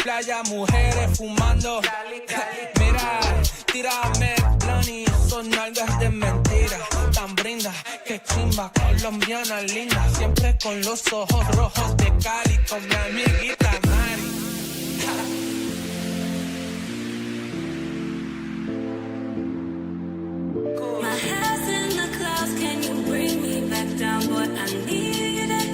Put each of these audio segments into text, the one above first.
Playa, mujeres fumando. Mira, tírame blani, son nalgas de mentira. Tan brinda, que chimba, colombiana linda. Siempre con los ojos rojos de Cali, con mi amiguita Mari. My head's in the clouds, can you bring me back down, boy? I need it.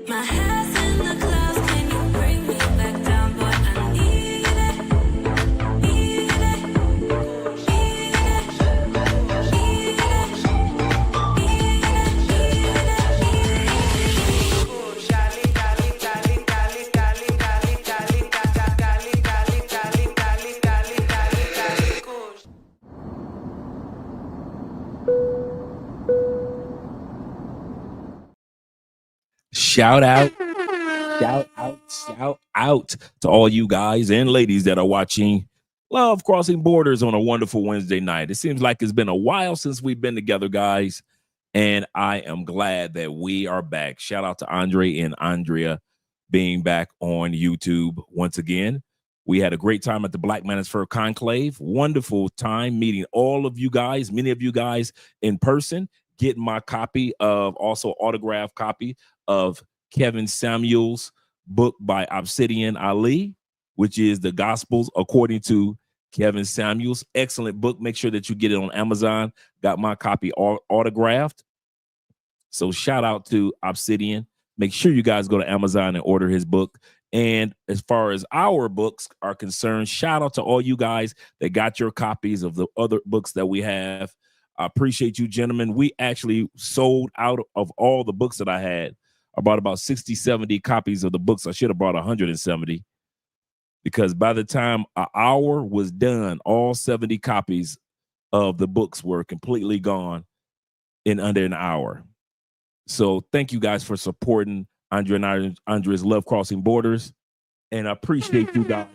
My head's in the clouds, can you bring me back down, boy? I need it. Need it. Need Shout out to all you guys and ladies that are watching Love Crossing Borders on a wonderful Wednesday night. It seems like it's been a while since we've been together, guys, and I am glad that we are back. Shout out to Andre and Andrea being back on YouTube once again. We had a great time at the Black Manosphere Conclave. Wonderful time meeting all of you guys, many of you guys in person, getting my copy of, also autographed copy of Kevin Samuels' book by Obsidian Ali, which is The Gospels According to Kevin Samuels. Excellent book. Make sure that you get it on Amazon. Got my copy autographed. So shout out to Obsidian. Make sure you guys go to Amazon and order his book. And as far as our books are concerned, shout out to all you guys that got your copies of the other books that we have. I appreciate you, gentlemen. We actually sold out of all the books that I had. I bought about 60, 70 copies of the books. I should have bought 170 because by the time an hour was done, all 70 copies of the books were completely gone in under an hour. So thank you guys for supporting Andre and Andre's Love Crossing Borders. And I appreciate you guys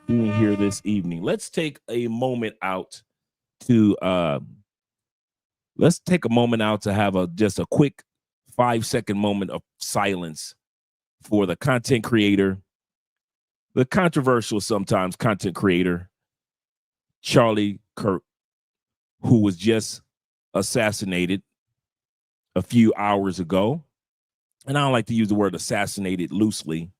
being here this evening. Let's take a moment out to have just a quick 5-second moment of silence for the content creator, the controversial sometimes content creator, Charlie Kirk, who was just assassinated a few hours ago. And I don't like to use the word assassinated loosely.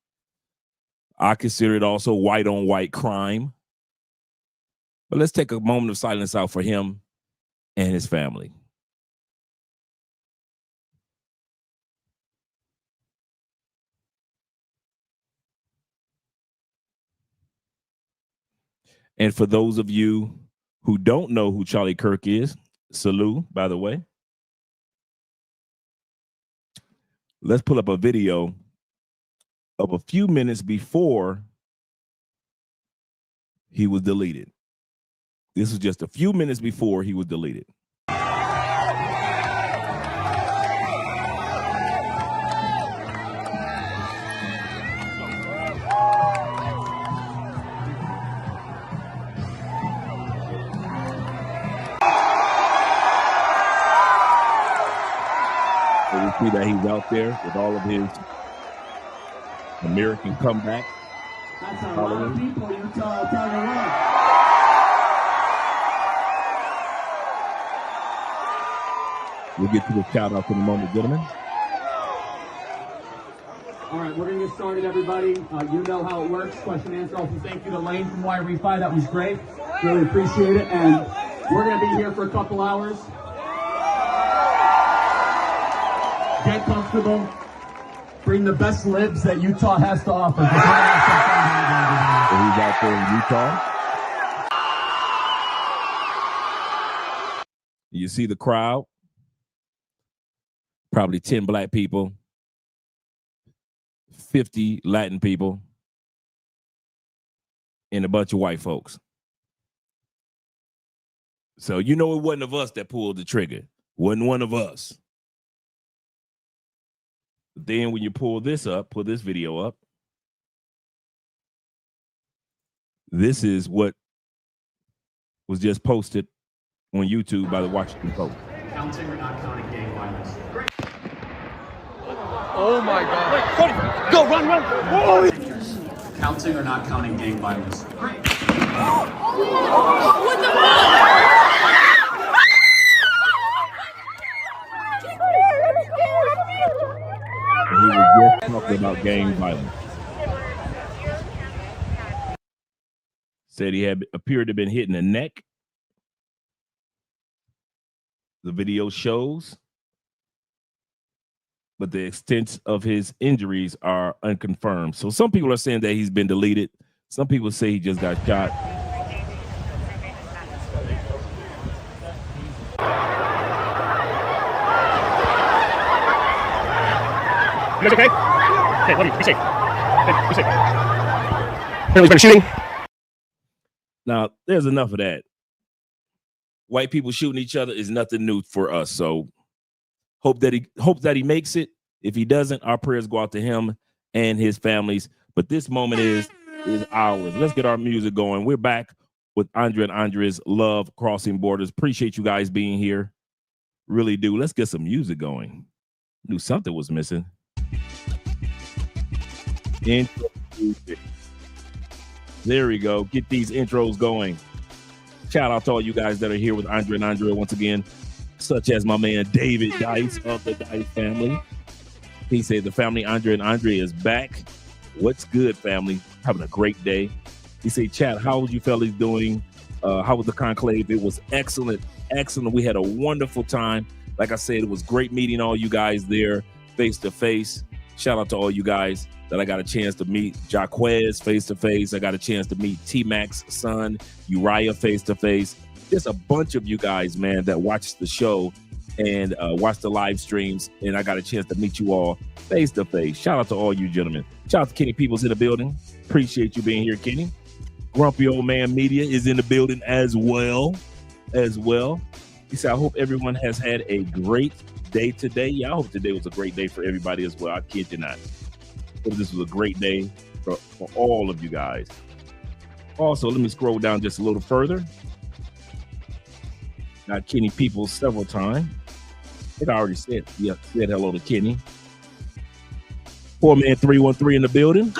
I consider it also white on white crime. But let's take a moment of silence out for him and his family. And for those of you who don't know who Charlie Kirk is, salute, by the way. Let's pull up a video of a few minutes before he was deleted. This was just a few minutes before he was deleted. So we see that he's out there with all of his American comeback. That's a lot of people, Utah. I'll tell you what. We'll get to the shout out in a moment, gentlemen. All right, we're going to get started, everybody. You know how it works. Question and answer. Also, thank you to Lane from Wire Refi. That was great. Really appreciate it. And we're going to be here for a couple hours. Get comfortable. Bring the best libs that Utah has to offer. So he's out there in Utah. You see the crowd. Probably 10 black people, 50 Latin people, and a bunch of white folks. So you know it wasn't of us that pulled the trigger. Wasn't one of us. But then when you pull this video up, this is what was just posted on YouTube by the Washington Post. Counting or not counting gang violence? Oh my God. Wait, Cody, go, run. Oh. Counting or not counting gang violence? Great. What the And he was just talking about gang violence. Said he had appeared to have been hit in the neck. The video shows, but the extent of his injuries are unconfirmed. So some people are saying that he's been deleted. Some people say he just got shot. You guys okay? Okay, love you. Be safe. Okay, be safe. Apparently he's been shooting. Now, there's enough of that. White people shooting each other is nothing new for us. So hope that he makes it. If he doesn't, our prayers go out to him and his families. But this moment is ours. Let's get our music going. We're back with Andre and Andre's Love Crossing Borders. Appreciate you guys being here. Really do. Let's get some music going. Knew something was missing. Intro music. There we go. Get these intros going. Shout out to all you guys that are here with Andre and Andre once again, such as my man David Dice of the Dice family. He said the family Andre and Andre is back. What's good, family? Having a great day. He said, chat, how was you fellas doing? How was the conclave? It was excellent. Excellent. We had a wonderful time. Like I said, it was great meeting all you guys there face to face. Shout out to all you guys that I got a chance to meet. Jaquez face to face. I got a chance to meet T-Mac's son, Uriah face to face. There's a bunch of you guys, man, that watched the show and watched the live streams, and I got a chance to meet you all face to face. Shout out to all you gentlemen. Shout out to Kenny Peoples in the building. Appreciate you being here, Kenny. Grumpy Old Man Media is in the building as well. He said, I hope everyone has had a great day today. Yeah, I hope today was a great day for everybody as well. I kid you not. But this was a great day for all of you guys. Also, let me scroll down just a little further. Got Kenny Peoples several times. I think I already said hello to Kenny. Poor Man 313 in the building.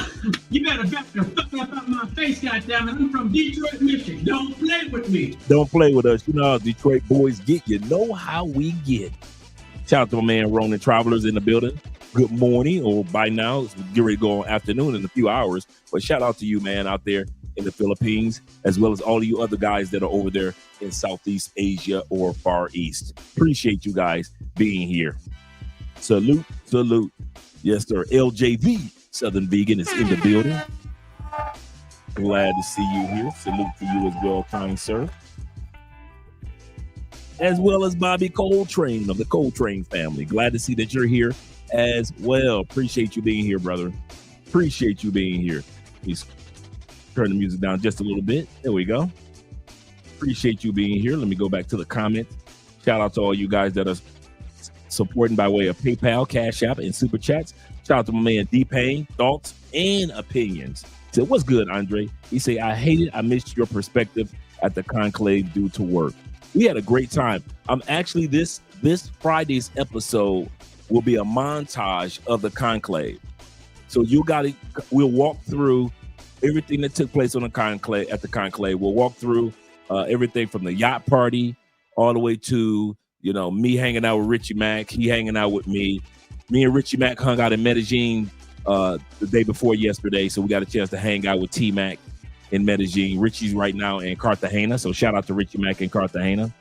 You better back the fuck up out my face, goddammit. I'm from Detroit, Michigan. Don't play with me. Don't play with us. You know how Detroit boys get. You know how we get. Shout out to my man Ronan Travelers in the building. Good morning, or by now, it's get ready to go on afternoon in a few hours. But shout out to you, man, out there in the Philippines, as well as all of you other guys that are over there in Southeast Asia or Far East. Appreciate you guys being here. Salute, salute. Yes, sir. LJV, Southern Vegan, is in the building. Glad to see you here. Salute to you as well, kind sir. As well as Bobby Coltrane of the Coltrane family. Glad to see that you're here as well. Appreciate you being here, brother. Appreciate you being here. Please turn the music down just a little bit. There we go. Appreciate you being here. Let me go back to the comments. Shout out to all you guys that are supporting by way of PayPal, Cash App, and Super Chats. Shout out to my man D-Pain, thoughts and opinions. He said, what's good, Andre? He said, I hate it. I missed your perspective at the conclave due to work. We had a great time. Actually, this Friday's episode will be a montage of the conclave. So we'll walk through everything that took place on the conclave. At the conclave, we'll walk through everything from the yacht party all the way to me hanging out with Richie Mack, he hanging out with me. Me and Richie Mack hung out in Medellin the day before yesterday, so we got a chance to hang out with T Mac in Medellin. Richie's right now in Cartagena, so shout out to Richie Mack in Cartagena.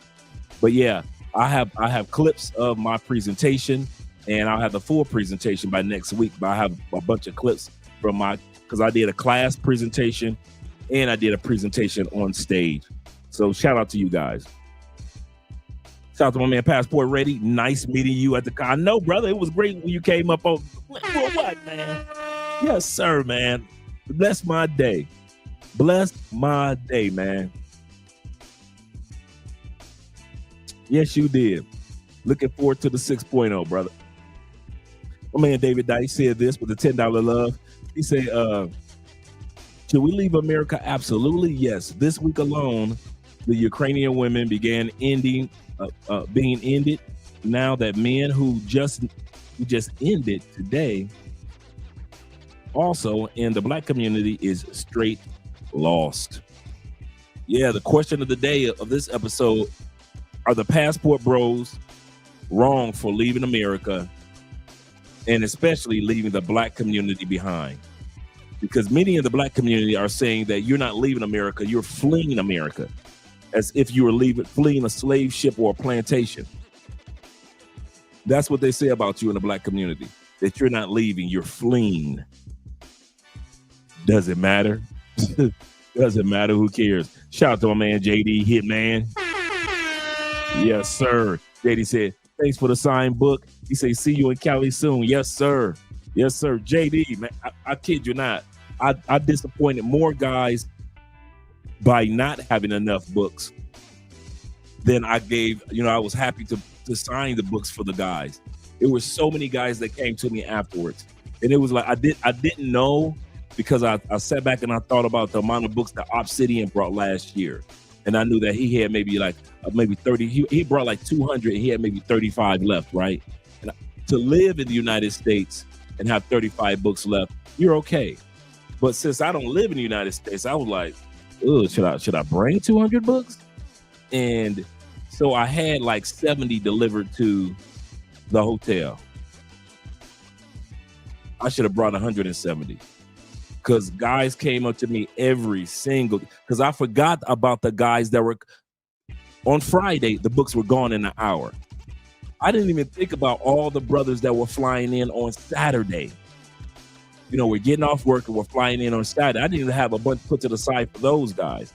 But yeah, I have clips of my presentation, and I'll have the full presentation by next week. But I have a bunch of clips from because I did a class presentation and I did a presentation on stage. So shout out to you guys. Shout out to my man Passport Ready. Nice meeting you at the con. I know, brother, it was great when you came up on what, man? Yes, sir, man. Bless my day. Bless my day, man. Yes, you did. Looking forward to the 6.0, brother. My man David Dice said this with the $10 love. He said, should we leave America? Absolutely, yes. This week alone, the Ukrainian women began being ended. Now that men who just ended today, also in the Black community, is straight lost. Yeah, the question of the day of this episode: are the passport bros wrong for leaving America, and especially leaving the Black community behind? Because many in the Black community are saying that you're not leaving America, you're fleeing America, as if you were fleeing a slave ship or a plantation. That's what they say about you in the Black community, that you're not leaving, you're fleeing. Does it matter? Doesn't matter. Who cares? Shout out to my man JD Hitman. Yes, sir. JD said, thanks for the signed book. He said, see you in Cali soon. Yes, sir. Yes, sir. JD, man, I kid you not. I disappointed more guys by not having enough books than I gave. I was happy to sign the books for the guys. It was so many guys that came to me afterwards. And it was like, I didn't know, because I sat back and I thought about the amount of books that Obsidian brought last year. And I knew that he had maybe 30. He brought like 200 and he had maybe 35 left, right? And to live in the United States and have 35 books left, you're okay. But since I don't live in the United States, I was like, oh, should I bring 200 books? And so I had like 70 delivered to the hotel. I should have brought 170. Because guys came up to me because I forgot about the guys that were on Friday. The books were gone in an hour. I didn't even think about all the brothers that were flying in on Saturday. We're getting off work and we're flying in on Saturday. I didn't even have a bunch put to the side for those guys.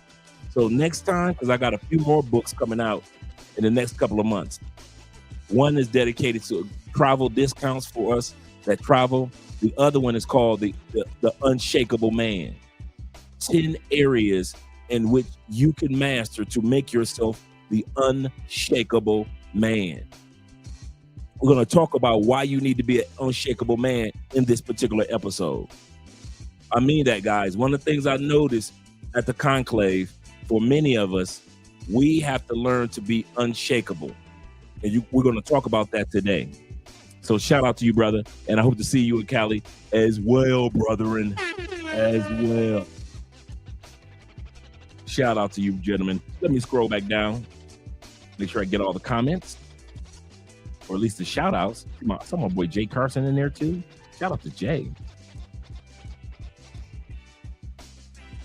So next time, because I got a few more books coming out in the next couple of months. One is dedicated to travel discounts for us that travel. The other one is called the Unshakable Man. 10 areas in which you can master to make yourself the unshakable man. We're going to talk about why you need to be an unshakable man in this particular episode. I mean that, guys. One of the things I noticed at the conclave, for many of us, we have to learn to be unshakable. And we're going to talk about that today. So shout out to you, brother. And I hope to see you in Cali as well, brethren, as well. Shout out to you, gentlemen. Let me scroll back down. Make sure I get all the comments, or at least the shout outs. Some of my boy Jay Carson in there too. Shout out to Jay.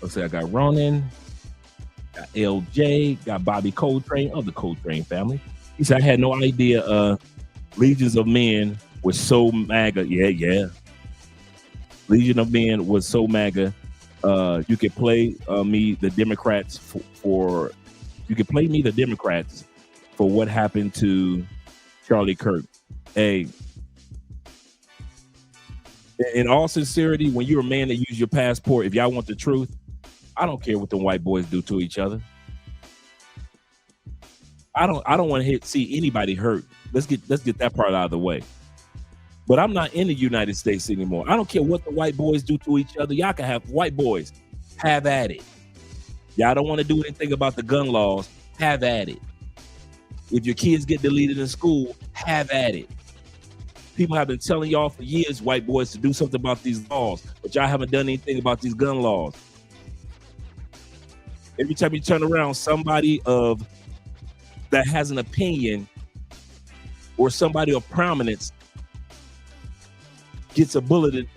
Let's say I got Ronan, got LJ, got Bobby Coltrane of the Coltrane family. He said, I had no idea Legions of Men was so MAGA. Yeah. Legion of Men was so MAGA. You could play me, the Democrats, for what happened to Charlie Kirk. Hey, in all sincerity, when you're a man that use your passport, if y'all want the truth, I don't care what the white boys do to each other. I don't want to see anybody hurt. Let's get that part out of the way. But I'm not in the United States anymore. I don't care what the white boys do to each other. Y'all can have white boys. Have at it. Y'all don't want to do anything about the gun laws. Have at it. If your kids get deleted in school, have at it. People have been telling y'all for years, white boys, to do something about these laws, but y'all haven't done anything about these gun laws. Every time you turn around, somebody that has an opinion or somebody of prominence gets a bullet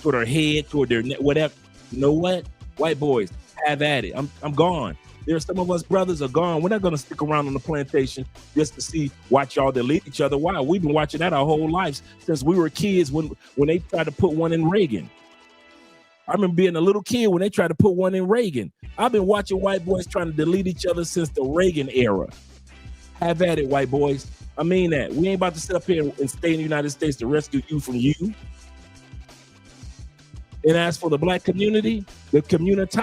toward their head, toward their neck, whatever. You know what? White boys, have at it. I'm gone. There's some of us brothers are gone. We're not going to stick around on the plantation just to watch y'all delete each other. Why? We've been watching that our whole lives since we were kids when they tried to put one in Reagan. I remember being a little kid when they tried to put one in Reagan. I've been watching white boys trying to delete each other since the Reagan era. Have at it, white boys. I mean that. We ain't about to sit up here and stay in the United States to rescue you from you. And as for the black community, the community,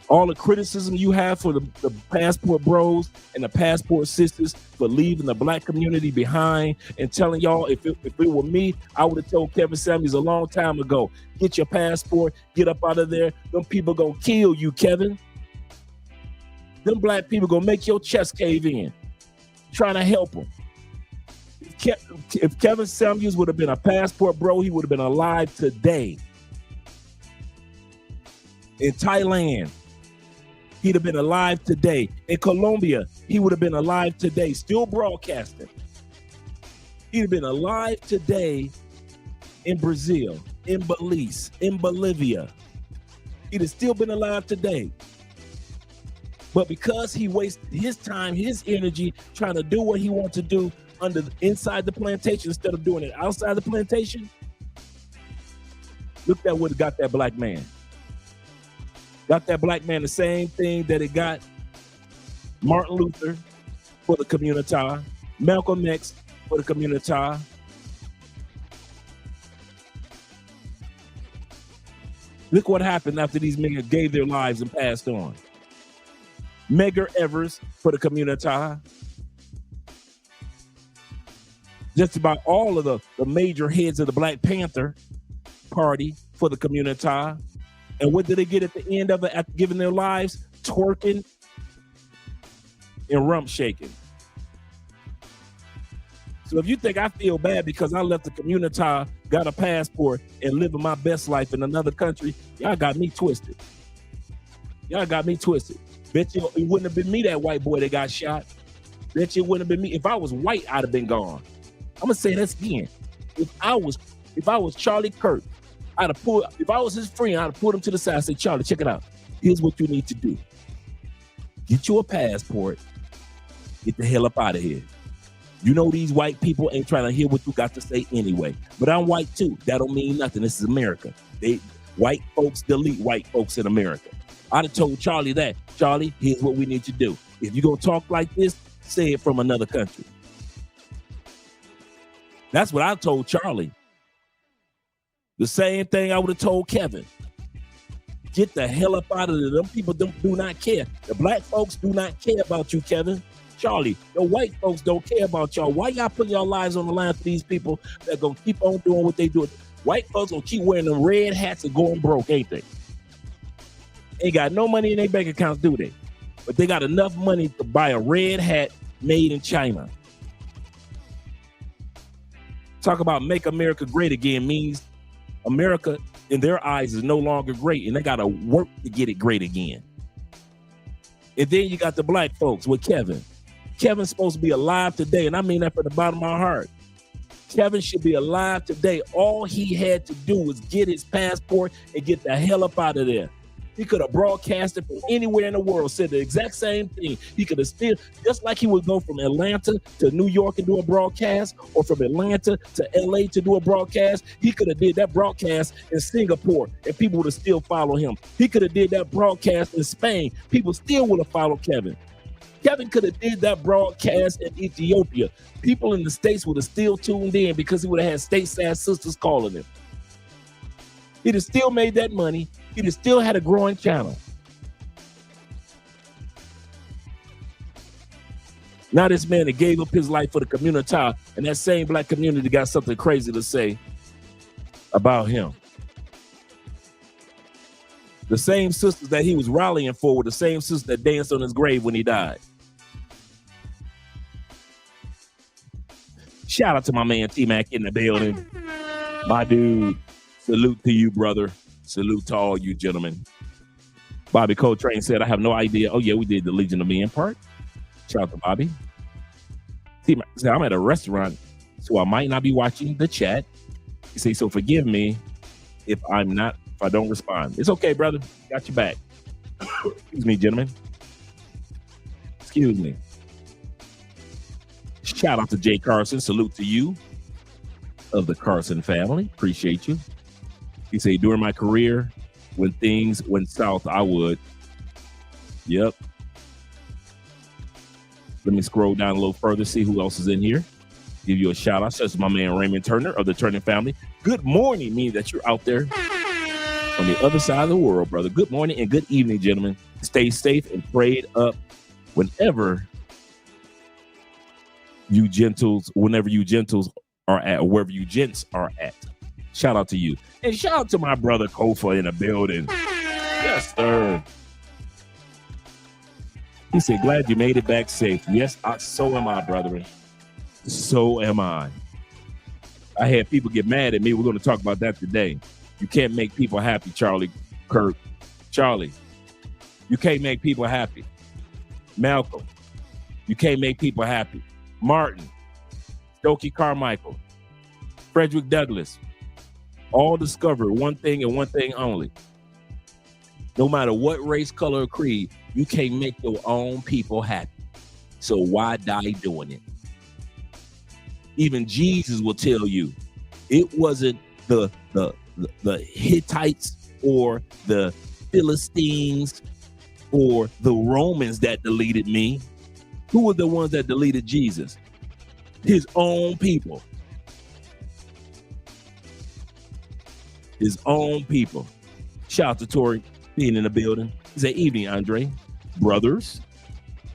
all the criticism you have for the passport bros and the passport sisters for leaving the black community behind and telling y'all, if it were me, I would have told Kevin Samuels a long time ago, get your passport, get up out of there. Them people gonna kill you, Kevin. Them black people gonna make your chest cave in, trying to help them. If Kevin Samuels would have been a passport bro, he would have been alive today. In Thailand, he'd have been alive today. In Colombia, he would have been alive today, still broadcasting. He'd have been alive today in Brazil, in Belize, in Bolivia. He'd have still been alive today. But because he wasted his time, his energy, trying to do what he wants to do inside the plantation instead of doing it outside the plantation, look at what got that black man. Got that black man the same thing that it got Martin Luther for the community, Malcolm X for the community. Look what happened after these men gave their lives and passed on. Medgar Evers for the community. Just about all of the major heads of the Black Panther Party for the community. And what did they get at the end of it after giving their lives? Twerking and rump shaking. So if you think I feel bad because I left the community, got a passport, and living my best life in another country, y'all got me twisted. Y'all got me twisted. Bet you it wouldn't have been me, that white boy that got shot. Bet you it wouldn't have been me. If I was white, I'd have been gone. I'm gonna say this again. If I was Charlie Kirk, if I was his friend, I'd have pulled him to the side and say, Charlie, check it out. Here's what you need to do. Get you a passport. Get the hell up out of here. You know these white people ain't trying to hear what you got to say anyway. But I'm white too. That don't mean nothing. This is America. White folks delete white folks in America. I'd have told Charlie that. Charlie, here's what we need to do. If you're going to talk like this, say it from another country. That's what I told Charlie. The same thing I would have told Kevin. Get the hell up out of there. Them people do not care. The black folks do not care about you, Kevin. Charlie, the white folks don't care about y'all. Why y'all putting your lives on the line for these people that gonna keep on doing what they do? White folks gonna keep wearing them red hats and going broke, ain't they? Ain't got no money in their bank accounts, do they? But they got enough money to buy a red hat made in China. Talk about make America great again means America, in their eyes, is no longer great, and they got to work to get it great again. And then you got the black folks with Kevin. Kevin's supposed to be alive today, and I mean that from the bottom of my heart. Kevin should be alive today. All he had to do was get his passport and get the hell up out of there. He could have broadcasted from anywhere in the world, said the exact same thing. He could have still, just like he would go from Atlanta to New York and do a broadcast, or from Atlanta to LA to do a broadcast. He could have did that broadcast in Singapore and people would have still followed him. He could have did that broadcast in Spain. People still would have followed Kevin. Kevin could have did that broadcast in Ethiopia. People in the States would have still tuned in because he would have had stateside sisters calling him. He'd have still made that money. He'd have still had a growing channel. Now this man that gave up his life for the community, and that same black community got something crazy to say about him. The same sisters that he was rallying for were the same sisters that danced on his grave when he died. Shout out to my man T-Mac in the building. My dude, salute to you, brother. Salute to all you gentlemen. Bobby Coltrane said, I have no idea. Oh, yeah, we did the Legion of Men part. Shout out to Bobby. T-Mac said, I'm at a restaurant, so I might not be watching the chat. He said, so forgive me if I don't respond. It's okay, brother. Got your back. Excuse me, gentlemen. Excuse me. Shout out to Jay Carson. Salute to you of the Carson family. Appreciate you. He said, during my career, when things went south, I would. Yep. Let me scroll down a little further, see who else is in here. Give you a shout out. Such as my man Raymond Turner of the Turner family. Good morning, meaning that you're out there on the other side of the world, brother. Good morning and good evening, gentlemen. Stay safe and prayed up whenever you gentles are at, or wherever you gents are at. Shout out to you. And shout out to my brother Kofa in the building. Yes, sir. He said, glad you made it back safe. Yes, so am I, brethren. So am I. I had people get mad at me. We're going to talk about that today. You can't make people happy, Charlie Kirk. Charlie, you can't make people happy. Malcolm, you can't make people happy. Martin, Stokey Carmichael, Frederick Douglass, all discovered one thing and one thing only. No matter what race, color, or creed, you can't make your own people happy. So why die doing it? Even Jesus will tell you it wasn't the Hittites or the Philistines or the Romans that deleted me. Who were the ones that deleted Jesus? His own people. His own people. Shout out to Tori being in the building. He said, evening, Andre. Brothers.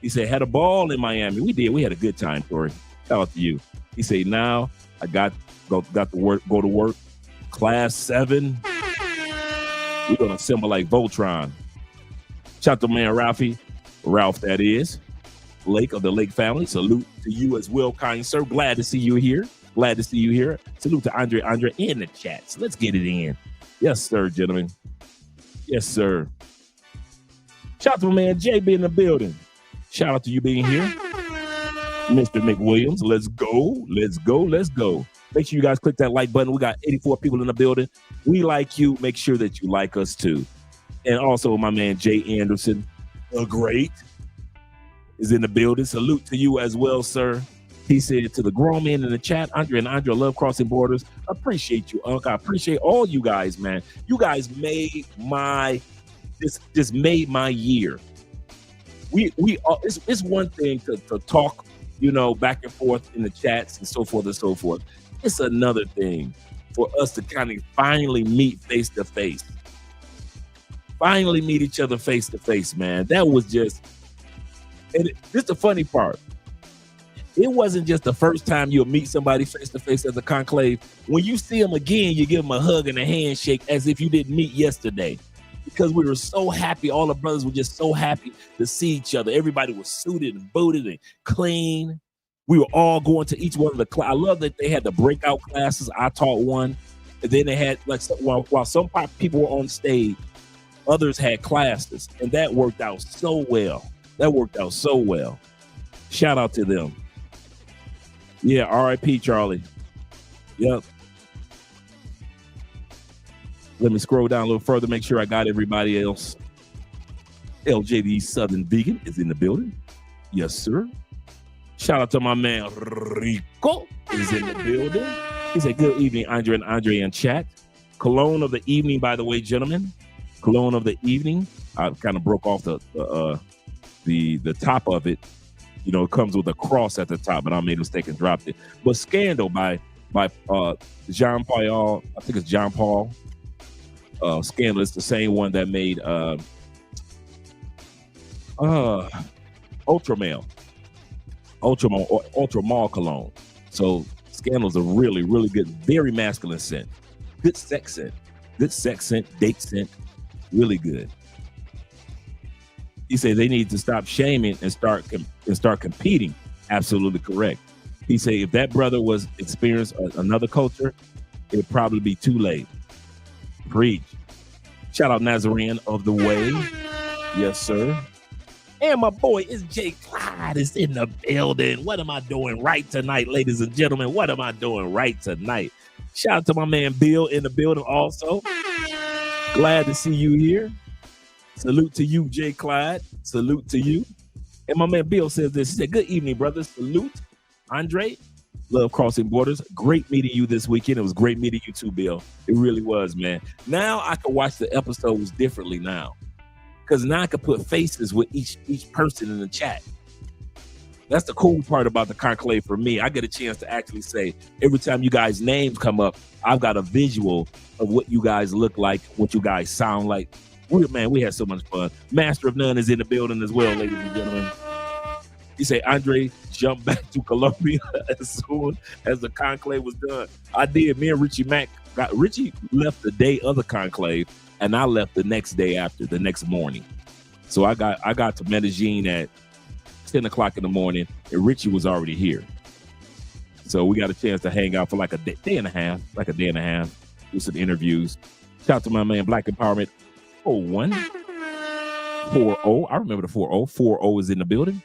He said, had a ball in Miami. We did. We had a good time, Tori. Shout out to you. He said, now I got to go to work. Class 7. We're going to assemble like Voltron. Shout out to man Ralph, that is. Lake of the Lake family. Salute to you as well, kind sir. Glad to see you here. Glad to see you here. Salute to Andre in the chats. Let's get it in. Yes, sir, gentlemen. Yes, sir. Shout out to my man JB in the building. Shout out to you being here. Mr. McWilliams, let's go. Let's go. Let's go. Make sure you guys click that like button. We got 84 people in the building. We like you. Make sure that you like us too. And also my man Jay Anderson, the great, is in the building. Salute to you as well, sir. He said to the grown men in the chat, Andre and Andre love crossing borders. Appreciate you, Unc. I appreciate all you guys, man. You guys made this made my year. It's one thing to talk, back and forth in the chats and so forth and so forth. It's another thing for us to kind of finally meet face to face. Finally meet each other face to face, man. That was just, and this is the funny part. It wasn't just the first time you'll meet somebody face to face at the conclave. When you see them again, you give them a hug and a handshake as if you didn't meet yesterday. Because we were so happy. All the brothers were just so happy to see each other. Everybody was suited and booted and clean. We were all going to each one of the classes. I love that they had the breakout classes. I taught one. And then they had, while some people were on stage, others had classes. And that worked out so well. Shout out to them. Yeah, R.I.P. Charlie. Yep. Let me scroll down a little further, make sure I got everybody else. LJD Southern Vegan is in the building. Yes, sir. Shout out to my man Rico is in the building. He said, good evening, Andre and Andre in chat. Cologne of the evening, by the way, gentlemen. Cologne of the evening. I kind of broke off the top of it. It comes with a cross at the top, but I made a mistake and dropped it. But Scandal by Jean Paul, I think it's John Paul. Scandal is the same one that made Ultramall cologne. So Scandal's a really, really good, very masculine scent. Good sex scent, date scent, really good. He said they need to stop shaming and start competing. Absolutely correct. He said if that brother was experienced another culture, it'd probably be too late. Preach. Shout out Nazarene of the Way. Yes, sir. And my boy is Jay Clyde is in the building. What am I doing right tonight, ladies and gentlemen? What am I doing right tonight? Shout out to my man Bill in the building also. Glad to see you here. Salute to you, Jay Clyde. Salute to you. And my man Bill says this. He said, good evening, brothers. Salute. Andre, love Crossing Borders. Great meeting you this weekend. It was great meeting you too, Bill. It really was, man. Now I can watch the episodes differently now. Because now I can put faces with each person in the chat. That's the cool part about the conclave for me. I get a chance to actually say, every time you guys' names come up, I've got a visual of what you guys look like, what you guys sound like. We had so much fun. Master of None is in the building as well, ladies and gentlemen. He said, Andre jumped back to Colombia as soon as the conclave was done. I did. Me and Richie Mack Richie left the day of the conclave, and I left the next day after, the next morning. So I got to Medellin at 10 o'clock in the morning, and Richie was already here. So we got a chance to hang out for like a day and a half, do some interviews. Shout out to my man Black Empowerment 01 40. I remember the 40. 40 is in the building.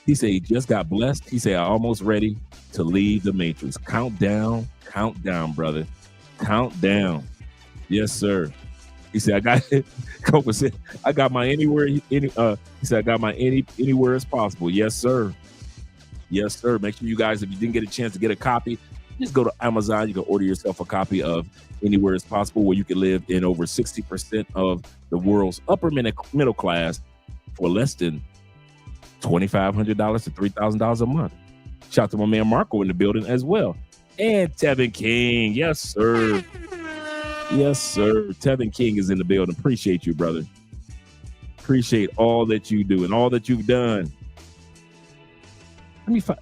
He said he just got blessed. He said, I'm almost ready to leave the Matrix. Count down, brother. Count down. Yes, sir. He said, I got my anywhere. He said, I got my anywhere as possible. Yes, sir. Yes, sir. Make sure you guys, if you didn't get a chance to get a copy, just go to Amazon. You can order yourself a copy of Anywhere as Possible, where you can live in over 60% of the world's upper middle class for less than $2,500 to $3,000 a month. Shout out to my man Marco in the building as well. And Tevin King. Yes, sir. Yes, sir. Tevin King is in the building. Appreciate you, brother. Appreciate all that you do and all that you've done.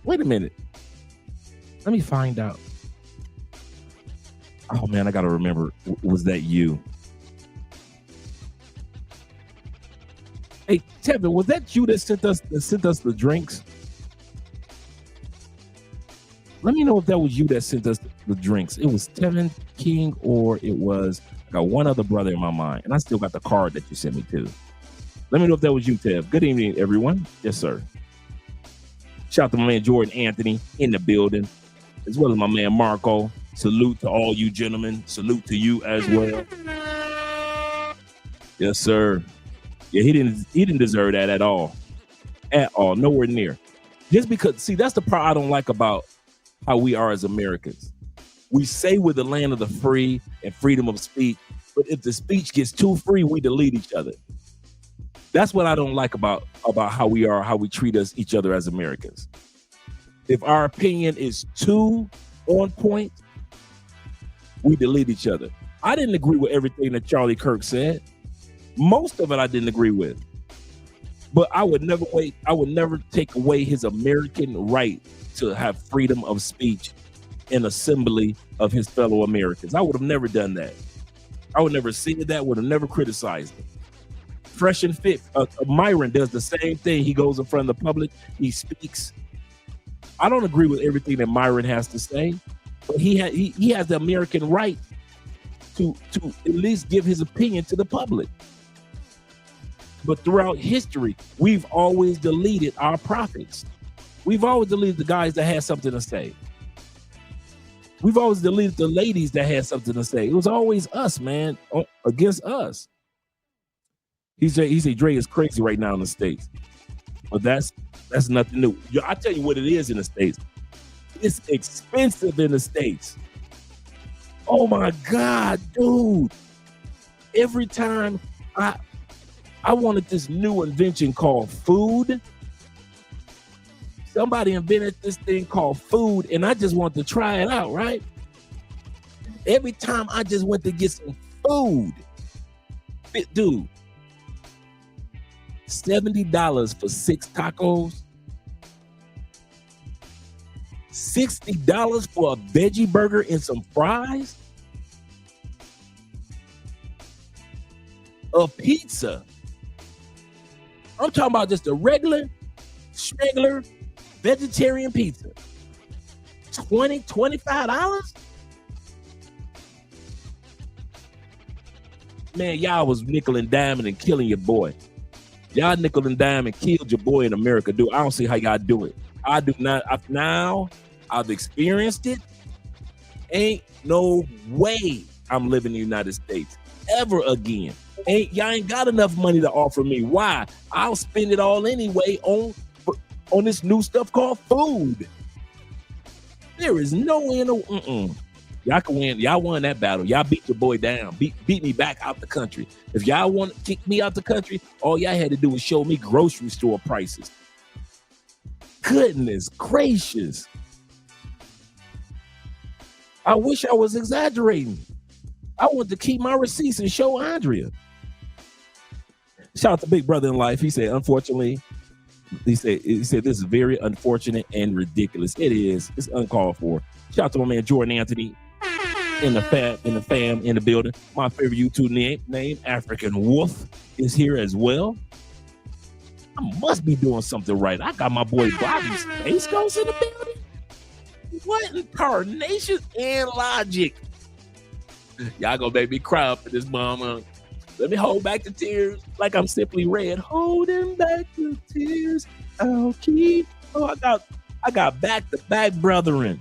Wait a minute. Let me find out. Oh, man, I got to remember. Was that you? Hey, Tevin, was that you that sent us the drinks? Let me know if that was you that sent us the drinks. It was Tevin King, or it was, I got one other brother in my mind, and I still got the card that you sent me to. Let me know if that was you, Tev. Good evening, everyone. Yes, sir. Shout out to my man Jordan Anthony in the building, as well as my man Marco. Salute to all you gentlemen. Salute to you as well. Yes, sir. Yeah, he didn't deserve that at all. At all. Nowhere near. Just because, see, that's the part I don't like about how we are as Americans. We say we're the land of the free and freedom of speech, but if the speech gets too free, we delete each other. That's what I don't like about how we are, how we treat each other as Americans. If our opinion is too on point, we delete each other. I didn't agree with everything that Charlie Kirk said. Most of it I didn't agree with. But I would never take away his American right to have freedom of speech and assembly of his fellow Americans. I would have never done that. I would never said that, would have never criticized him. Fresh and Fit, Myron does the same thing. He goes in front of the public, he speaks. I don't agree with everything that Myron has to say, but he has the American right to at least give his opinion to the public. But throughout history, we've always deleted our prophets. We've always deleted the guys that had something to say. We've always deleted the ladies that had something to say. It was always us, man, against us. He said Dre is crazy right now in the States. But that's nothing new. I tell you what it is in the States. It's expensive in the States. Oh my God, dude. Every time I wanted this new invention called food. Somebody invented this thing called food, and I just wanted to try it out, right? Every time I just went to get some food, dude, $70 for 6 tacos, $60 for a veggie burger and some fries, a pizza. I'm talking about just a regular vegetarian pizza. $25? Man, y'all was nickel and diming and killing your boy. Y'all nickel and dime and killed your boy in America, dude. I don't see how y'all do it. I do not. I've experienced it. Ain't no way I'm living in the United States ever again. Y'all ain't got enough money to offer me. Why? I'll spend it all anyway on this new stuff called food. There is no way in the Y'all can win. Y'all won that battle. Y'all beat your boy down. Beat me back out the country. If y'all want to kick me out the country, all y'all had to do was show me grocery store prices. Goodness gracious. I wish I was exaggerating. I want to keep my receipts and show Andrea. Shout out to Big Brother in Life. He said, unfortunately, he said this is very unfortunate and ridiculous. It is. It's uncalled for. Shout out to my man Jordan Anthony in the fam in the building. My favorite YouTube name African Wolf is here as well. I must be doing something right. I got my boy Bobby Space Ghost in the building. What in tarnation and logic? Y'all gonna make me cry up for this mama. Let me hold back the tears like I'm Simply Red. Holding back the tears. I'll keep. Oh, I got back-to-back brethren.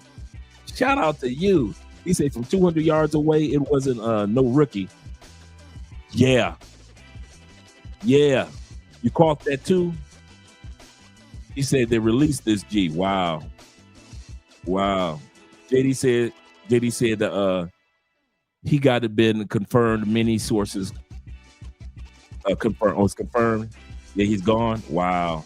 Shout out to you. He said from 200 yards away, it wasn't no rookie. Yeah. You caught that too? He said they released this G. Wow. JD said that he got it been confirmed. Many sources confirmed. Oh, it's confirmed. Yeah, he's gone. Wow.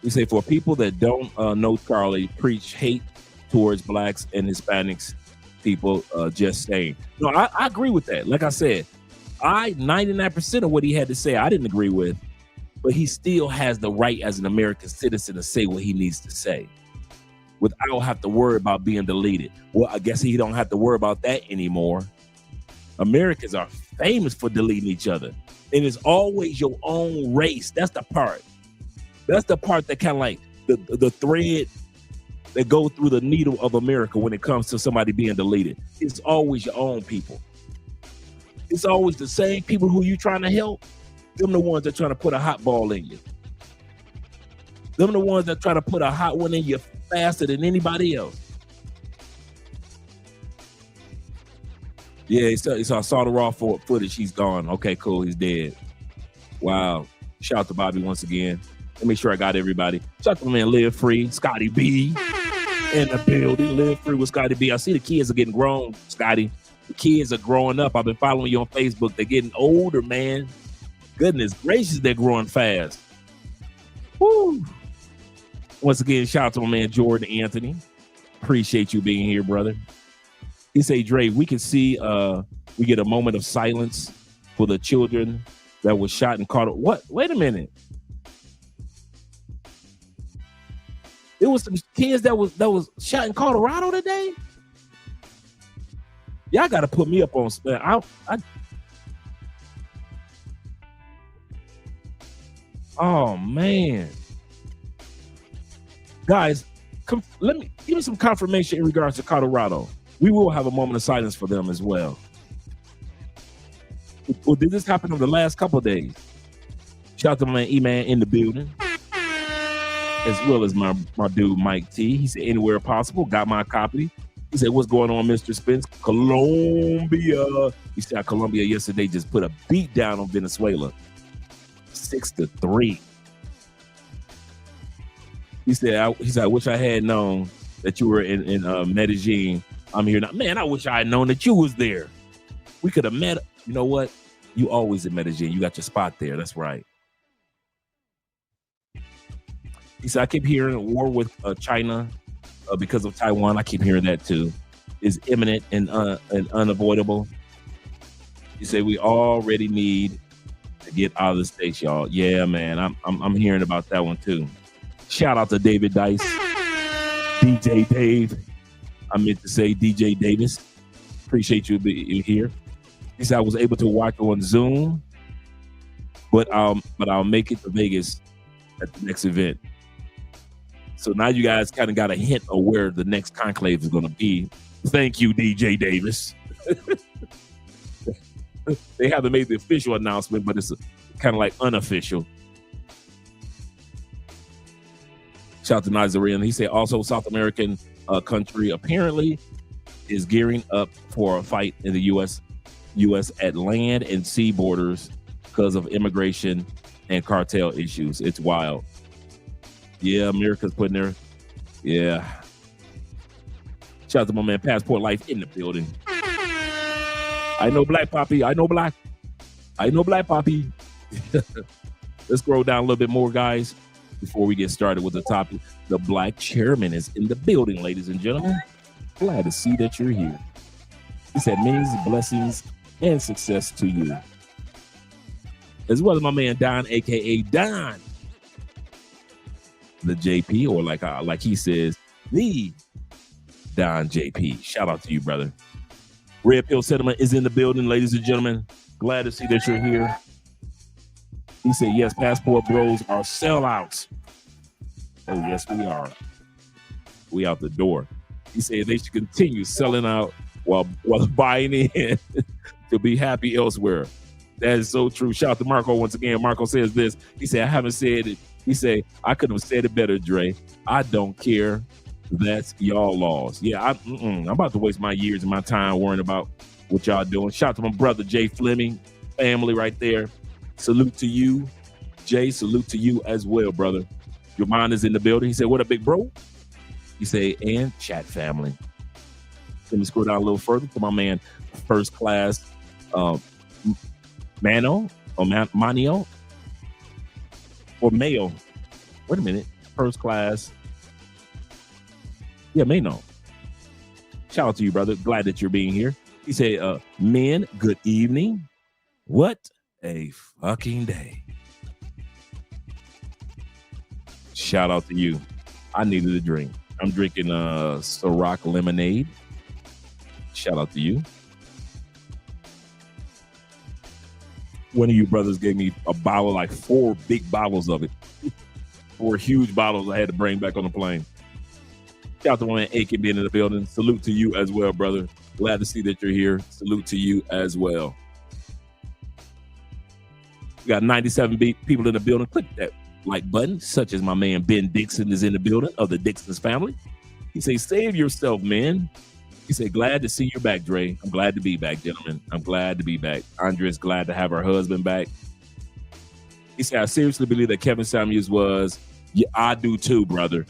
He said for people that don't know Charlie, preach hate towards blacks and Hispanics people. Just saying. No, I agree with that. Like I said, 99% of what he had to say I didn't agree with, but he still has the right as an American citizen to say what he needs to say without have to worry about being deleted. Well, I guess he don't have to worry about that anymore. Americans are famous for deleting each other, and it's always your own race. That's the part that kind of like the thread that goes through the needle of America when it comes to somebody being deleted. It's always your own people. It's always the same people who you trying to help. Them the ones that trying to put a hot ball in you. Them the ones that try to put a hot one in you faster than anybody else. Yeah, so I saw the raw footage. He's gone. Okay, cool. He's dead. Wow. Shout out to Bobby once again. Let me make sure I got everybody. Shout out to my man Live Free, Scotty B in the building. Live Free with Scotty B. I see the kids are getting grown, Scotty. The kids are growing up. I've been following you on Facebook. They're getting older, man. Goodness gracious, they're growing fast. Woo. Once again, shout out to my man Jordan Anthony. Appreciate you being here, brother. He say, Dre, we can see we get a moment of silence for the children that was shot and caught. What? Wait a minute. It was some kids that was shot in Colorado today. Y'all got to put me up on. Oh man, guys, give me some confirmation in regards to Colorado. We will have a moment of silence for them as well. Well, did this happen over the last couple of days? Shout out to my man E-Man in the building, as well as my dude Mike T. He said anywhere possible, got my copy. He said, what's going on, Mr. Spence? Colombia. He said Colombia yesterday just put a beat down on Venezuela. 6-3. He said, I wish I had known that you were in Medellin. I'm here now. Man, I wish I had known that you was there. We could have met. You know what? You always in Medellin. You got your spot there. That's right. He said, I keep hearing war with China because of Taiwan. I keep hearing that too. Is imminent and unavoidable. He said, we already need to get out of the States, y'all. Yeah, man. I'm hearing about that one too. Shout out to David Dice. DJ Dave. I meant to say DJ Davis. Appreciate you being here. He said I was able to watch on Zoom but I'll make it to Vegas at the next event. So now you guys kind of got a hint of where the next conclave is going to be. Thank you, DJ Davis. They haven't made the official announcement, but it's kind of like unofficial. Shout out to Nazarian. He said also South American country apparently is gearing up for a fight in the U.S. at land and sea borders because of immigration and cartel issues. It's wild. Yeah, America's putting their, yeah. Shout out to my man Passport Life in the building. I know Black Poppy. I know Black Poppy. Let's scroll down a little bit more, guys, before we get started with the topic. The Black Chairman is in the building, ladies and gentlemen. Glad to see that you're here. He said many blessings and success to you. As well as my man Don, aka Don, the JP, or like he says, the Don JP. Shout out to you, brother. Red Pill Settlement is in the building, ladies and gentlemen. Glad to see that you're here. He said, yes, Passport Bros are sellouts. Oh, yes, we are. We out the door. He said they should continue selling out while buying in to be happy elsewhere. That is so true. Shout out to Marco once again. Marco says this. He said, I haven't said it. He said, I could have said it better, Dre. I don't care. That's y'all laws. Yeah, I'm about to waste my years and my time worrying about what y'all doing. Shout out to my brother, Jay Fleming. Family right there. Salute to you. Jay, salute to you as well, brother. Your mind is in the building. He said, what up, big bro? He said, and chat family. Let me scroll down a little further to my man, First Class Mano or Manio or Mayo. Wait a minute. First Class. Yeah, Mano. Shout out to you, brother. Glad that you're being here. He said, men, good evening. What a fucking day. Shout out to you. I needed a drink. I'm drinking Ciroc lemonade. Shout out to you. One of you brothers gave me a bottle, like 4 big bottles of it. 4 huge bottles I had to bring back on the plane. Shout out to one AK being in the building. Salute to you as well, brother. Glad to see that you're here. Salute to you as well. We got 97 people in the building. Click that like button, such as my man Ben Dixon is in the building of the Dixon's family. He say, save yourself, man. He said, glad to see you back, Dre. I'm glad to be back, gentlemen. I'm glad to be back. Andrea's glad to have her husband back. He said, I seriously believe that Kevin Samuels was, yeah, I do too, brother.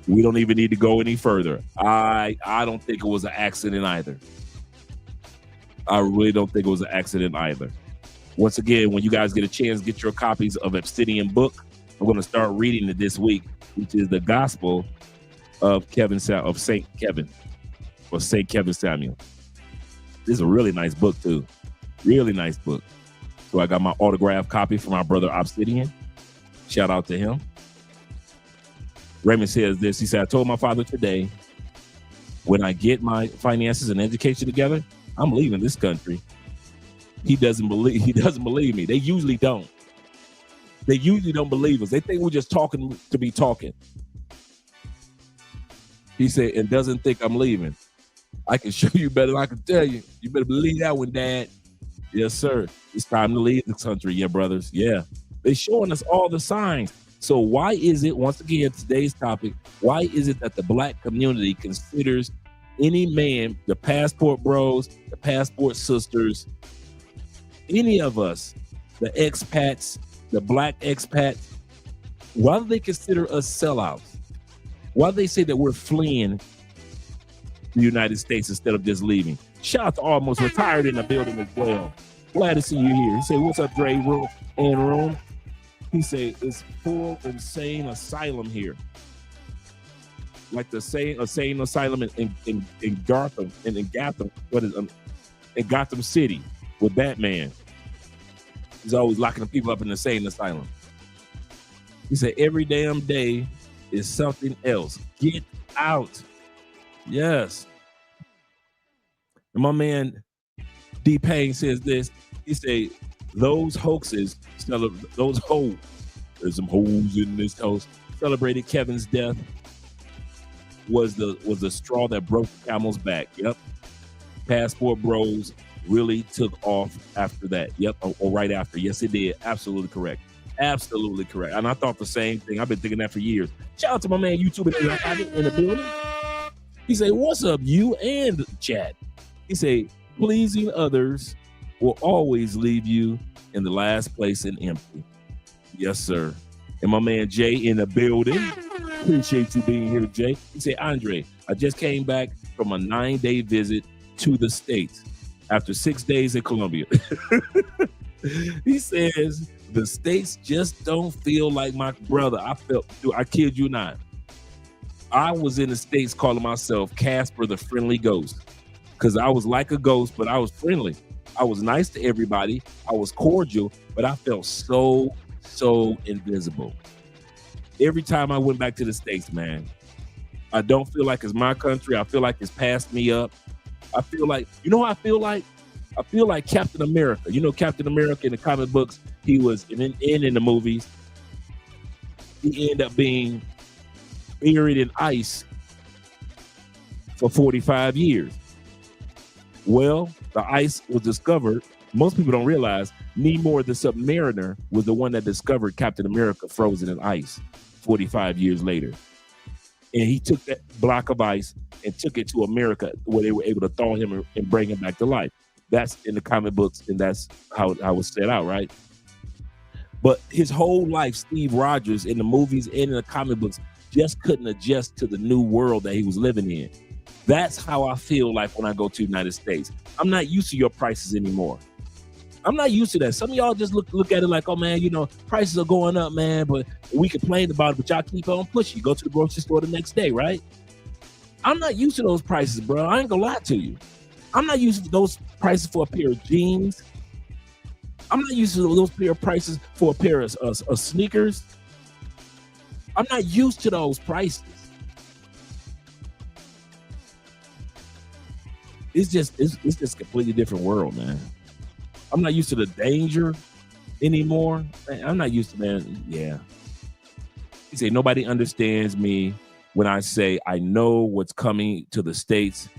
We don't even need to go any further. I don't think it was an accident either. I really don't think it was an accident either. Once again, when you guys get a chance, get your copies of Obsidian book. I'm going to start reading it this week, which is the Gospel of Saint Kevin, or Saint Kevin Samuel. This is a really nice book too. Really nice book. So I got my autographed copy from my brother Obsidian. Shout out to him. Raymond says this. He said, I told my father today, when I get my finances and education together, I'm leaving this country. He doesn't believe me. They usually don't. They usually don't believe us. They think we're just talking to be talking. He said, and doesn't think I'm leaving. I can show you better than I can tell you. You better believe that one, Dad. Yes, sir. It's time to leave the country, yeah, brothers. Yeah. They're showing us all the signs. So why is it, once again, today's topic, why is it that the Black community considers any man, the Passport Bros, the Passport Sisters, any of us, the expats, the Black expats, why do they consider us sellouts? Why do they say that we're fleeing the United States instead of just leaving? Shout out to Almost Retired in the building as well. Glad to see you here. He said, what's up, Dre? Room? He said, it's full insane asylum here. Like the same insane asylum in Gotham, in Gotham City with Batman. He's always locking the people up in the insane asylum. He said, every damn day is something else. Get out. Yes. And my man D Payne says this. He said, those hoaxes, those hoes, there's some hoes in this house, celebrated Kevin's death was the straw that broke the camel's back. Yep. Passport Bros really took off after that. Yep. Or right after. Yes, it did. Absolutely correct. Absolutely correct. And I thought the same thing. I've been thinking that for years. Shout out to my man YouTube in the building. He say, what's up, you and chat? He say, pleasing others will always leave you in the last place and empty. Yes, sir. And my man Jay in the building. Appreciate you being here, Jay. He say, Andre, I just came back from a 9-day visit to the States after 6 days in Colombia. He says, the States just don't feel like my brother. I kid you not. I was in the States calling myself Casper the Friendly Ghost because I was like a ghost, but I was friendly. I was nice to everybody. I was cordial, but I felt so invisible. Every time I went back to the States, man, I don't feel like it's my country. I feel like it's passed me up. I feel like, you know what I feel like? I feel like Captain America. You know, Captain America in the comic books, he was in the movies, he ended up being buried in ice for 45 years. Well, the ice was discovered. Most people don't realize Namor the Submariner was the one that discovered Captain America frozen in ice 45 years later. And he took that block of ice and took it to America where they were able to thaw him and bring him back to life. That's in the comic books, and that's how it was set out, right? But his whole life, Steve Rogers, in the movies and in the comic books, just couldn't adjust to the new world that he was living in. That's how I feel like when I go to the United States. I'm not used to your prices anymore. I'm not used to that. Some of y'all just look at it like, oh man, you know, prices are going up, man, but we complain about it, but y'all keep on pushing. You go to the grocery store the next day, right? I'm not used to those prices, bro. I ain't gonna lie to you. I'm not used to those prices for a pair of jeans. I'm not used to those pair of prices for a pair of sneakers. I'm not used to those prices. It's just a completely different world, man. I'm not used to the danger anymore. Man, I'm not used to, man. Yeah. He said, nobody understands me when I say I know what's coming to the States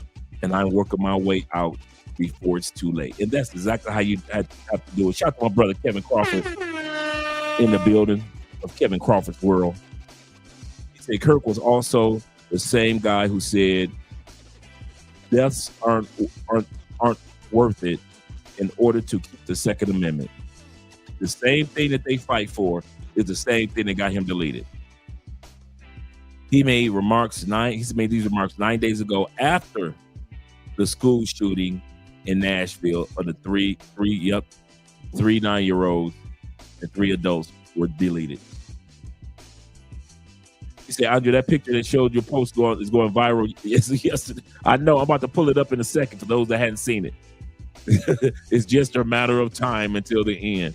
and I'm working my way out before it's too late. And that's exactly how you have to do it. Shout out to my brother, Kevin Crawford, in the building of Kevin Crawford's world. He said Kirk was also the same guy who said deaths aren't worth it in order to keep the Second Amendment. The same thing that they fight for is the same thing that got him deleted. He made these remarks 9 days ago after the school shooting in Nashville of the three 9-year-olds and 3 adults were deleted. He said, Andre, that picture that showed your post is going viral yesterday. I know. I'm about to pull it up in a second for those that hadn't seen it. It's just a matter of time until the end.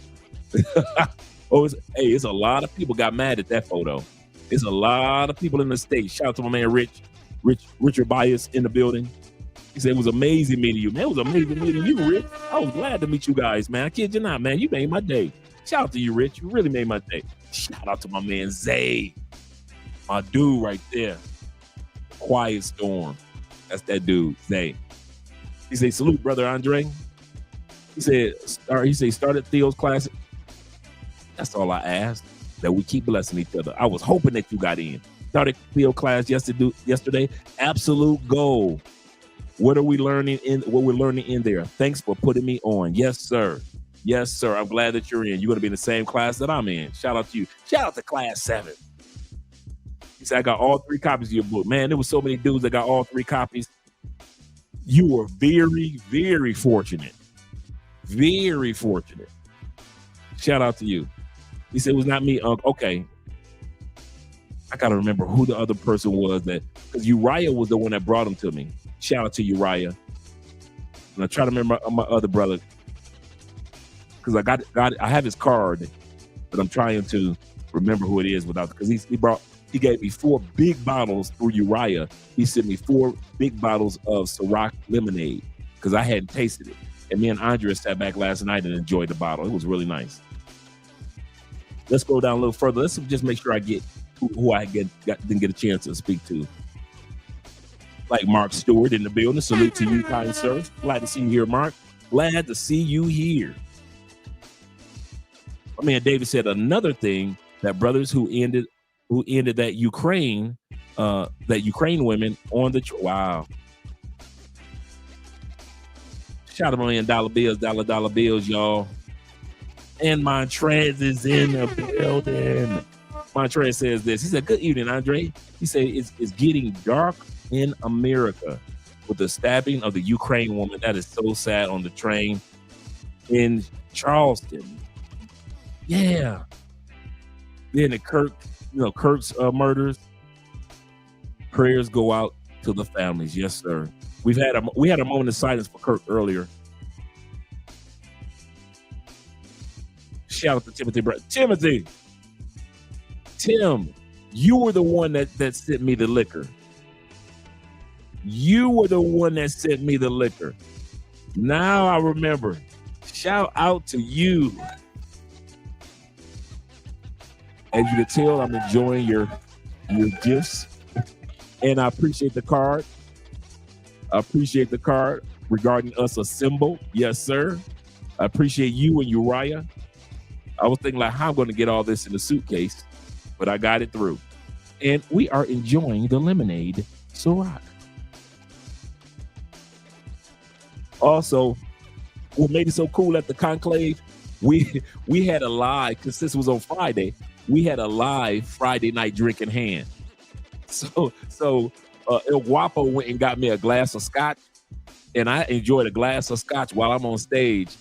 It's a lot of people got mad at that photo. There's a lot of people in the States. Shout out to my man Richard Bias in the building. He said it was amazing meeting you. Man, it was amazing meeting you, Rich. I was glad to meet you guys, man. I kid you not, man. You made my day. Shout out to you, Rich. You really made my day. Shout out to my man Zay. My dude right there. Quiet Storm. That's that dude, Zay. He said, salute, brother Andre. He said, started Theo's class. That's all I asked, that we keep blessing each other. I was hoping that you got in. Started Theo class yesterday. Absolute gold. What we're learning in there. Thanks for putting me on. Yes, sir. Yes, sir. I'm glad that you're in. You're going to be in the same class that I'm in. Shout out to you. Shout out to class 7. He said, I got all 3 copies of your book. Man, there was so many dudes that got all 3 copies. You were very, very fortunate. Very fortunate. Shout out to you. He said, it was not me, Unc. Okay. I got to remember who the other person was because Uriah was the one that brought him to me. Shout out to Uriah. And I try to remember my other brother because I have his card, but I'm trying to remember who it is because he gave me 4 big bottles through Uriah. He sent me 4 big bottles of Ciroc lemonade because I hadn't tasted it. And me and Andrea sat back last night and enjoyed the bottle. It was really nice. Let's go down a little further. Let's just make sure I get who I didn't get a chance to speak to. Like Mark Stewart in the building. Salute to you, kind sir. Glad to see you here, Mark. Glad to see you here. My man David said another thing that brothers who ended that Ukraine women on the wow. Shout out to my man dollar bills, y'all. And Montrez is in the building. Montrez says this. He said, "Good evening, Andre." He said, "It's getting dark in America with the stabbing of the Ukraine woman. That is so sad on the train in Charleston." Yeah. Then the Kirk's murders. Prayers go out to the families. Yes, sir. We had a moment of silence for Kirk earlier. Shout out to Timothy. Timothy, Tim, you were the one that sent me the liquor. You were the one that sent me the liquor. Now I remember. Shout out to you. As you can tell, I'm enjoying your gifts. And I appreciate the card. I appreciate the card regarding us a symbol. Yes, sir. I appreciate you and Uriah. I was thinking like how I'm going to get all this in the suitcase, but I got it through. And we are enjoying the lemonade Ciroc. Also, what made it so cool at the conclave, we had a live, because this was on Friday, we had a live Friday night drinking hand. So El Guapo went and got me a glass of scotch, and I enjoyed a glass of scotch while I'm on stage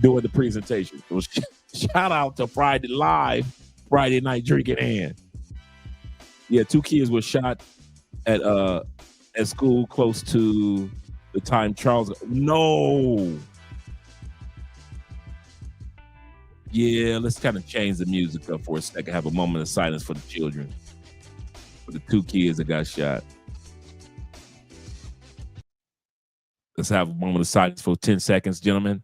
doing the presentation. It was shout out to Friday night drinking hand. Yeah, 2 kids were shot at school close to the time Charles. No. Yeah, let's kind of change the music up for a second. Have a moment of silence for the children. For the 2 kids that got shot. Let's have a moment of silence for 10 seconds, gentlemen.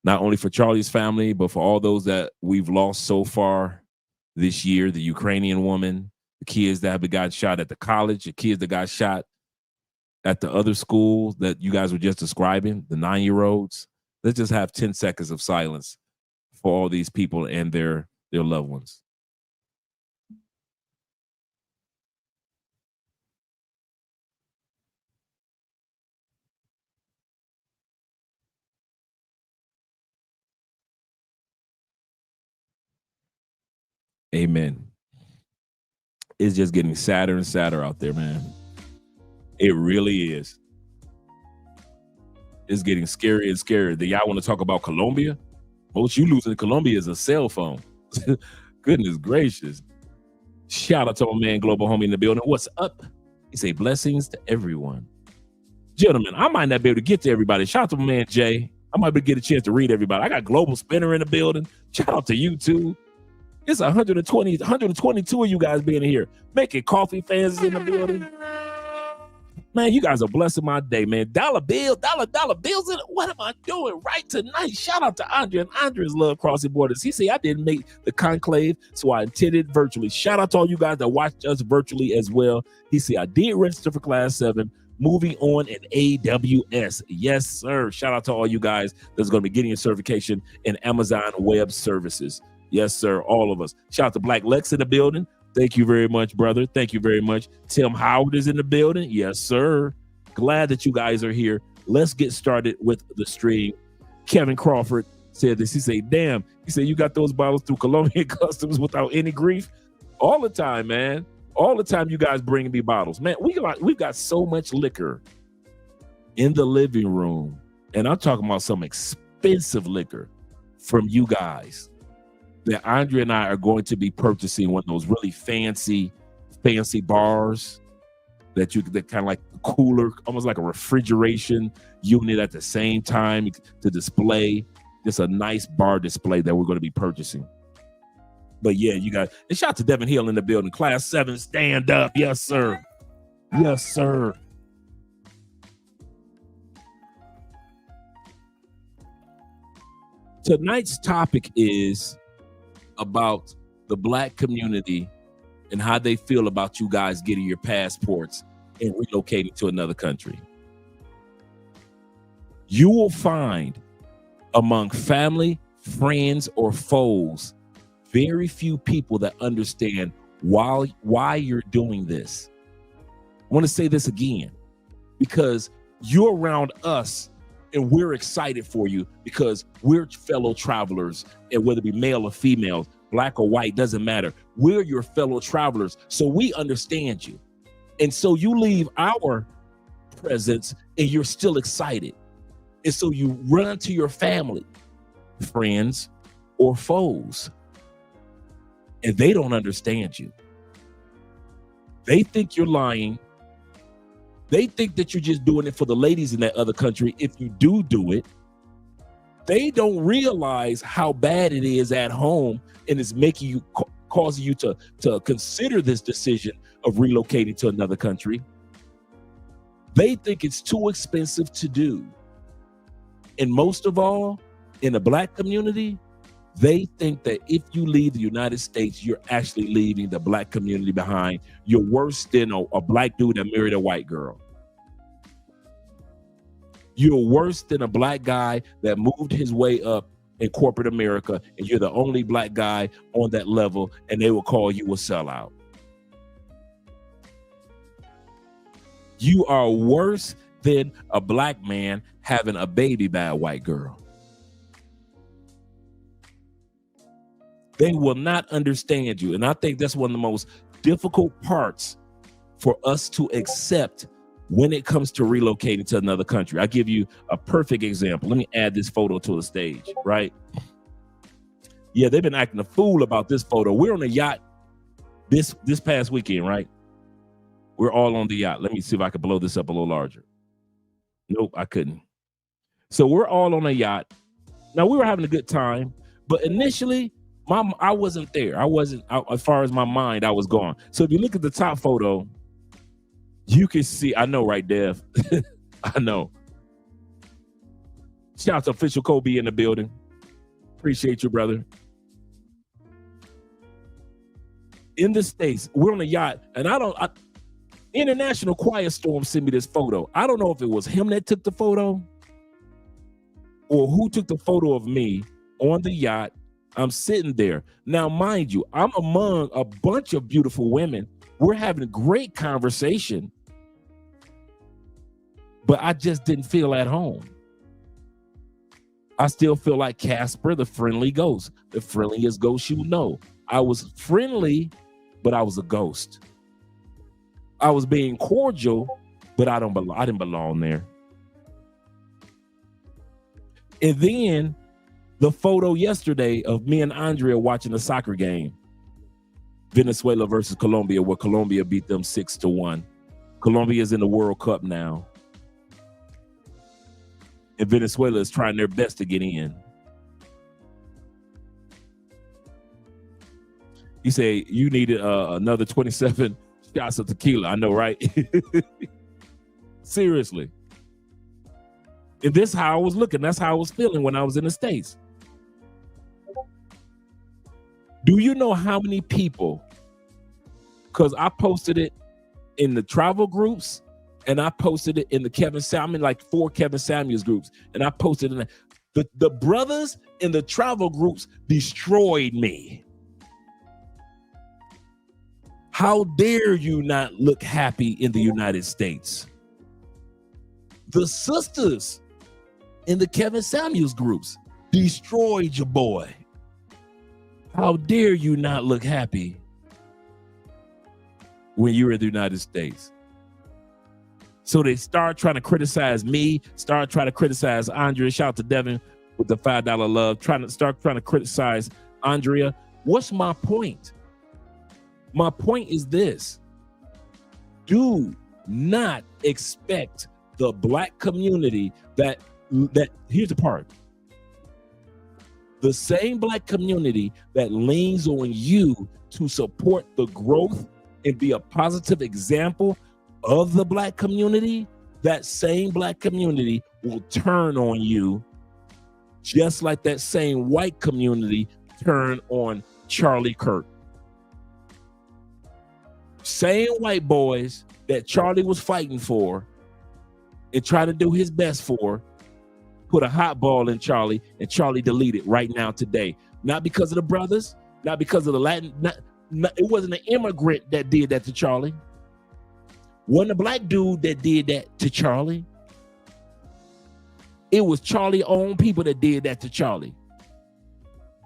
Not only for Charlie's family, but for all those that we've lost so far this year, the Ukrainian woman, the kids that have got shot at the college, the kids that got shot at the other school that you guys were just describing, the 9-year-olds. Let's just have 10 seconds of silence for all these people and their loved ones. Amen. It's just getting sadder and sadder out there, man. It really is. It's getting scarier and scarier. Do y'all want to talk about Colombia? Most you losing in Colombia is a cell phone. Goodness gracious. Shout out to my man Global Homie in the building. What's up? He say blessings to everyone. Gentlemen, I might not be able to get to everybody. Shout out to my man Jay. I might be able to get a chance to read everybody. I got Global Spinner in the building. Shout out to you too. It's 122 of you guys being here. Making Coffee fans in the building. Man, you guys are blessing my day, man. Dollar bills in it. What am I doing right tonight? Shout out to Andre and Andre's Love Crossing Borders. He said, I didn't make the conclave, so I attended virtually. Shout out to all you guys that watched us virtually as well. He said, I did register for Class 7. Moving on in AWS. Yes, sir. Shout out to all you guys that's going to be getting your certification in Amazon Web Services. Yes, sir. All of us. Shout out to Black Lex in the building. Thank you very much, brother. Thank you very much. Tim Howard is in the building. Yes, sir. Glad that you guys are here. Let's get started with the stream. Kevin Crawford said this. He said, damn. He said, you got those bottles through Colombian Customs without any grief? All the time, man. All the time you guys bring me bottles. Man, we've got so much liquor in the living room. And I'm talking about some expensive liquor from you guys that Andre and I are going to be purchasing one of those really fancy bars that kind of like a cooler, almost like a refrigeration unit at the same time to display. Just a nice bar display that we're going to be purchasing. But yeah, you guys, and shout out to Devin Hill in the building. Class 7, stand up. Yes, sir. Yes, sir. Tonight's topic is about the Black community and how they feel about you guys getting your passports and relocating to another country. You will find among family, friends, or foes, very few people that understand why you're doing this. I want to say this again, because you're around us and we're excited for you because we're fellow travelers, and whether it be male or female, black or white, doesn't matter. We're your fellow travelers, so we understand you. And so you leave our presence and you're still excited. And so you run to your family, friends, or foes, and they don't understand you. They think you're lying. They think that you're just doing it for the ladies in that other country. If you do it, they don't realize how bad it is at home, and it's making you, causing you to consider this decision of relocating to another country. They think it's too expensive to do. And most of all, in the Black community, they think that if you leave the United States, you're actually leaving the Black community behind. You're worse than a Black dude that married a white girl. You're worse than a Black guy that moved his way up in corporate America, and you're the only Black guy on that level, and they will call you a sellout. You are worse than a Black man having a baby by a white girl. They will not understand you. And I think that's one of the most difficult parts for us to accept when it comes to relocating to another country. I'll give you a perfect example. Let me add this photo to the stage, right? Yeah, they've been acting a fool about this photo. We're on a yacht this past weekend, right? We're all on the yacht. Let me see if I can blow this up a little larger. Nope, I couldn't. So we're all on a yacht. Now, we were having a good time, but initially, I wasn't there. As far as my mind, I was gone. So if you look at the top photo, you can see, I know, right, Dev? I know. Shout out to Official Kobe in the building. Appreciate you, brother. In the States, we're on a yacht, and International Quiet Storm sent me this photo. I don't know if it was him that took the photo or who took the photo of me on the yacht. I'm sitting there. Now, mind you, I'm among a bunch of beautiful women. We're having a great conversation, but I just didn't feel at home. I still feel like Casper, the friendly ghost, the friendliest ghost you know. I was friendly, but I was a ghost. I was being cordial, but I didn't belong there. And then the photo yesterday of me and Andrea watching a soccer game, Venezuela versus Colombia, where Colombia beat them 6-1. Colombia is in the World Cup now, and Venezuela is trying their best to get in. You say you needed another 27 shots of tequila. I know, right? Seriously. And this is how I was looking. That's how I was feeling when I was in the States. Do you know how many people, because I posted it in the travel groups and I posted it in the Kevin Samuels, like 4 Kevin Samuels groups, and I posted in the brothers in the travel groups destroyed me. How dare you not look happy in the United States? The sisters in the Kevin Samuels groups destroyed your boy. How dare you not look happy when you're in the United States? So they start trying to criticize me, start trying to criticize Andrea. Shout out to Devin with the $5 love, trying to criticize Andrea. What's my point? My point is this. Do not expect the Black community that here's the part. The same Black community that leans on you to support the growth and be a positive example of the Black community, that same Black community will turn on you just like that same white community turned on Charlie Kirk. Same white boys that Charlie was fighting for and trying to do his best for, put a hot ball in Charlie, and Charlie deleted right now today. Not because of the brothers, not because of the Latin, it wasn't an immigrant that did that to Charlie. Wasn't a black dude that did that to Charlie. It was Charlie's own people that did that to Charlie.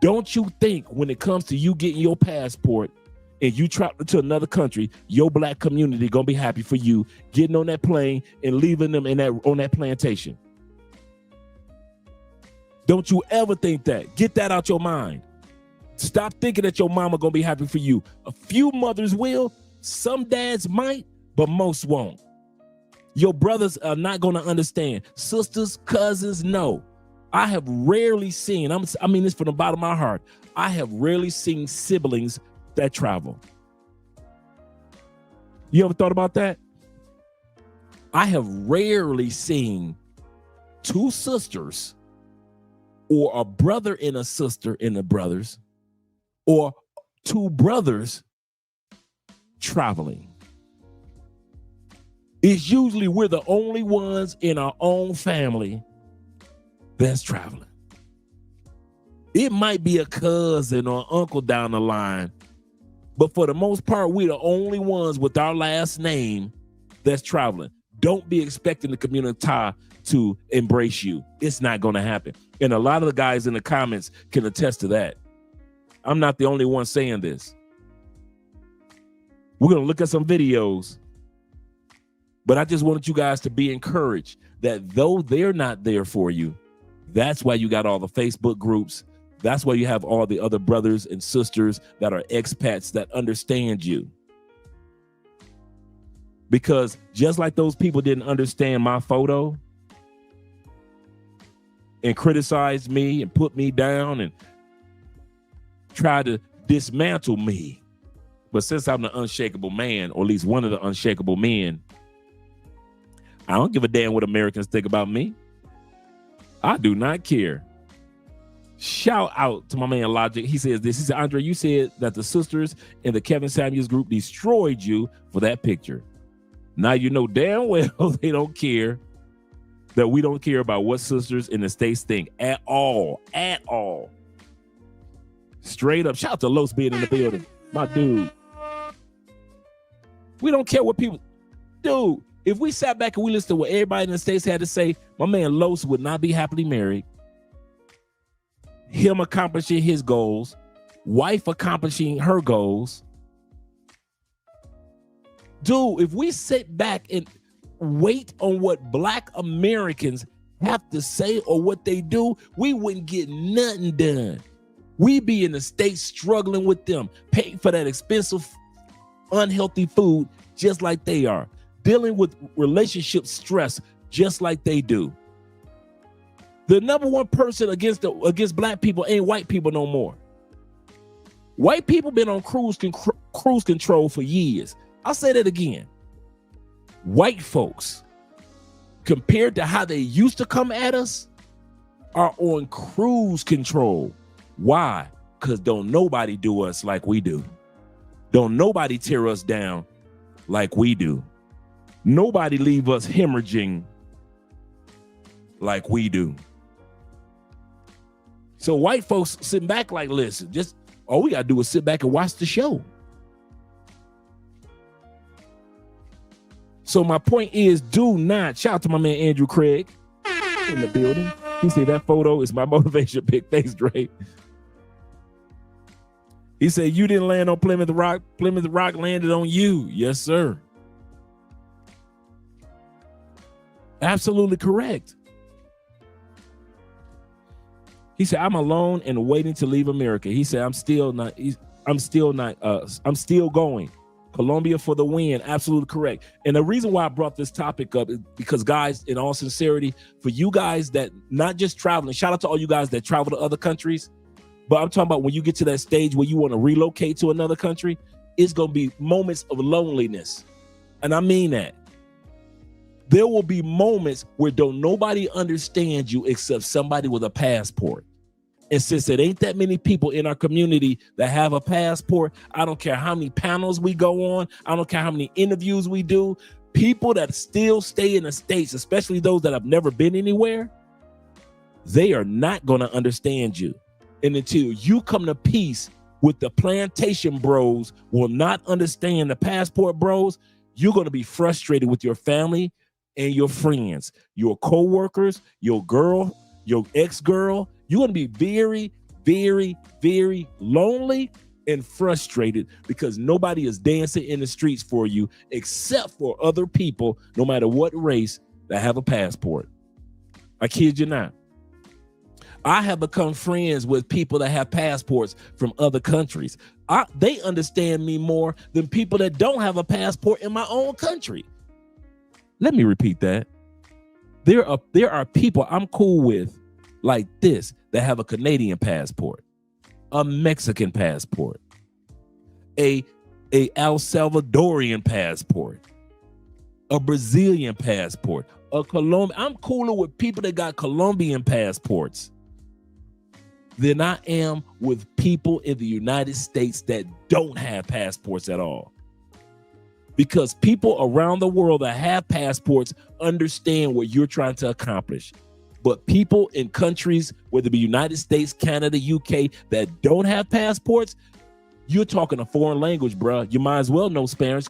Don't you think when it comes to you getting your passport and you travel to another country, your black community gonna be happy for you getting on that plane and leaving them on that plantation? Don't you ever think that. Get that out your mind. Stop thinking that your mama gonna be happy for you. A few mothers will, some dads might, but most won't. Your brothers are not gonna understand. Sisters, cousins, no. I have rarely seen, I mean this from the bottom of my heart, I have rarely seen siblings that travel. You ever thought about that? I have rarely seen two sisters or a brother and a sister in the brothers or two brothers traveling. It's usually we're the only ones in our own family that's traveling. It might be a cousin or uncle down the line, but for the most part, we're the only ones with our last name that's traveling. Don't be expecting the community tie to embrace you. It's not going to happen. And a lot of the guys in the comments can attest to that. I'm not the only one saying this. We're going to look at some videos, but I just wanted you guys to be encouraged that though they're not there for you, that's why you got all the Facebook groups. That's why you have all the other brothers and sisters that are expats that understand you. Because just like those people didn't understand my photo and criticize me and put me down and try to dismantle me. But since I'm the unshakable man, or at least one of the unshakable men, I don't give a damn what Americans think about me. I do not care. Shout out to my man Logic. He says this. He said, Andre, you said that the sisters in the Kevin Samuels group destroyed you for that picture. Now you know damn well they don't care, that we don't care about what sisters in the States think at all. At all. Straight up. Shout out to Los being in the building. My dude. We don't care what people... Dude, if we sat back and we listened to what everybody in the States had to say, my man Los would not be happily married. Him accomplishing his goals, wife accomplishing her goals. Dude, if we sit back and wait on what Black Americans have to say or what they do, we wouldn't get nothing done. We be in the States struggling with them, paying for that expensive, unhealthy food just like they are, dealing with relationship stress just like they do. The number one person against Black people ain't white people no more. White people been on cruise control for years. I'll say that again. White folks, compared to how they used to come at us, are on cruise control. Why? Because don't nobody do us like we do. Don't nobody tear us down like we do. Nobody leave us hemorrhaging like we do. So white folks sitting back like, listen, just all we got to do is sit back and watch the show. So my point is, do not, shout out to my man Andrew Craig in the building. He said that photo is my motivation pick. Thanks, Dre. He said, you didn't land on Plymouth Rock. Plymouth Rock landed on you. Yes, sir. Absolutely correct. He said, I'm alone and waiting to leave America. He said, I'm still going. Colombia for the win. Absolutely correct. And the reason why I brought this topic up is because, guys, in all sincerity, for you guys that not just traveling, shout out to all you guys that travel to other countries, but I'm talking about when you get to that stage where you want to relocate to another country, it's going to be moments of loneliness. And I mean that. There will be moments where don't nobody understand you except somebody with a passport. And since it ain't that many people in our community that have a passport, I don't care how many panels we go on, I don't care how many interviews we do, people that still stay in the States, especially those that have never been anywhere, they are not going to understand you. And until you come to peace with the plantation bros will not understand the passport bros, you're going to be frustrated with your family and your friends, your co-workers, your girl, your ex-girl. You're going to be very, very, very lonely and frustrated because nobody is dancing in the streets for you except for other people, no matter what race, that have a passport. I kid you not. I have become friends with people that have passports from other countries. They understand me more than people that don't have a passport in my own country. Let me repeat that. There are people I'm cool with like this that have a Canadian passport, a Mexican passport, a El Salvadorian passport, a Brazilian passport, a Colombian. I'm cooler with people that got Colombian passports than I am with people in the United States that don't have passports at all. Because people around the world that have passports understand what you're trying to accomplish. But people in countries, whether it be United States, Canada, UK, that don't have passports, you're talking a foreign language, bro. You might as well know Spanish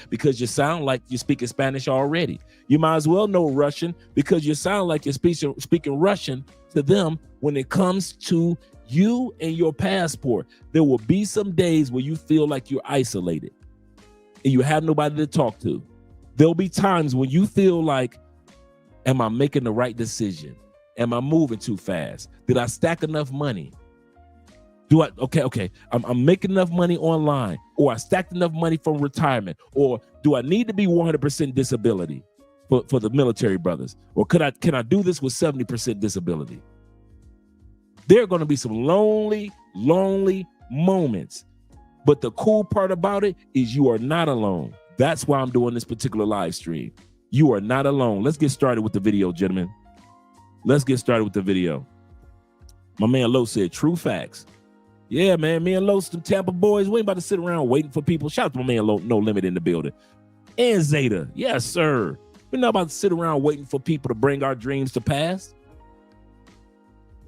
because you sound like you're speaking Spanish already. You might as well know Russian because you sound like you're speaking Russian to them. When it comes to you and your passport, there will be some days where you feel like you're isolated and you have nobody to talk to. There'll be times when you feel like, am I making the right decision? Am I moving too fast? Did I stack enough money? I'm making enough money online, or I stacked enough money from retirement, or do I need to be 100% disability for the military brothers? Or can I do this with 70% disability? There are going to be some lonely moments. But the cool part about it is you are not alone. That's why I'm doing this particular live stream. You are not alone. Let's get started with the video, gentlemen. Let's get started with the video. My man Lo said, true facts. Yeah, man, me and Lo, some Tampa boys, we ain't about to sit around waiting for people. Shout out to my man Lo, No Limit in the building. And Zeta, yes, sir. We're not about to sit around waiting for people to bring our dreams to pass.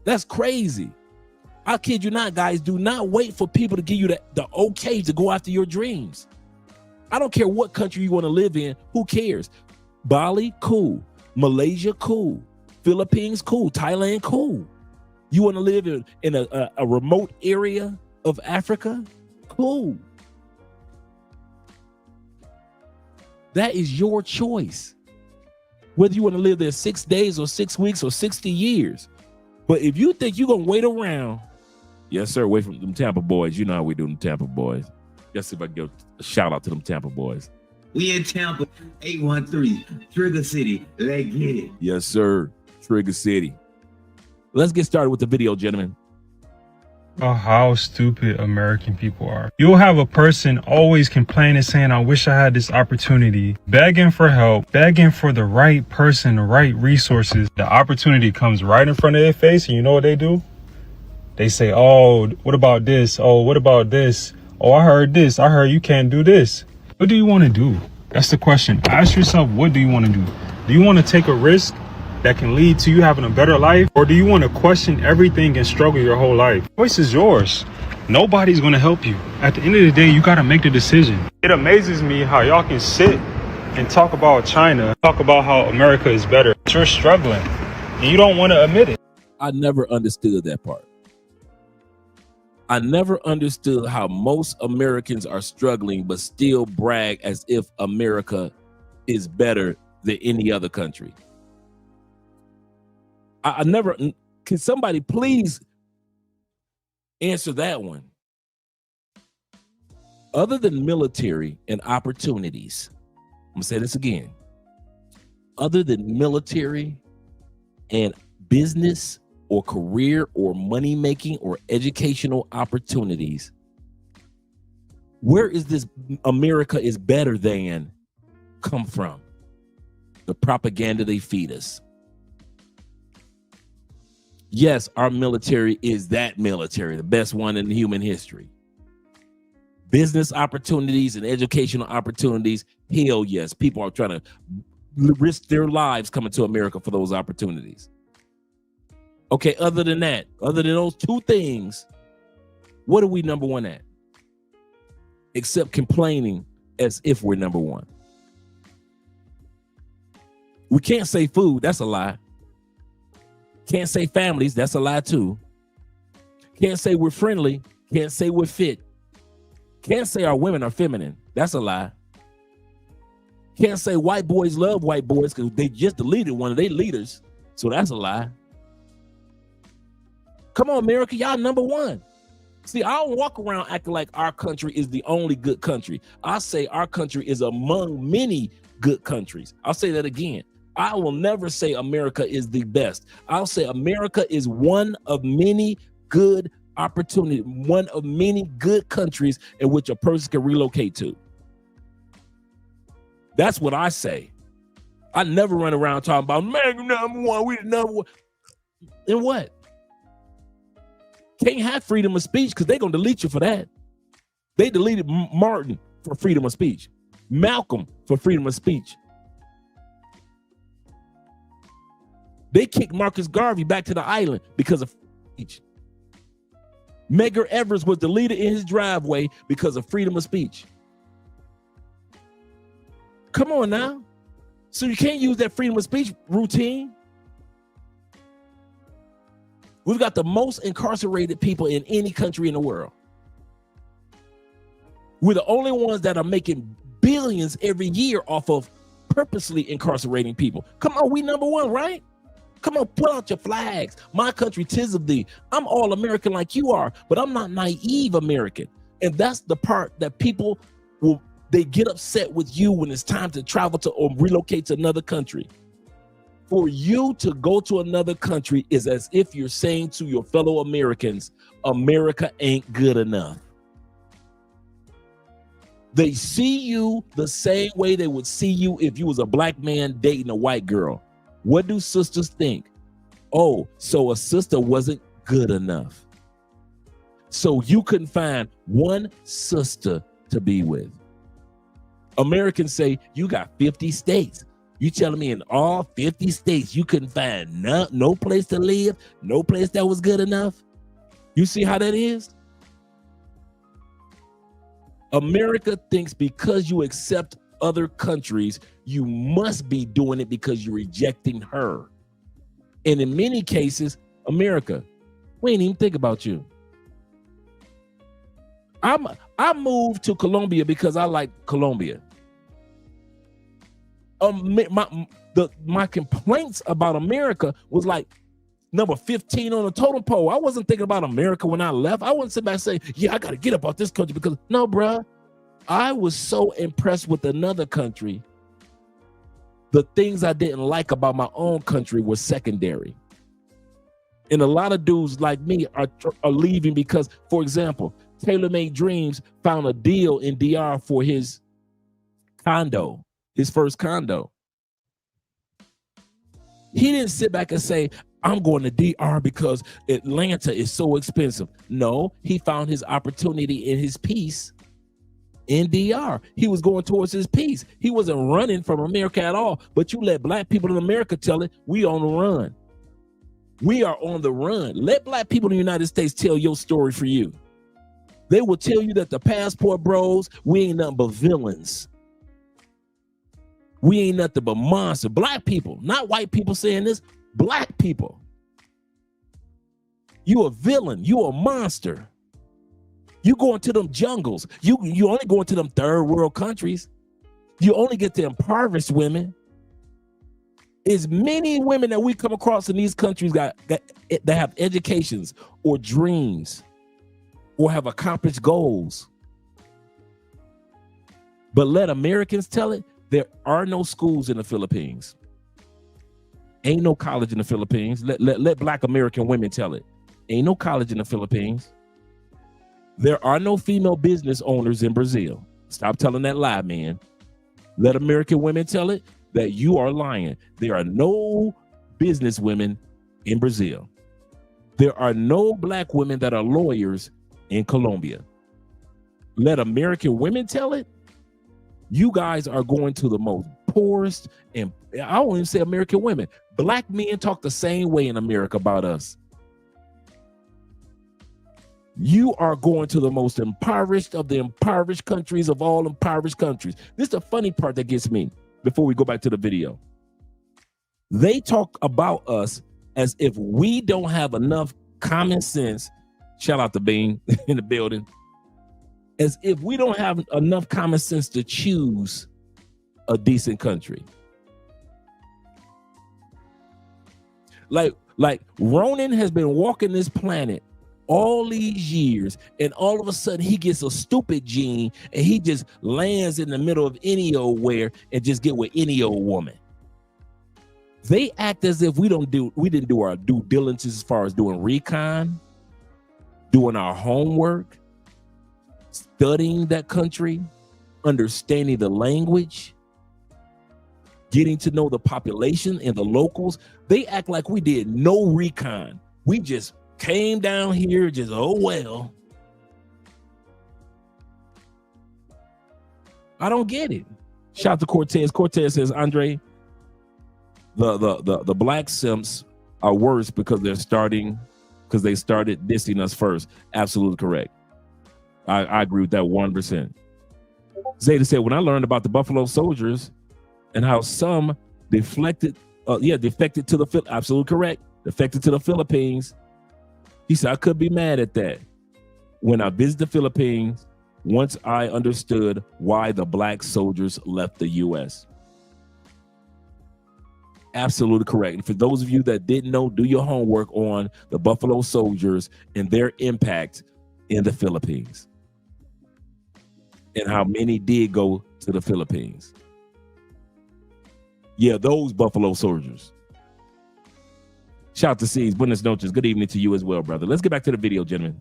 That's crazy. I kid you not, guys. Do not wait for people to give you the okay to go after your dreams. I don't care what country you want to live in. Who cares? Bali, cool. Malaysia, cool. Philippines, cool. Thailand, cool. You want to live in a remote area of Africa? Cool. That is your choice. Whether you want to live there 6 days or 6 weeks or 60 years. But if you think you're going to wait around, yes, sir, away from them Tampa boys. You know how we do them Tampa boys. Let's see if I can give a shout out to them Tampa boys. We in Tampa, 813, Trigger City. Let's get it. Yes, sir. Trigger City. Let's get started with the video, gentlemen. How stupid American people are. You'll have a person always complaining, saying, I wish I had this opportunity, begging for help, begging for the right person, the right resources. The opportunity comes right in front of their face, and you know what they do? They say, oh, what about this? Oh, what about this? Oh, I heard this. I heard you can't do this. What do you want to do? That's the question. Ask yourself, what do you want to do? Do you want to take a risk that can lead to you having a better life? Or do you want to question everything and struggle your whole life? The choice is yours. Nobody's going to help you. At the end of the day, you got to make the decision. It amazes me how y'all can sit and talk about China, talk about how America is better. But you're struggling and you don't want to admit it. I never understood that part. I never understood how most Americans are struggling but still brag as if America is better than any other country. I never, can somebody please answer that one? Other than military and opportunities, I'm gonna say this again. Other than military and business or career or money making or educational opportunities, where is this America is better than come from? The propaganda they feed us. Yes, our military is that military, the best one in human history. Business opportunities and educational opportunities, hell yes. People are trying to risk their lives coming to America for those opportunities. Okay, other than that, other than those two things, what are we number one at? Except complaining as if we're number one. We can't say food, that's a lie. Can't say families, that's a lie too. Can't say we're friendly, can't say we're fit. Can't say our women are feminine, that's a lie. Can't say white boys love white boys because they just deleted one of their leaders, so that's a lie. Come on, America, y'all number one. See, I don't walk around acting like our country is the only good country. I say our country is among many good countries. I'll say that again. I will never say America is the best. I'll say America is one of many good opportunities, one of many good countries in which a person can relocate to. That's what I say. I never run around talking about, man, number one, we the number one. And what? Can't have freedom of speech because they're going to delete you for that. They deleted Martin for freedom of speech. Malcolm for freedom of speech. They kicked Marcus Garvey back to the island because of speech. Medgar Evers was deleted in his driveway because of freedom of speech. Come on now. So you can't use that freedom of speech routine. We've got the most incarcerated people in any country in the world. We're the only ones that are making billions every year off of purposely incarcerating people. Come on, we number one, right? Come on, put out your flags. My country, 'tis of thee. I'm all American like you are, but I'm not naive American. And that's the part that people they get upset with you when it's time to travel to or relocate to another country. For you to go to another country is as if you're saying to your fellow Americans, America ain't good enough. They see you the same way they would see you if you was a black man dating a white girl. What do sisters think? Oh, so a sister wasn't good enough. So you couldn't find one sister to be with. Americans say, you got 50 states. You telling me in all 50 states you couldn't find no place to live, no place that was good enough? You see how that is? America thinks because you accept other countries, you must be doing it because you're rejecting her. And in many cases, America, we ain't even think about you. I moved to Colombia because I like Colombia. My complaints about America was like number 15 on the totem pole. I wasn't thinking about America when I left. I wouldn't sit back and say, yeah, I got to get up out this country because no, bruh. I was so impressed with another country. The things I didn't like about my own country were secondary. And a lot of dudes like me are leaving because, for example, Taylor Made Dreams found a deal in DR for his condo, his first condo. He didn't sit back and say, I'm going to DR because Atlanta is so expensive. No, he found his opportunity in his peace in DR. He was going towards his peace. He wasn't running from America at all. But you let black people in America tell it, we on the run. We are on the run. Let black people in the United States tell your story for you. They will tell you that the passport bros, we ain't nothing but villains. We ain't nothing but monsters. Black people, not white people saying this, black people. You a villain. You a monster. You go into them jungles. You only go into them third world countries. You only get the impoverished women. As many women that we come across in these countries that have educations or dreams or have accomplished goals. But let Americans tell it, there are no schools in the Philippines. Ain't no college in the Philippines. Let black American women tell it. Ain't no college in the Philippines. There are no female business owners in Brazil. Stop telling that lie, man. Let American women tell it. that you are lying. There are no business women in Brazil. There are no black women that are lawyers in Colombia. Let American women tell it. You guys are going to the most poorest, and I won't even say American women. Black men talk the same way in America about us. You are going to the most impoverished of the impoverished countries of all impoverished countries. This is the funny part that gets me before we go back to the video. They talk about us as if we don't have enough common sense. Shout out to Bean in the building. As if we don't have enough common sense to choose a decent country. Like Ronan has been walking this planet all these years, and all of a sudden he gets a stupid gene and he just lands in the middle of any old where and just get with any old woman. They act as if we didn't do our due diligence as far as doing recon, doing our homework, studying that country, understanding the language, getting to know the population and the locals. They act like we did no recon. We just came down here, just, oh, well. I don't get it. Shout out to Cortez. Cortez says, Andre, the black simps are worse because they started dissing us first. Absolutely correct. I agree with that 100%. Zeta said, when I learned about the Buffalo Soldiers and how some defected to the absolutely correct, defected to the Philippines. He said, I could be mad at that. When I visited the Philippines, once I understood why the black soldiers left the U.S. Absolutely correct. And for those of you that didn't know, do your homework on the Buffalo Soldiers and their impact in the Philippines. And how many did go to the Philippines. Yeah, those Buffalo Soldiers. Shout out to C's. Buenas noches. Good evening to you as well, brother. Let's get back to the video, gentlemen.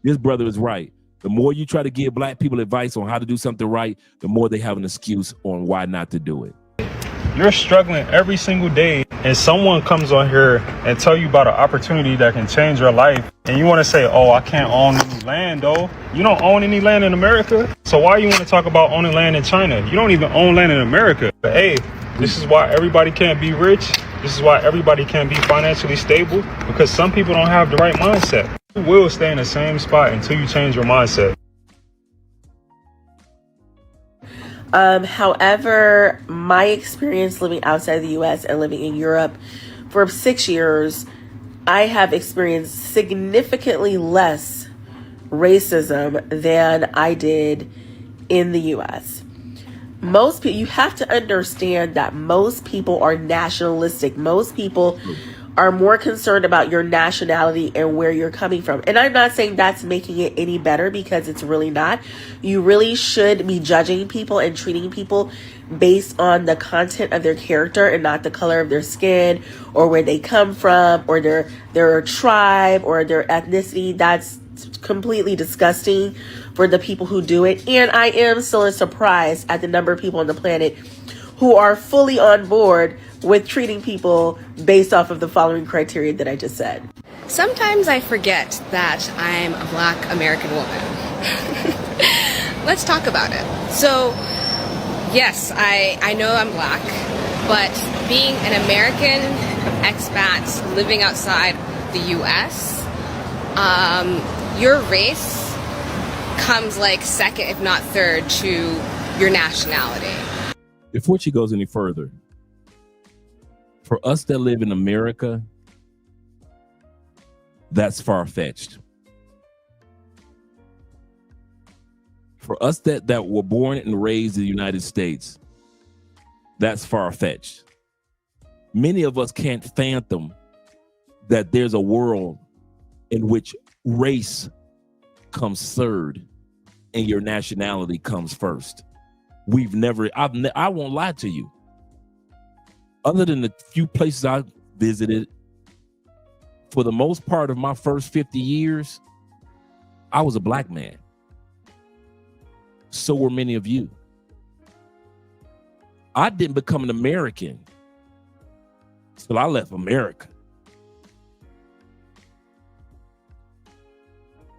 This brother is right. The more you try to give black people advice on how to do something right, the more they have an excuse on why not to do it. You're struggling every single day, and someone comes on here and tell you about an opportunity that can change your life, and you want to say, oh, I can't own any land, though. You don't own any land in America, so why you want to talk about owning land in China? You don't even own land in America. But hey, this is why everybody can't be rich. This is why everybody can't be financially stable, because some people don't have the right mindset. You will stay in the same spot until you change your mindset. However, my experience living outside the U.S. and living in Europe for 6 years, I have experienced significantly less racism than I did in the U.S. Most people, you have to understand that most people are nationalistic. Most people are more concerned about your nationality and where you're coming from. And I'm not saying that's making it any better, because it's really not. You really should be judging people and treating people based on the content of their character and not the color of their skin or where they come from or their tribe or their ethnicity. That's completely disgusting for the people who do it. And I am still surprised at the number of people on the planet who are fully on board with treating people based off of the following criteria that I just said. Sometimes I forget that I'm a Black American woman. Let's talk about it. So, yes, I know I'm Black, but being an American expat living outside the U.S., your race comes like second, if not third, to your nationality. Before she goes any further, for us that live in America, that's far-fetched. For us that were born and raised in the United States, that's far-fetched. Many of us can't fathom that there's a world in which race comes third and your nationality comes first. I won't lie to you. Other than the few places I visited, for the most part of my first 50 years, I was a Black man. So were many of you. I didn't become an American till I left America.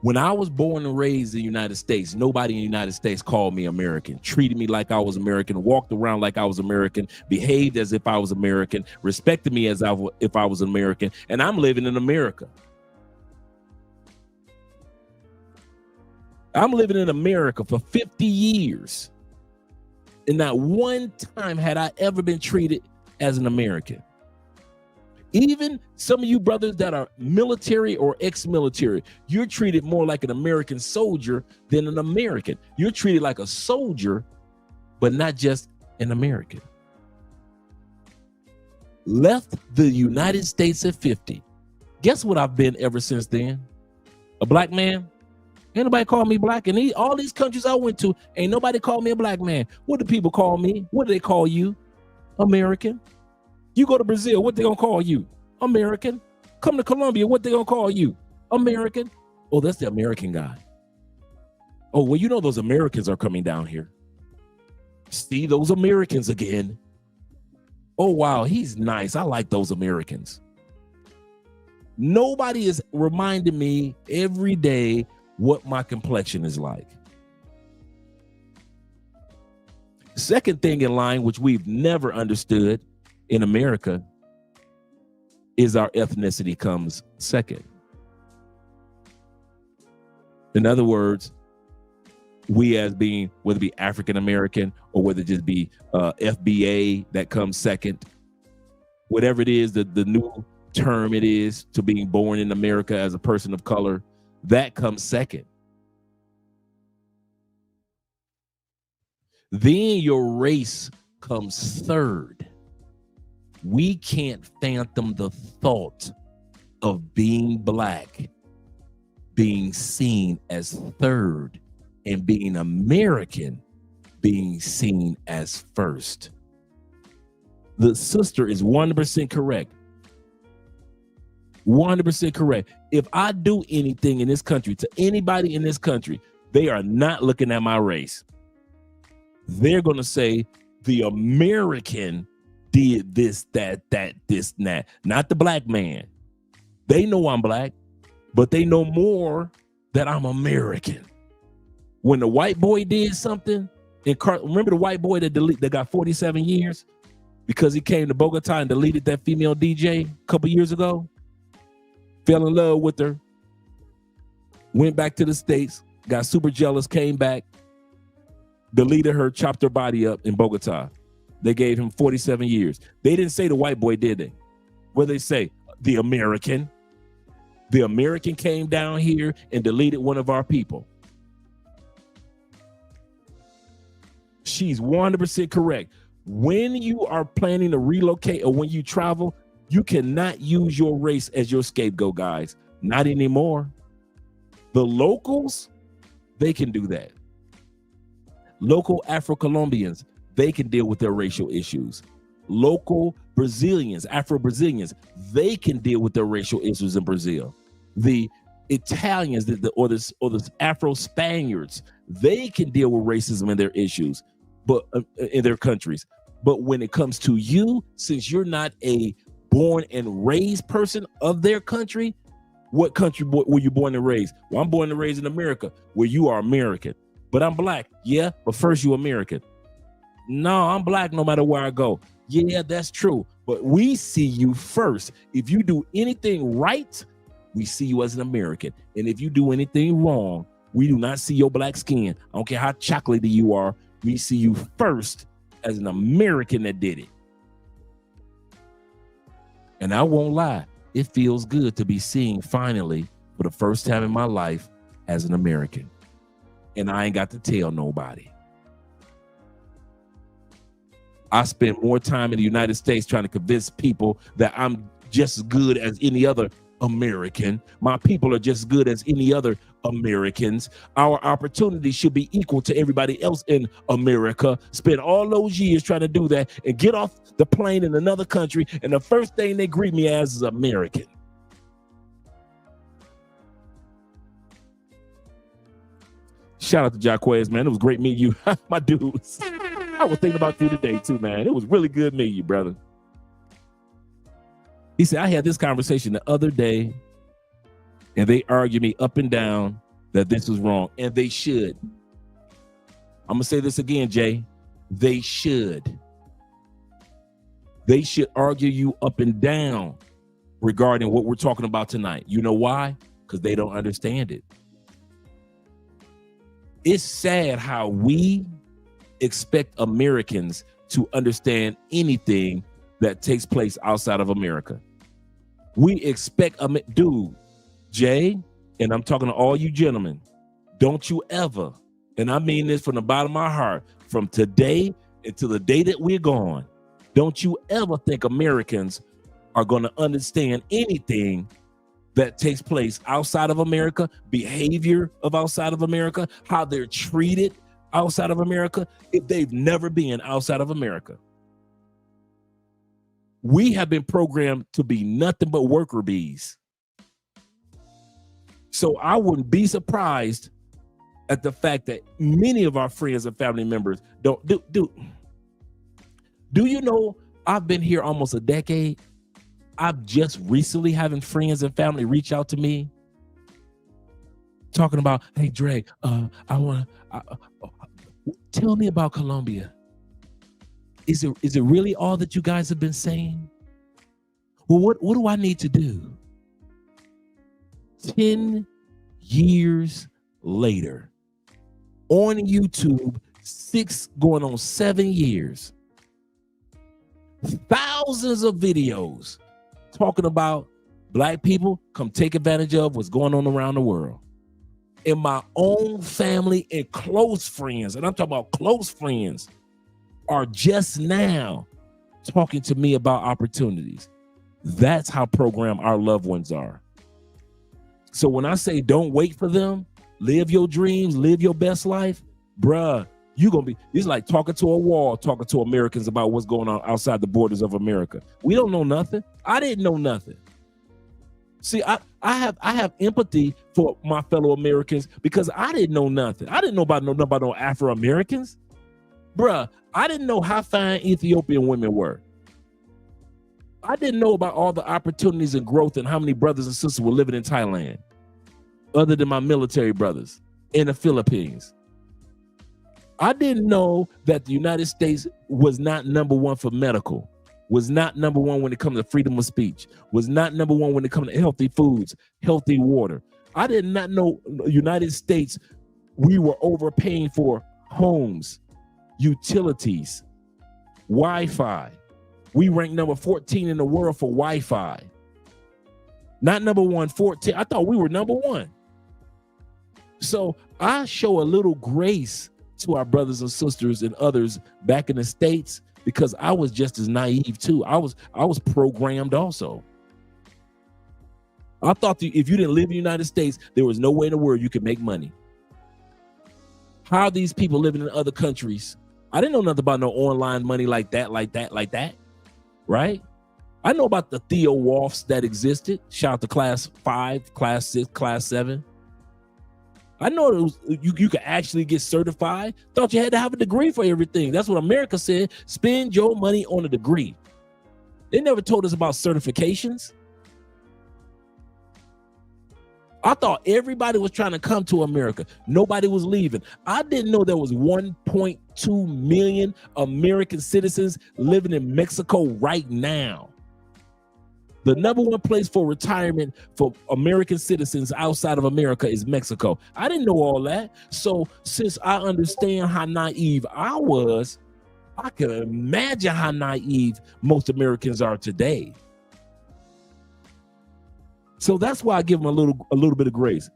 When I was born and raised in the United States, nobody in the United States called me American, treated me like I was American, walked around like I was American, behaved as if I was American, respected me as if I was American, and I'm living in America. I'm living in America for 50 years, and not one time had I ever been treated as an American. Even some of you brothers that are military or ex-military, you're treated more like an American soldier than an American. You're treated like a soldier, but not just an American. Left the United States at 50. Guess what I've been ever since then? A black man. Ain't nobody call me black. And all these countries I went to, ain't nobody called me a black man. What do people call me? What do they call you? American. You go to Brazil, what they gonna call you? American. Come to Colombia, what they gonna call you? American. Oh, that's the American guy. Oh, well, you know those Americans are coming down here. See those Americans again. Oh, wow, he's nice. I like those Americans. Nobody is reminding me every day what my complexion is like. Second thing in line, which we've never understood in America, is our ethnicity comes second. In other words, we as being, whether it be African American or whether it just be FBA, that comes second. Whatever it is, the new term it is to being born in America as a person of color, that comes second. Then your race comes third. We can't fathom the thought of being black, being seen as third, and being American being seen as first. The sister is 100% correct. 100% correct. If I do anything in this country to anybody in this country, they are not looking at my race. They're going to say the American did this, that, this, and that. Not the black man. They know I'm black, but they know more that I'm American. When the white boy did something, remember the white boy that got 47 years because he came to Bogota and deleted that female DJ a couple years ago? Fell in love with her, went back to the States, got super jealous, came back, deleted her, chopped her body up in Bogota. They gave him 47 years. They didn't say the white boy, did they? What did they say? The American. The American came down here and deleted one of our people. She's 100% correct. When you are planning to relocate or when you travel, you cannot use your race as your scapegoat, guys. Not anymore. The locals, they can do that. Local Afro-Colombians, they can deal with their racial issues. Local Brazilians, Afro-Brazilians, they can deal with their racial issues in Brazil. The Italians or the Afro-Spaniards, they can deal with racism and their issues, but in their countries. But when it comes to you, since you're not a born and raised person of their country, what country were you born and raised? Well, I'm born and raised in America, where you are American. But I'm black. Yeah, but first you American. No, I'm black no matter where I go. Yeah, that's true. But we see you first. If you do anything right, we see you as an American. And if you do anything wrong, we do not see your black skin. I don't care how chocolatey you are. We see you first as an American that did it. And I won't lie, it feels good to be seen finally for the first time in my life as an American. And I ain't got to tell nobody. I spend more time in the United States trying to convince people that I'm just as good as any other American. My people are just as good as any other Americans. Our opportunities should be equal to everybody else in America. Spend all those years trying to do that and get off the plane in another country, and the first thing they greet me as is American. Shout out to Jaquez, man. It was great meeting you, my dudes. I was thinking about you today too, man. It was really good meeting you, brother. He said, I had this conversation the other day, and they argued me up and down that this was wrong, and they should. I'm going to say this again, Jay. They should. They should argue you up and down regarding what we're talking about tonight. You know why? Because they don't understand it. It's sad how we expect Americans to understand anything that takes place outside of America. We expect, dude, Jay, and I'm talking to all you gentlemen, don't you ever, and I mean this from the bottom of my heart, from today until the day that we're gone, don't you ever think Americans are going to understand anything that takes place outside of America, behavior of outside of America, how they're treated outside of America, if they've never been outside of America. We have been programmed to be nothing but worker bees. So I wouldn't be surprised at the fact that many of our friends and family members don't do you know, I've bbeen here almost a decade. I've just recently having friends and family reach out to me talking about, hey, Dre, tell me about Colombia. Is it really all that you guys have been saying? Well, what do I need to do? 10 years later, on YouTube, 6 going on 7 years, thousands of videos talking about Black people come take advantage of what's going on around the world. In my own family and close friends, and I'm talking about close friends, are just now talking to me about opportunities. That's how programmed our loved ones are. So when I say don't wait for them, live your dreams, live your best life, bruh, it's like talking to a wall, talking to Americans about what's going on outside the borders of America. We don't know nothing. I didn't know nothing. See, I have empathy for my fellow Americans because I didn't know nothing. I didn't know about no Afro-Americans. Bruh, I didn't know how fine Ethiopian women were. I didn't know about all the opportunities and growth and how many brothers and sisters were living in Thailand, other than my military brothers in the Philippines. I didn't know that the United States was not number one for medical, was not number one when it comes to freedom of speech, was not number one when it comes to healthy foods, healthy water. I did not know United States, we were overpaying for homes, utilities, Wi-Fi. We ranked number 14 in the world for Wi-Fi. Not number 1, 14. I thought we were number 1. So I show a little grace to our brothers and sisters and others back in the States because I was just as naive too. I was programmed also. I thought that if you didn't live in the United States, there was no way in the world you could make money. How are these people living in other countries? I didn't know nothing about no online money like that, right? I know about the Theo Wolfs that existed. Shout out to class 5, class 6, class 7. I know you could actually get certified. Thought you had to have a degree for everything. That's what America said. Spend your money on a degree. They never told us about certifications. I thought everybody was trying to come to America. Nobody was leaving. I didn't know there was 1.2 million American citizens living in Mexico right now. The number 1 place for retirement for American citizens outside of America is Mexico. I didn't know all that. So since I understand how naive I was, I can imagine how naive most Americans are today. So that's why I give him a little bit of grace.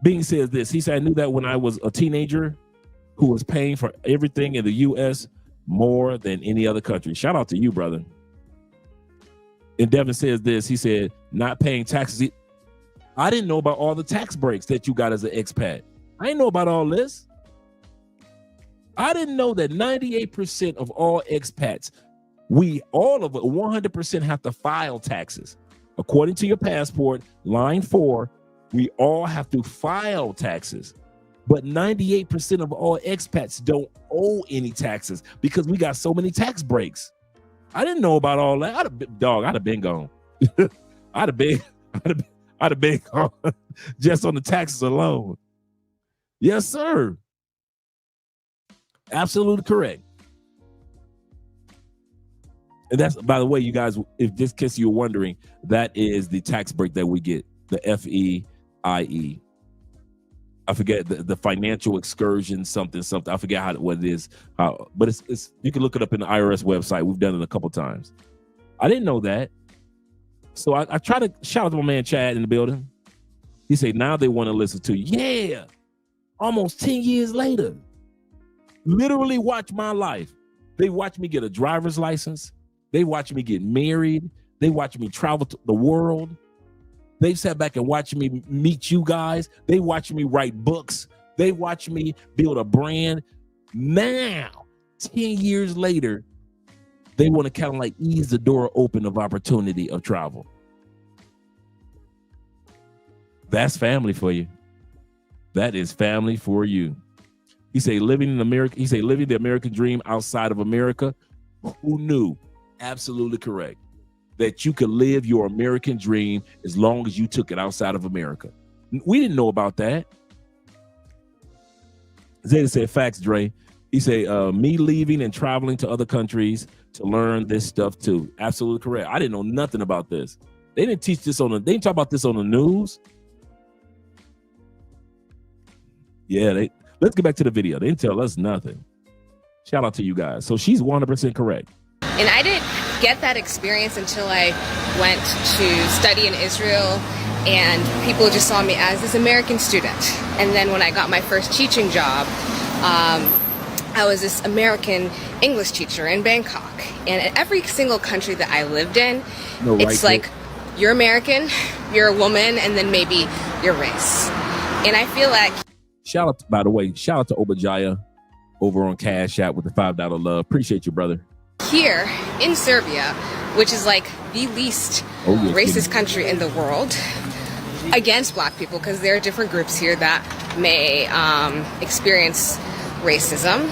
Bing says this. He said, I knew that when I was a teenager who was paying for everything in the U.S. more than any other country. Shout out to you, brother. And Devin says this. He said, not paying taxes. I didn't know about all the tax breaks that you got as an expat. I didn't know about all this. I didn't know that 98% of all expats, all of it, 100% have to file taxes. According to your passport, line 4, we all have to file taxes. But 98% of all expats don't owe any taxes because we got so many tax breaks. I didn't know about all that. I'd have been gone. I'd have been gone just on the taxes alone. Yes, sir. Absolutely correct. And that's, by the way, you guys, if just in case you're wondering, that is the tax break that we get, the FEIE. I forget the financial excursion, something. I forget what it is. But it's you can look it up in the IRS website. We've done it a couple times. I didn't know that. So I try to shout out to my man Chad in the building. He said, now they want to listen to you. Yeah. Almost 10 years later. Literally watch my life. They watch me get a driver's license. They watch me get married. They watch me travel to the world. They sat back and watched me meet you guys. They watched me write books. They watched me build a brand. Now, 10 years later, they want to kind of like ease the door open of opportunity of travel. That's family for you. That is family for you. He say living in America. He say living the American dream outside of America. Who knew? Absolutely correct. That you could live your American dream as long as you took it outside of America. We didn't know about that. Zeta said, facts, Dre. He said, me leaving and traveling to other countries to learn this stuff too. Absolutely correct. I didn't know nothing about this. They didn't teach this they didn't talk about this on the news. Yeah, let's get back to the video. They didn't tell us nothing. Shout out to you guys. So she's 100% correct. And I didn't get that experience until I went to study in Israel, and people just saw me as this American student. And then when I got my first teaching job, I was this American English teacher in Bangkok. And in every single country that I lived in, it's like, you're American, you're a woman, and then maybe your race. And I feel like... Shout out, by the way, shout out to Obadiah over on Cash App with the $5 love. Appreciate you, brother. Here in Serbia, which is like the least racist country in the world, against black people, because there are different groups here that may experience racism,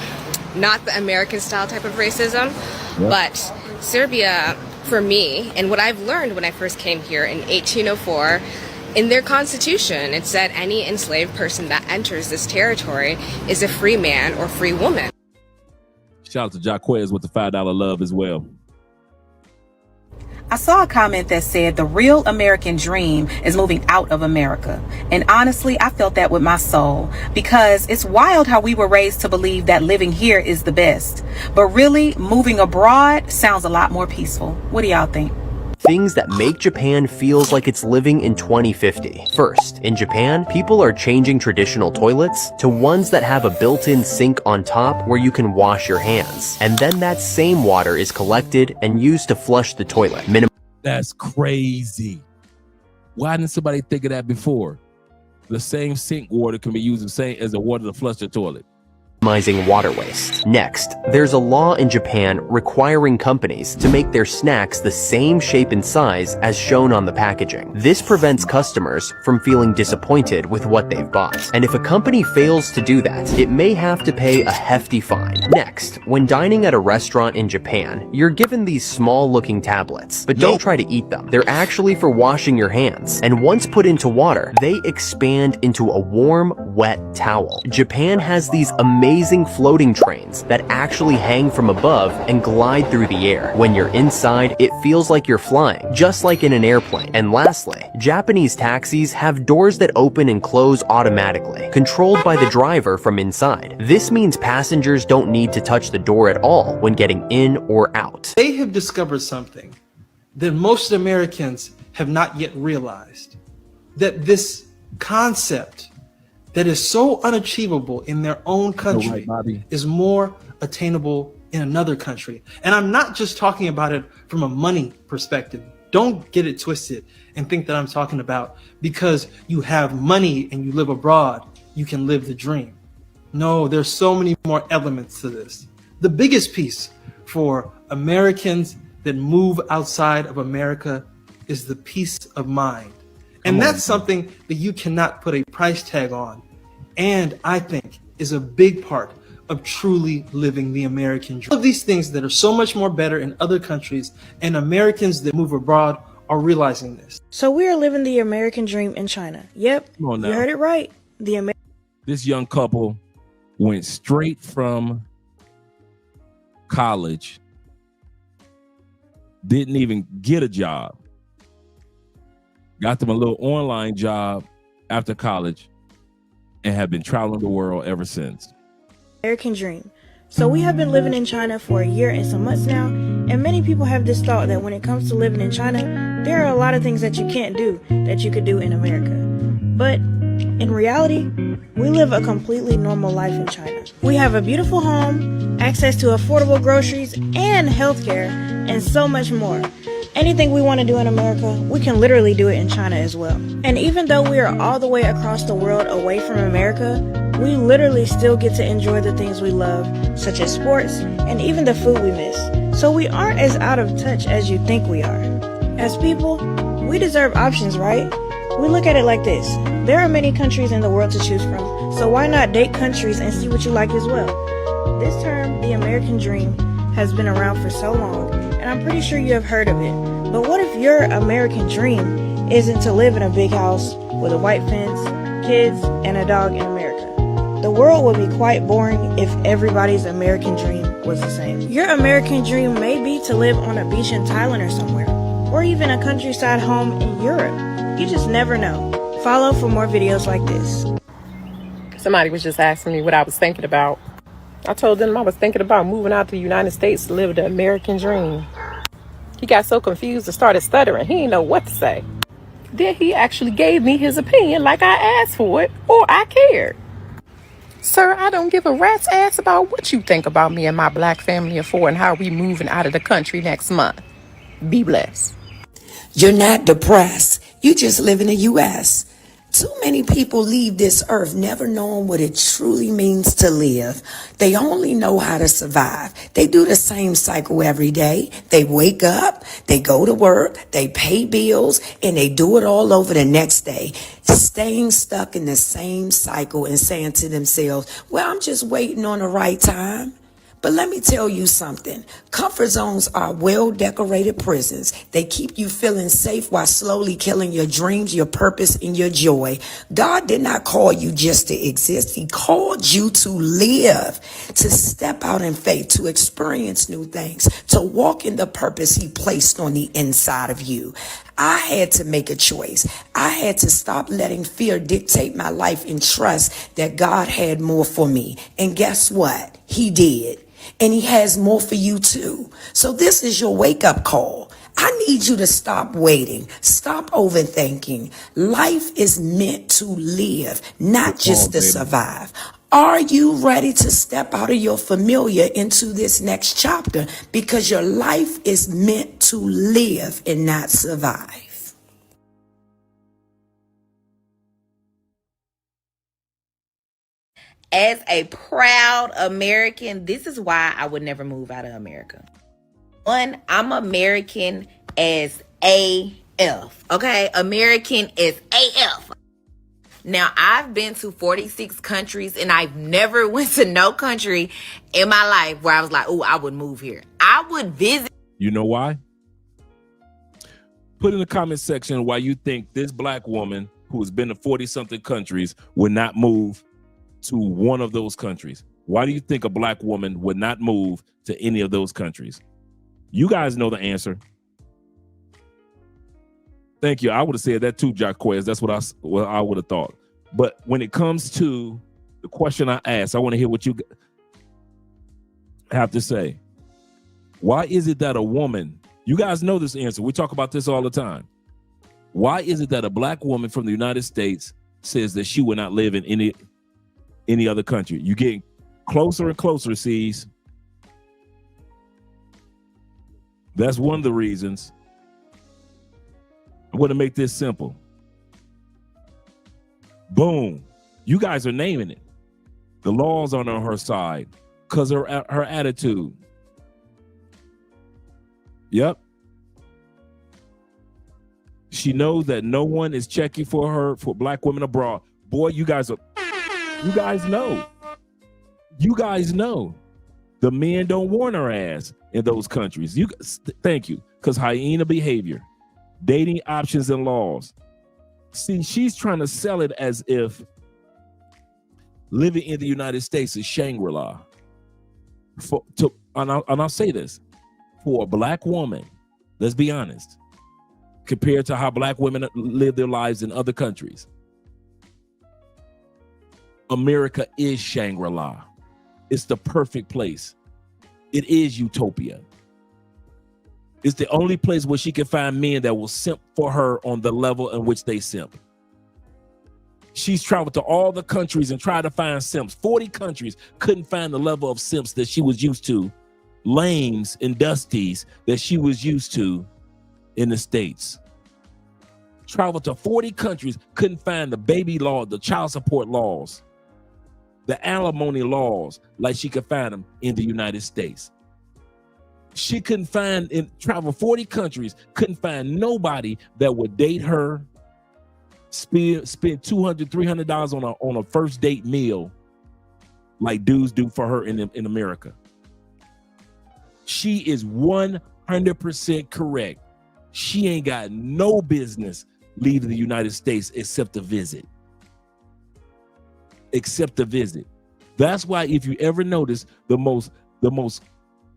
not the American style type of racism, but Serbia, for me, and what I've learned when I first came here in 1804, in their constitution, it said any enslaved person that enters this territory is a free man or free woman. Shout out to Jaquez with the $5 love as well. I saw a comment that said the real American dream is moving out of America. And honestly, I felt that with my soul, because it's wild how we were raised to believe that living here is the best. But really, moving abroad sounds a lot more peaceful. What do y'all think? Things that make Japan feels like it's living in 2050. First, in Japan, people are changing traditional toilets to ones that have a built-in sink on top where you can wash your hands. And then that same water is collected and used to flush the toilet. That's crazy. Why didn't somebody think of that before? The same sink water can be used the same as the water to flush the toilet. Minimizing water waste. Next, there's a law in Japan requiring companies to make their snacks the same shape and size as shown on the packaging. This prevents customers from feeling disappointed with what they've bought. And if a company fails to do that, it may have to pay a hefty fine. Next, when dining at a restaurant in Japan, you're given these small-looking tablets, but don't try to eat them. They're actually for washing your hands, and once put into water, they expand into a warm, wet towel. Japan has these amazing floating trains that actually hang from above and glide through the air. When you're inside, it feels like you're flying, just like in an airplane. And lastly, Japanese taxis have doors that open and close automatically, controlled by the driver from inside. This means passengers don't need to touch the door at all when getting in or out. They have discovered something that most Americans have not yet realized, that this concept that is so unachievable in their own country is more attainable in another country. And I'm not just talking about it from a money perspective. Don't get it twisted and think that I'm talking about because you have money and you live abroad, you can live the dream. No, there's so many more elements to this. The biggest piece for Americans that move outside of America is the peace of mind. And that's something that you cannot put a price tag on and I think is a big part of truly living the American dream. All of these things that are so much more better in other countries, and Americans that move abroad are realizing this. So we are living the American dream in China. Yep, Come on you now. heard it right. This young couple went straight from college, didn't even get a job, got them a little online job after college, and have been traveling the world ever since. American dream. So we have been living in China for a year and some months now, and many people have this thought that when it comes to living in China, there are a lot of things that you can't do that you could do in America. But in reality, we live a completely normal life in China. We have a beautiful home, access to affordable groceries and healthcare, and so much more. Anything we want to do in America, we can literally do it in China as well. And even though we are all the way across the world away from America, we literally still get to enjoy the things we love, such as sports and even the food we miss. So we aren't as out of touch as you think we are. As people, we deserve options, right? We look at it like this. There are many countries in the world to choose from, so why not date countries and see what you like as well? This term, the American dream, has been around for so long, and I'm pretty sure you have heard of it. But what if your American dream isn't to live in a big house with a white fence, kids, and a dog in America? The world would be quite boring if everybody's American dream was the same. Your American dream may be to live on a beach in Thailand or somewhere, or even a countryside home in Europe. You just never know. Follow for more videos like this. Somebody was just asking me what I was thinking about. I told them I was thinking about moving out to the United States to live the American dream. He got so confused and started stuttering. He didn't know what to say. Then he actually gave me his opinion like I asked for it or I cared. Sir, I don't give a rat's ass about what you think about me and my black family of four and how we moving out of the country next month. Be blessed. You're not depressed. You just live in the U.S. Too many people leave this earth never knowing what it truly means to live. They only know how to survive. They do the same cycle every day. They wake up, they go to work, they pay bills, and they do it all over the next day. Staying stuck in the same cycle and saying to themselves, well, I'm just waiting on the right time. But let me tell you something. Comfort zones are well-decorated prisons. They keep you feeling safe while slowly killing your dreams, your purpose, and your joy. God did not call you just to exist. He called you to live, to step out in faith, to experience new things, to walk in the purpose He placed on the inside of you. I had to make a choice. I had to stop letting fear dictate my life and trust that God had more for me. And guess what? He did. And He has more for you too. So this is your wake-up call. I need you to stop waiting. Stop overthinking. Life is meant to live, not just to survive. Are you ready to step out of your familiar into this next chapter? Because your life is meant to live and not survive. As a proud American, this is why I would never move out of America. One, I'm American as AF. Okay? American as AF. Now, I've been to 46 countries and I've never went to no country in my life where I was like, oh, I would move here. I would visit. You know why? Put in the comment section why you think this black woman who has been to 40-something countries would not move to one of those countries. Why do you think a black woman would not move to any of those countries? You guys know the answer. Thank you. I would have said that too, Jaquez. That's what I would have thought. But when it comes to the question I asked, I want to hear what you have to say. Why is it that a woman, you guys know this answer, we talk about this all the time. Why is it that a black woman from the United States says that she would not live in any other country? You're getting closer and closer, C's. That's one of the reasons. I'm going to make this simple. Boom. You guys are naming it. The laws aren't on her side because her attitude. Yep. She knows that no one is checking for her, for black women abroad. Boy, you guys are You guys know. You guys know. The men don't want her ass in those countries. Thank you. Because hyena behavior, dating options and laws. See, she's trying to sell it as if living in the United States is Shangri-La. And I'll say this, for a black woman, let's be honest, compared to how black women live their lives in other countries, America is Shangri-La. It's the perfect place. It is utopia. It's the only place where she can find men that will simp for her on the level in which they simp. She's traveled to all the countries and tried to find simps. 40 countries, couldn't find the level of simps that she was used to, lames and dusties that she was used to in the States. Traveled to 40 countries, couldn't find the baby law, the child support laws, the alimony laws like she could find them in the United States. She couldn't find, travel 40 countries, couldn't find nobody that would date her, spend $200, $300 on a first date meal like dudes do for her in America. She is 100% correct. She ain't got no business leaving the United States except to visit. Except to visit. That's why if you ever notice the most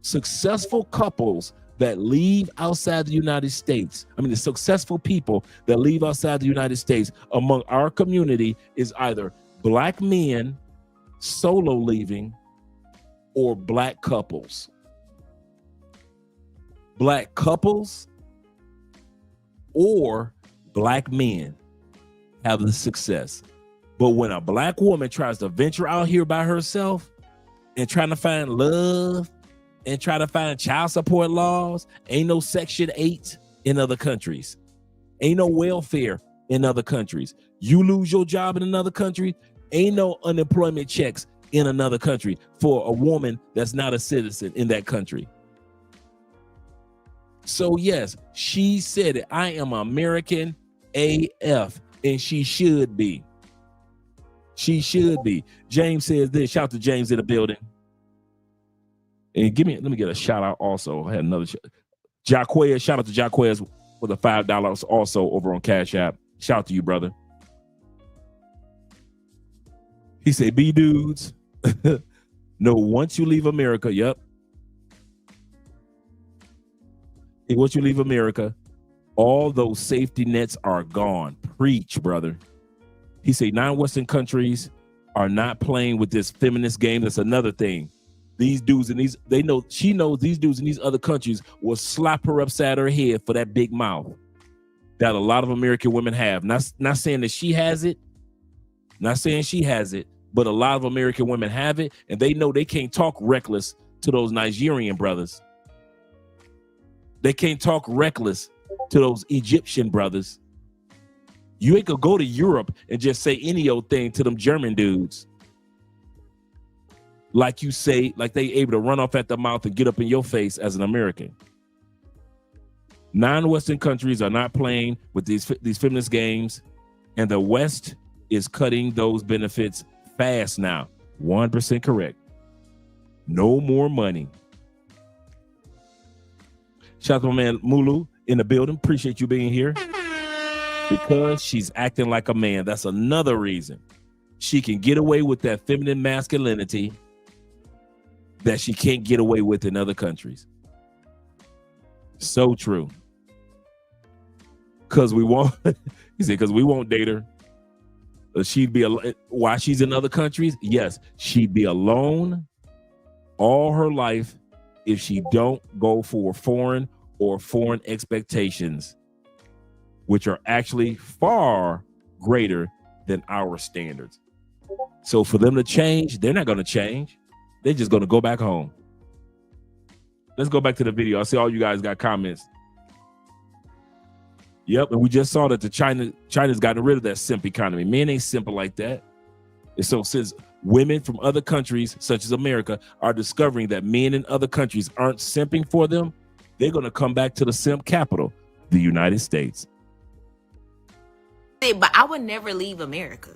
successful couples that leave outside the United States, the successful people that leave outside the United States among our community is either black men solo leaving or black couples. Black couples or black men have the success. But when a black woman tries to venture out here by herself and trying to find love and try to find child support laws, ain't no Section 8 in other countries. Ain't no welfare in other countries. You lose your job in another country, ain't no unemployment checks in another country for a woman that's not a citizen in that country. So yes, she said it. I am American AF, and she should be. She should be. James says this. Shout out to James in the building. And let me get a shout out also. I had another Jaquez. Shout out to Jaquez with a $5 also over on Cash App. Shout out to you, brother. He said, "B dudes." No, once you leave America, yep. Once you leave America, all those safety nets are gone. Preach, brother. He said non-Western countries are not playing with this feminist game. That's another thing. These dudes and she knows these dudes in these other countries will slap her upside her head for that big mouth that a lot of American women have. Not saying that she has it, not saying she has it, but a lot of American women have it, and they know they can't talk reckless to those Nigerian brothers. They can't talk reckless to those Egyptian brothers. You ain't gonna go to Europe and just say any old thing to them German dudes. Like you say, like they able to run off at the mouth and get up in your face as an American. Non-Western countries are not playing with these feminist games, and the West is cutting those benefits fast now. 100% correct. No more money. Shout out to my man Mulu in the building. Appreciate you being here. Because she's acting like a man. That's another reason she can get away with that feminine masculinity that she can't get away with in other countries. So true. Because we won't, he said, because we won't date her. She'd be, why she's in other countries? Yes, she'd be alone all her life if she don't go for foreign expectations, which are actually far greater than our standards. So for them to change, they're not going to change. They're just going to go back home. Let's go back to the video. I see all you guys got comments. Yep, and we just saw that China's gotten rid of that simp economy. Men ain't simple like that. And so since women from other countries, such as America, are discovering that men in other countries aren't simping for them, they're going to come back to the simp capital, the United States. but I would never leave America.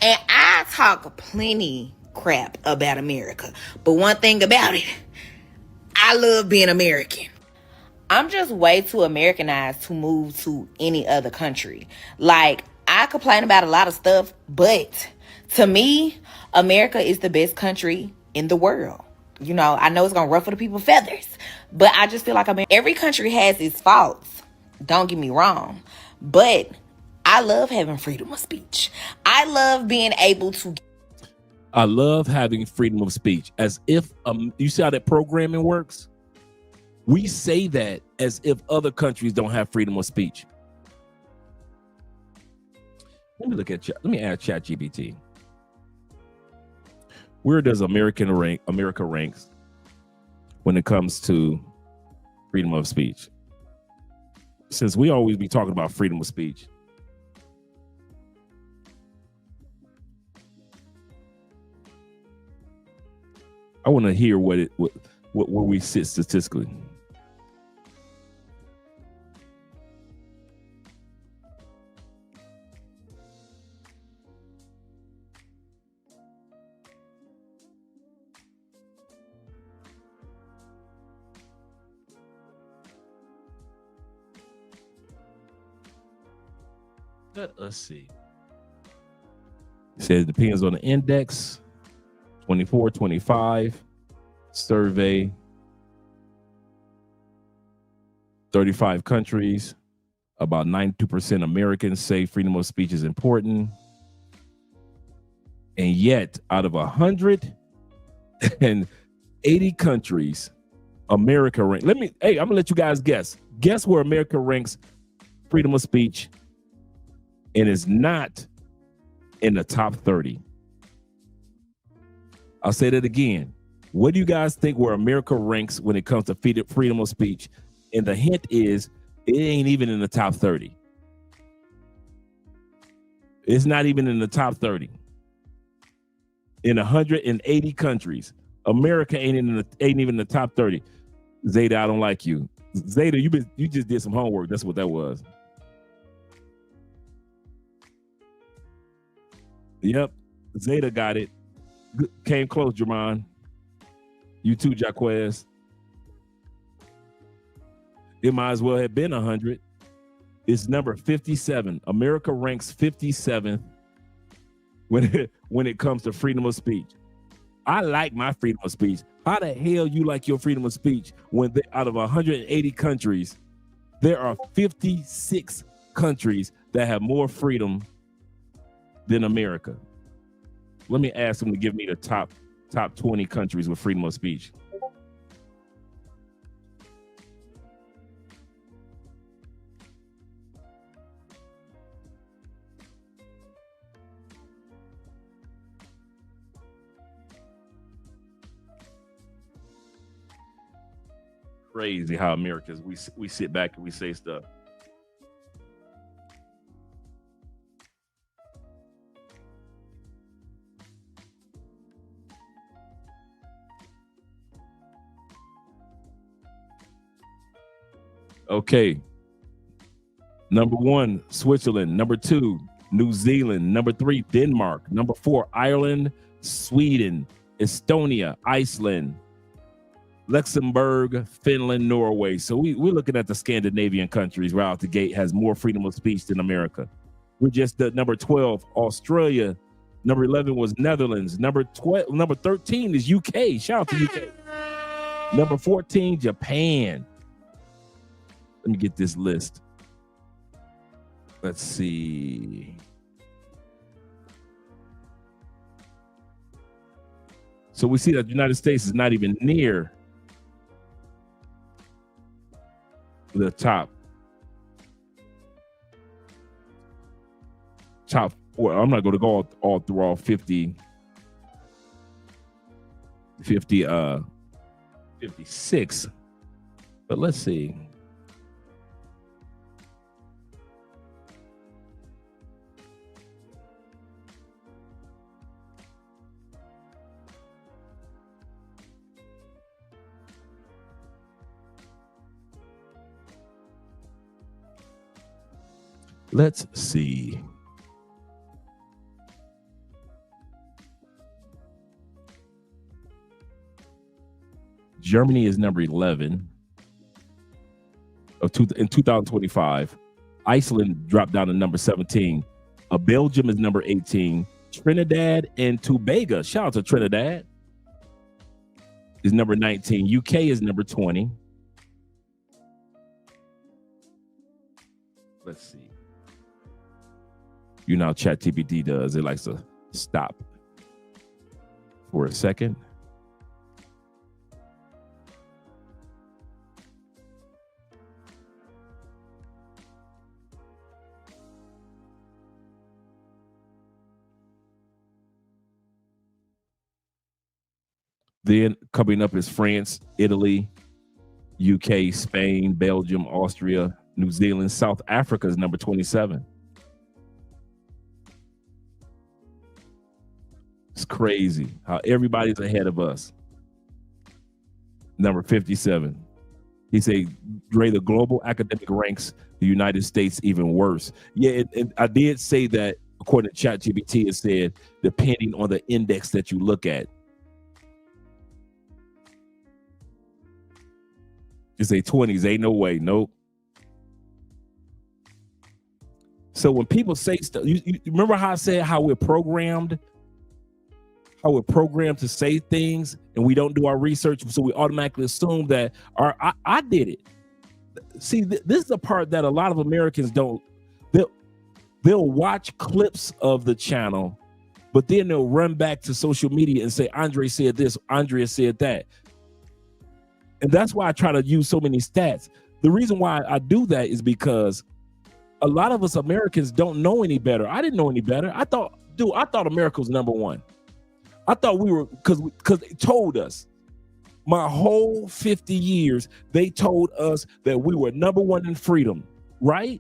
And I talk plenty crap about America. But one thing about it, I love being American. I'm just way too Americanized to move to any other country. Like, I complain about a lot of stuff, but to me, America is the best country in the world. You know, I know it's gonna ruffle the people's feathers, but I just feel like every country has its faults. Don't get me wrong, but I love having freedom of speech. I love being able to. I love having freedom of speech. As if you see how that programming works. We say that as if other countries don't have freedom of speech. Let me look at let me add ChatGPT. Where does America ranks when it comes to freedom of speech? Since we always be talking about freedom of speech. I want to hear where we sit statistically. Let us see. It says it depends on the index. 24, 25, survey, 35 countries, about 92% Americans say freedom of speech is important. And yet, out of 180 countries, America ranks. I'm gonna let you guys guess. Guess where America ranks freedom of speech, and is not in the top 30. I'll say that again. What do you guys think where America ranks when it comes to freedom of speech? And the hint is it ain't even in the top 30. It's not even in the top 30. In 180 countries, America ain't even in the top 30. Zeta, I don't like you. Zeta, you just did some homework. That's what that was. Yep, Zeta got it. Came close, Jermon. You too, Jaquez. It might as well have been 100. It's number 57. America ranks 57th when it comes to freedom of speech. I like my freedom of speech. How the hell you like your freedom of speech when out of 180 countries, there are 56 countries that have more freedom than America? Let me ask them to give me the top 20 countries with freedom of speech. Crazy how Americans we sit back and we say stuff. Okay. Number 1, Switzerland. Number 2, New Zealand. Number 3, Denmark. Number 4, Ireland, Sweden, Estonia, Iceland, Luxembourg, Finland, Norway. So we're looking at the Scandinavian countries right out the gate has more freedom of speech than America. We're just the number 12, Australia. Number 11 was Netherlands. Number 13 is UK. Shout out to UK. Number 14, Japan. Let me get this list. Let's see. So we see that the United States is not even near the top. Well, I'm not going to go all through all 56. But let's see. Let's see. Germany is number 11 in 2025. Iceland dropped down to number 17. Belgium is number 18. Trinidad and Tobago, shout out to Trinidad, is number 19. UK is number 20. Let's see. You know how ChatGPT does. It likes to stop for a second. Then coming up is France, Italy, UK, Spain, Belgium, Austria, New Zealand. South Africa is number 27. It's crazy how everybody's ahead of us. Number 57. He said, Dre, the global academic ranks the United States even worse. Yeah, and I did say that according to ChatGPT, it said, depending on the index that you look at. You say 20s, ain't no way, nope. So when people say stuff, you remember how I said how we're programmed? How we're programmed to say things and we don't do our research, so we automatically assume that I did it. See, this is the part that a lot of Americans don't. They'll watch clips of the channel, but then they'll run back to social media and say, Andre said this, Andrea said that. And that's why I try to use so many stats. The reason why I do that is because a lot of us Americans don't know any better. I didn't know any better. I thought America was number one. I thought we were, because they told us. My whole 50 years, they told us that we were number one in freedom, right?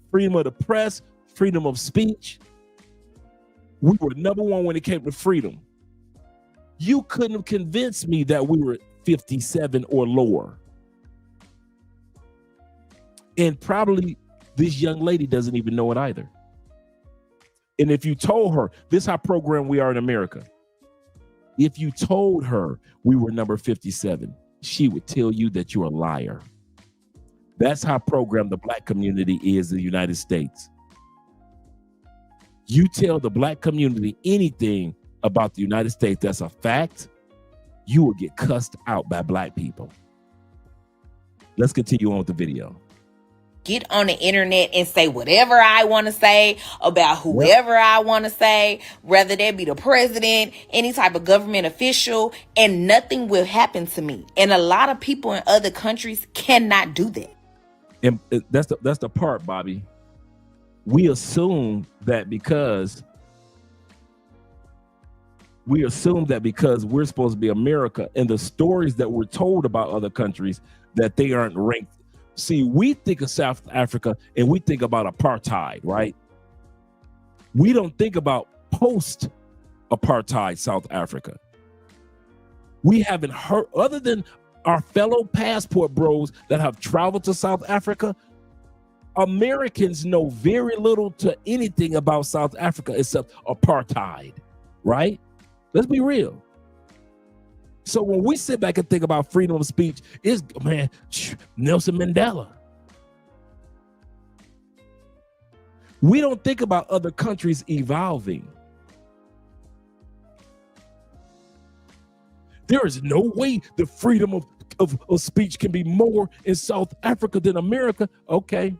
Freedom of the press, freedom of speech. We were number one when it came to freedom. You couldn't have convinced me that we were 57 or lower. And probably this young lady doesn't even know it either. And if you told her, this is how programmed we are in America. If you told her we were number 57, she would tell you that you're a liar. That's how programmed the black community is in the United States. You tell the black community anything about the United States that's a fact, you will get cussed out by black people. Let's continue on with the video. Get on the internet and say whatever I want to say about whoever I want to say, whether that be the president, any type of government official, and nothing will happen to me. And a lot of people in other countries cannot do that. And that's the part, Bobby. We assume that because we're supposed to be America, and the stories that we're told about other countries, that they aren't ranked. See, we think of South Africa and we think about apartheid, right? We don't think about post-apartheid South Africa. We haven't heard, other than our fellow passport bros that have traveled to South Africa, Americans know very little to anything about South Africa except apartheid, right? Let's be real. So when we sit back and think about freedom of speech, it's, man, Nelson Mandela. We don't think about other countries evolving. There is no way the freedom of speech can be more in South Africa than America. Okay.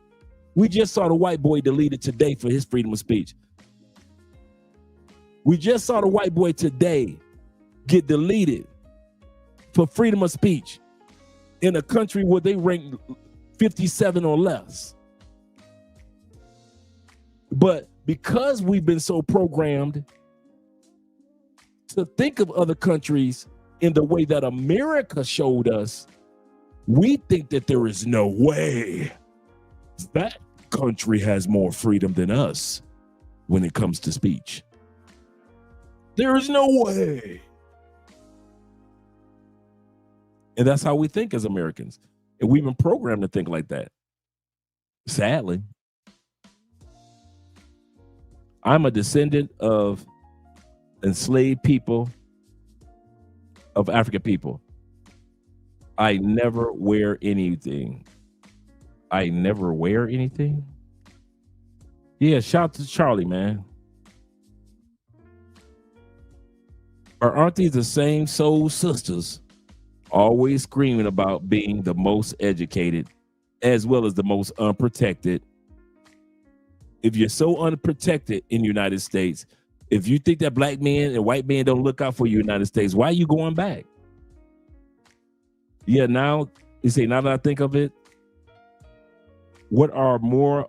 We just saw the white boy deleted today for his freedom of speech. We just saw the white boy today get deleted for freedom of speech in a country where they rank 57 or less. But because we've been so programmed to think of other countries in the way that America showed us, we think that there is no way that country has more freedom than us when it comes to speech. There is no way. And that's how we think as Americans. And we've been programmed to think like that. Sadly. I'm a descendant of enslaved people, of African people. I never wear anything. I never wear anything. Yeah, shout out to Charlie, man. Or aren't these the same soul sisters always screaming about being the most educated as well as the most unprotected? If you're so unprotected in the United States, if you think that black men and white men don't look out for you in the United States, why are you going back? Yeah, now you say, now that I think of it, what are more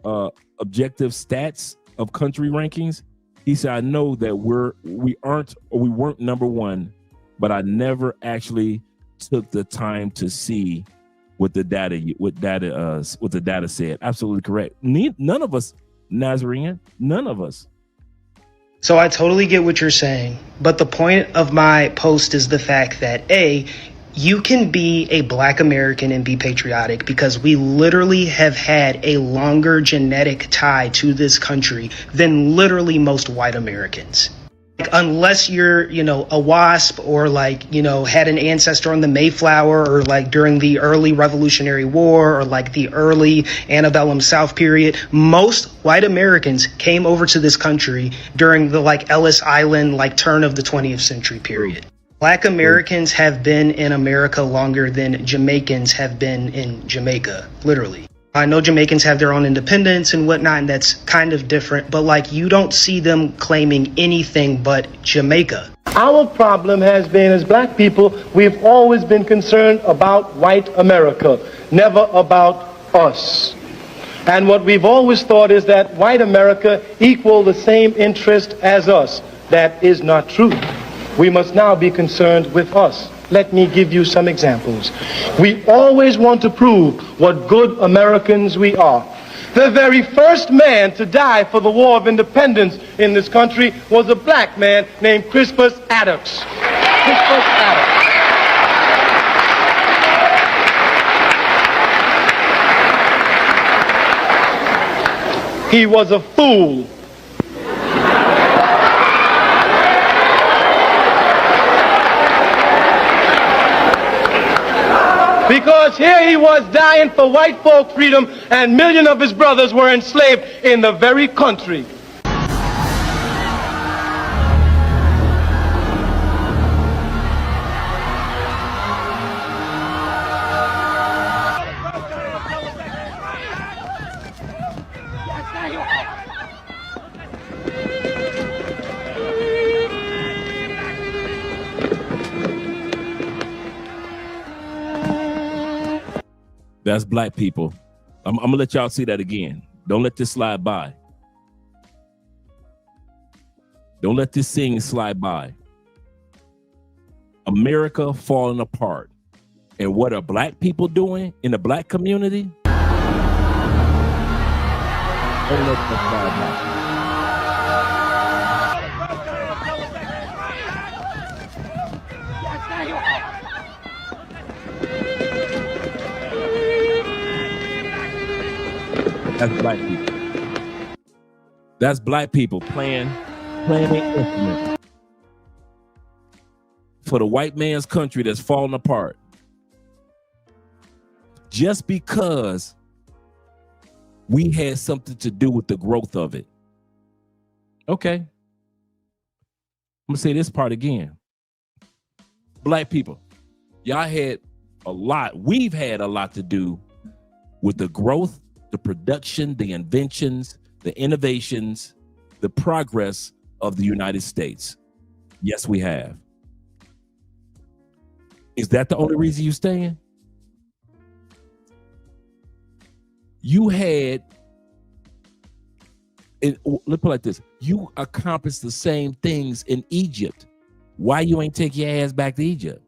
objective stats of country rankings? He said, I know that we weren't number one, but I never actually took the time to see what the data said. Absolutely correct. None of us, Nazarene, none of us. So I totally get what you're saying, but the point of my post is the fact that you can be a black American and be patriotic because we literally have had a longer genetic tie to this country than literally most white Americans. Like, unless you're, a WASP or had an ancestor on the Mayflower or during the early Revolutionary War or the early antebellum South period, most white Americans came over to this country during the Ellis Island turn of the 20th century period. Black Americans have been in America longer than Jamaicans have been in Jamaica, literally. I know Jamaicans have their own independence and whatnot, and that's kind of different, but you don't see them claiming anything but Jamaica. Our problem has been, as black people, we've always been concerned about white America, never about us. And what we've always thought is that white America equal the same interest as us. That is not true. We must now be concerned with us. Let me give you some examples. We always want to prove what good Americans we are. The very first man to die for the War of Independence in this country was a black man named Crispus Attucks. Crispus Attucks. He was a fool. Because here he was dying for white folk freedom, and millions of his brothers were enslaved in the very country. That's black people. I'm gonna let y'all see that again. Don't let this slide by. Don't let this thing slide by. America falling apart. And what are black people doing in the black community? Don't let that slide by. That's black people. That's black people playing instruments for the white man's country that's falling apart. Just because we had something to do with the growth of it. Okay. I'm gonna say this part again. Black people, y'all had a lot, we've had a lot to do with the growth, the production, the inventions, the innovations, the progress of the United States. Yes, we have. Is that the only reason you're staying? You had, let's put it like this, you accomplished the same things in Egypt. Why you ain't take your ass back to Egypt?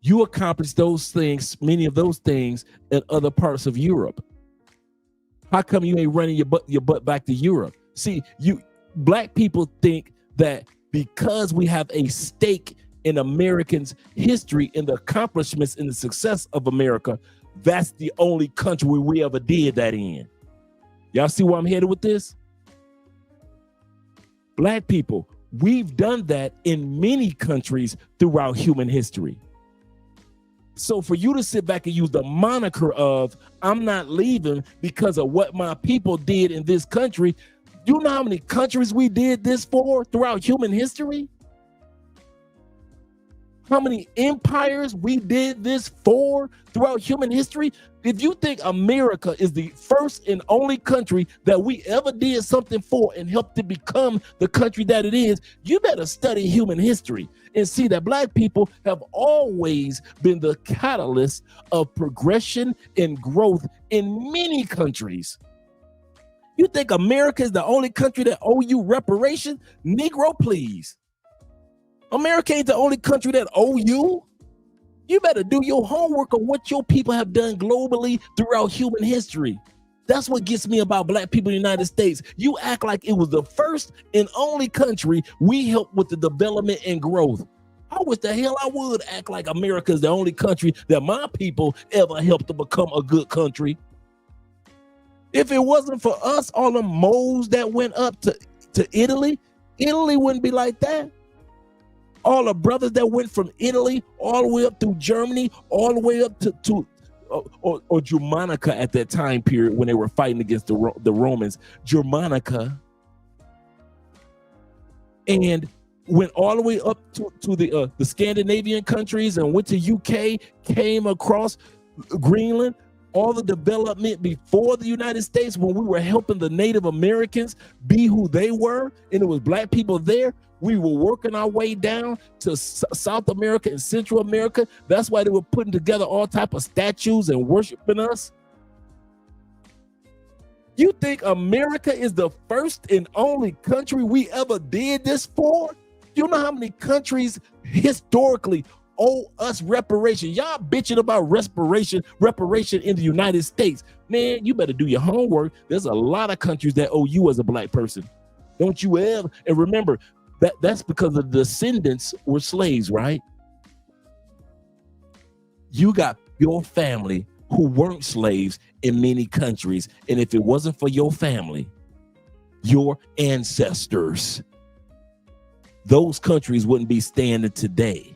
You accomplished those things, many of those things in other parts of Europe. How come you ain't running your butt back to Europe? See, black people think that because we have a stake in Americans' history, in the accomplishments, in the success of America, that's the only country where we ever did that in. Y'all see where I'm headed with this? Black people, We've done that in many countries throughout human history. So for you to sit back and use the moniker of, I'm not leaving because of what my people did in this country. You know how many countries we did this for throughout human history? How many empires we did this for throughout human history? If you think America is the first and only country that we ever did something for and helped it become the country that it is, you better study human history and see that Black people have always been the catalyst of progression and growth in many countries. You think America is the only country that owe you reparations? Negro, please. America ain't the only country that owe you. You better do your homework on what your people have done globally throughout human history. That's what gets me about Black people in the United States. You act like it was the first and only country we helped with the development and growth. I wish the hell I would act like America is the only country that my people ever helped to become a good country. If it wasn't for us, all the moles that went up to Italy, Italy wouldn't be like that. All the brothers that went from Italy all the way up through Germany, all the way up to Germanica at that time period when they were fighting against the Romans, Germanica, and went all the way up to the Scandinavian countries and went to UK, came across Greenland, all the development before the United States when we were helping the Native Americans be who they were, and it was Black people there. We were working our way down to South America and Central America. That's why they were putting together all type of statues and worshiping us. You think America is the first and only country we ever did this for? You know how many countries historically owe us reparation? Y'all bitching about reparation in the United States. Man, you better do your homework. There's a lot of countries that owe you as a Black person. Don't you ever, and remember, that's because the descendants were slaves, right? You got your family who weren't slaves in many countries. And if it wasn't for your family, your ancestors, those countries wouldn't be standing today.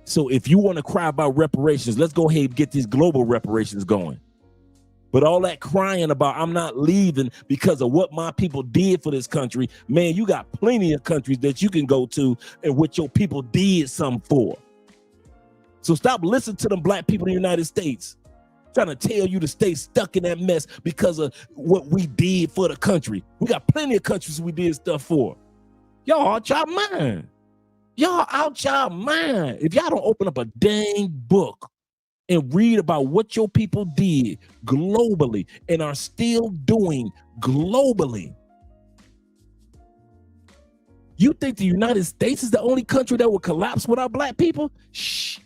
So if you want to cry about reparations, let's go ahead and get these global reparations going. But all that crying about I'm not leaving because of what my people did for this country, man, you got plenty of countries that you can go to and what your people did something for. So stop listening to them Black people in the United States trying to tell you to stay stuck in that mess because of what we did for the country. We got plenty of countries we did stuff for. Y'all out y'all mind. Y'all out y'all mind. If y'all don't open up a dang book and read about what your people did globally and are still doing globally. You think the United States is the only country that will collapse without Black people? Shh.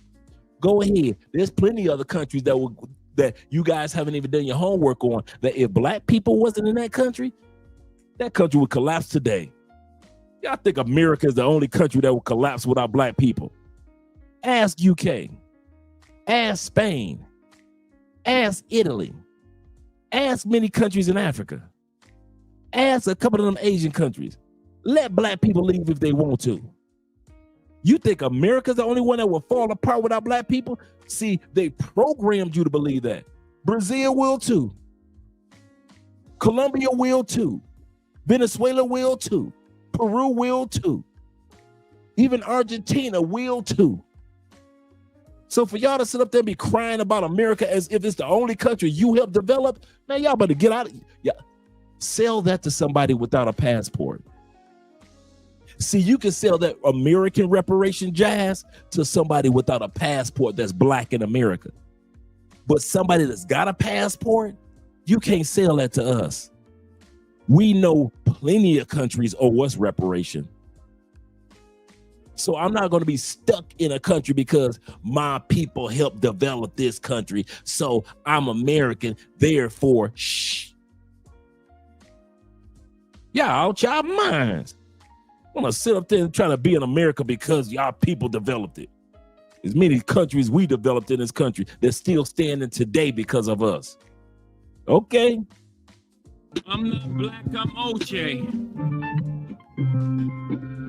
Go ahead. There's plenty of other countries that you guys haven't even done your homework on, that if Black people wasn't in that country would collapse today. Y'all think America is the only country that will collapse without Black people? Ask UK. Ask Spain, ask Italy, ask many countries in Africa, ask a couple of them Asian countries. Let Black people leave if they want to. You think America's the only one that will fall apart without Black people? See, they programmed you to believe that. Brazil will too. Colombia will too. Venezuela will too. Peru will too. Even Argentina will too. So for y'all to sit up there and be crying about America as if it's the only country you helped develop, man, y'all better get out of yeah. Sell that to somebody without a passport. See, you can sell that American reparation jazz to somebody without a passport that's Black in America. But somebody that's got a passport, you can't sell that to us. We know plenty of countries owe us reparation. So I'm not going to be stuck in a country because my people helped develop this country. So I'm American, therefore, shh. Y'all out y'all minds. I'm going to sit up there and try to be in America because y'all people developed it. There's many countries we developed in this country that's still standing today because of us. Okay. I'm not Black, I'm OJ.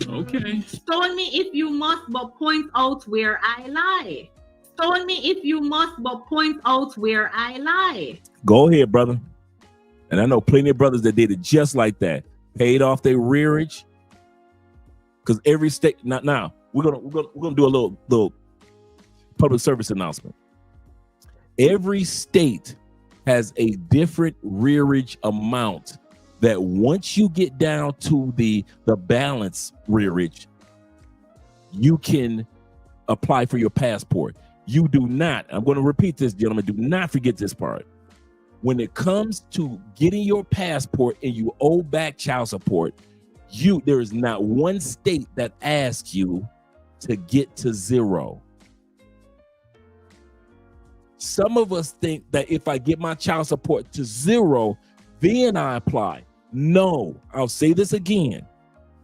Okay. Stone me if you must, but point out where I lie. Stone me if you must, but point out where I lie. Go ahead, brother. And I know plenty of brothers that did it just like that. Paid off their rearage. Because every state now we're gonna do a little public service announcement. Every state has a different rearage amount that once you get down to the balance rearage, you can apply for your passport. You do not, I'm going to repeat this, gentlemen, do not forget this part. When it comes to getting your passport and you owe back child support, there is not one state that asks you to get to zero. Some of us think that if I get my child support to zero, then I apply. No, I'll say this again.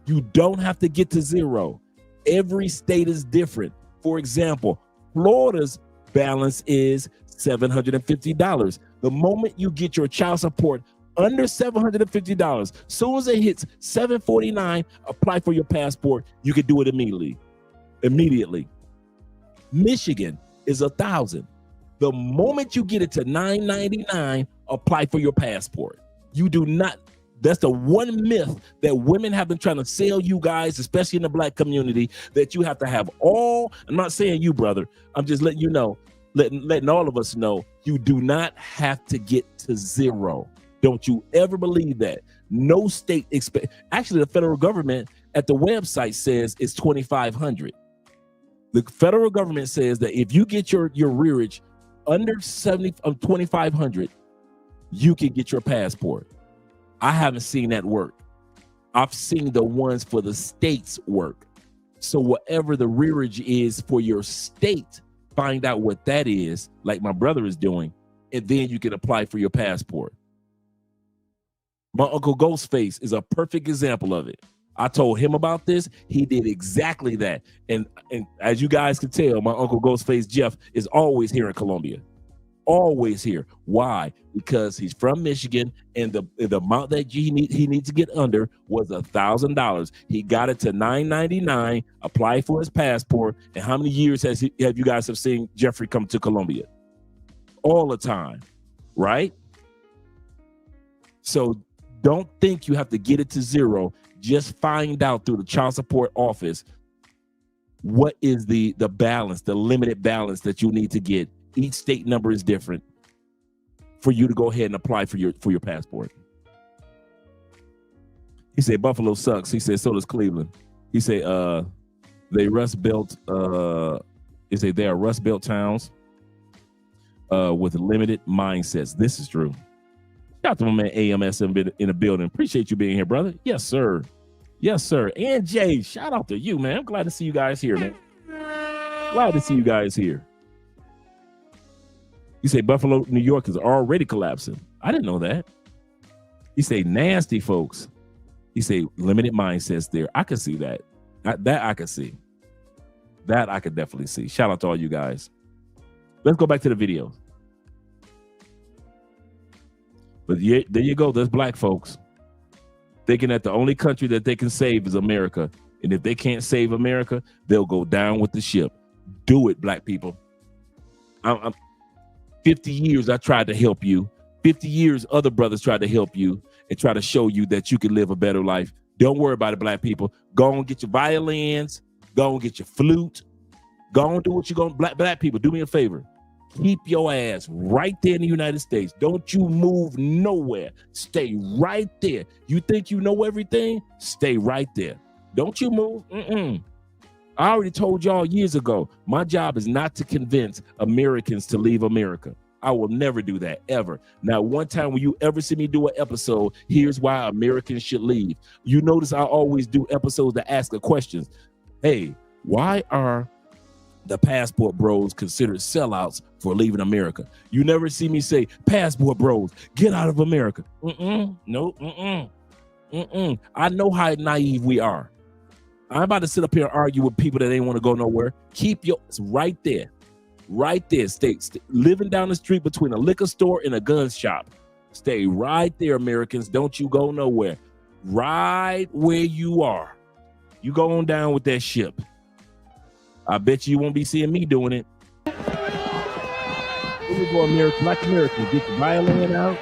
You don't have to get to zero. Every state is different. For example, Florida's balance is $750. The moment you get your child support under $750, soon as it hits $749, apply for your passport. You can do it immediately. Michigan is $1,000. The moment you get it to $999, apply for your passport. You do not. That's the one myth that women have been trying to sell you guys, especially in the black community, that you have to have all. I'm not saying you, brother. I'm just letting you know, letting all of us know, you do not have to get to zero. Don't you ever believe that. No state actually, the federal government at the website says it's $2,500. The federal government says that if you get your rearage under $2,500, you can get your passport. I haven't seen that work. I've seen the ones for the states work. So whatever the rearage is for your state, find out what that is, like my brother is doing, and then you can apply for your passport. My Uncle Ghostface is a perfect example of it. I told him about this. He did exactly that. And as you guys can tell, my Uncle Ghostface Jeff is always here in Colombia. Always here. Why? Because he's from Michigan, and the amount that he needs to get under was $1,000. He got it to $999, applied for his passport. And how many years have you guys have seen Jeffrey come to Colombia? All the time, right? So don't think you have to get it to zero. Just find out through the child support office what is the balance, the limited balance that you need to get. Each state number is different for you to go ahead and apply for your passport. He said Buffalo sucks. He said so does Cleveland. He said they Rust Belt. He said they are Rust Belt towns with limited mindsets. This is true. Shout out to my man AMS in the building. Appreciate you being here, brother. Yes, sir. Yes, sir. And Jay, shout out to you, man. I'm glad to see you guys here, man. Glad to see you guys here. You say Buffalo, New York is already collapsing. I didn't know that. You say nasty folks. You say limited mindsets there. I can see that. That I can see. That I could definitely see. Shout out to all you guys. Let's go back to the video. But yeah, there you go. There's black folks thinking that the only country that they can save is America. And if they can't save America, they'll go down with the ship. Do it, black people. I'm 50 years I tried to help you. 50 years other brothers tried to help you and try to show you that you can live a better life. Don't worry about it, black people. Go and get your violins. Go and get your flute. Go and do what you're going to. Black people, do me a favor. Keep your ass right there in the United States. Don't you move nowhere. Stay right there. You think you know everything? Stay right there. Don't you move. I already told y'all years ago, my job is not to convince Americans to leave America. I will never do that, ever. Now, one time when you ever see me do an episode, here's why Americans should leave. You notice I always do episodes that ask the questions. Hey, why are the passport bros considered sellouts for leaving America? You never see me say, passport bros, get out of America. No. I know how naive we are. I'm about to sit up here and argue with people that ain't want to go nowhere. Keep yours right there. Right there. Stay living down the street between a liquor store and a gun shop. Stay right there, Americans. Don't you go nowhere. Right where you are. You go on down with that ship. I bet you won't be seeing me doing it. Here we go, Black American. Get your violin out.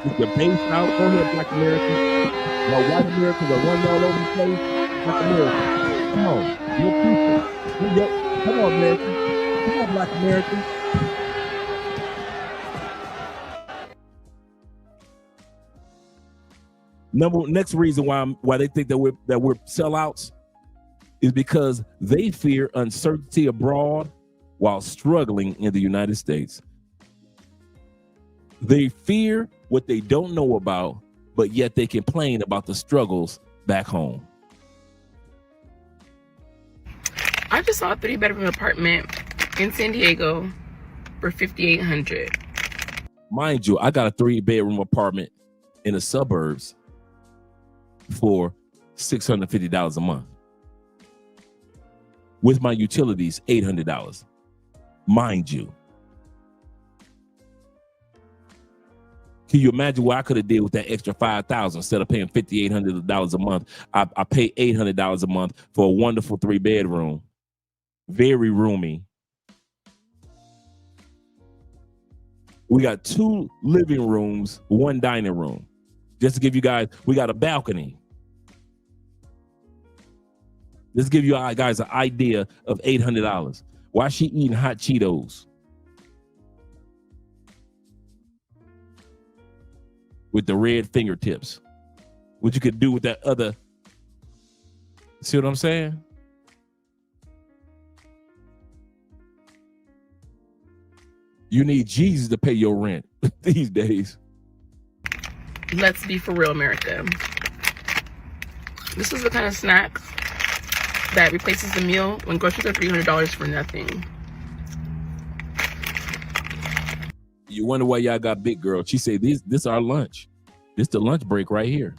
Get your bass out. Go ahead, Black American. While white Americans are running all over the place, Black American. Come on. You're people. Come on, American. Come on, Black American. Next reason why they think that we're sellouts is because they fear uncertainty abroad while struggling in the United States. They fear what they don't know about, but yet they complain about the struggles back home. I just saw a 3-bedroom apartment in San Diego for $5,800. Mind you, I got a 3-bedroom apartment in the suburbs for $650 a month. With my utilities, $800. Mind you. Can you imagine what I could have did with that extra $5,000 instead of paying $5,800 a month? I pay $800 a month for a wonderful 3-bedroom, very roomy. We got 2 living rooms, 1 dining room. Just to give you guys, we got a balcony. Let's give you guys an idea of $800. Why is she eating hot Cheetos? With the red fingertips. What you could do with that other. See what I'm saying? You need Jesus to pay your rent these days. Let's be for real, America. This is the kind of snack that replaces the meal when groceries are $300 for nothing. You wonder why y'all got big girl. She said, this our lunch. This the lunch break right here.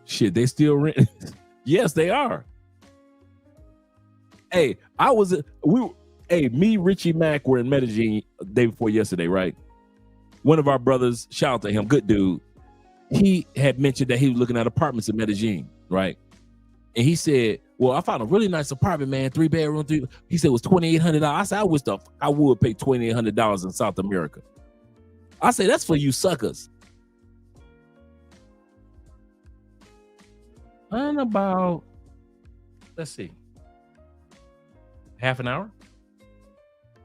Shit, they still rent. Yes, they are. Hey, me, Richie Mack were in Medellin the day before yesterday, right? One of our brothers, shout out to him, good dude. He had mentioned that he was looking at apartments in Medellin, right? And he said, well, I found a really nice apartment, man, 3-bedroom, 3. He said it was $2,800. I said, I would pay $2,800 in South America. I say, that's for you suckers. And about, let's see, half an hour?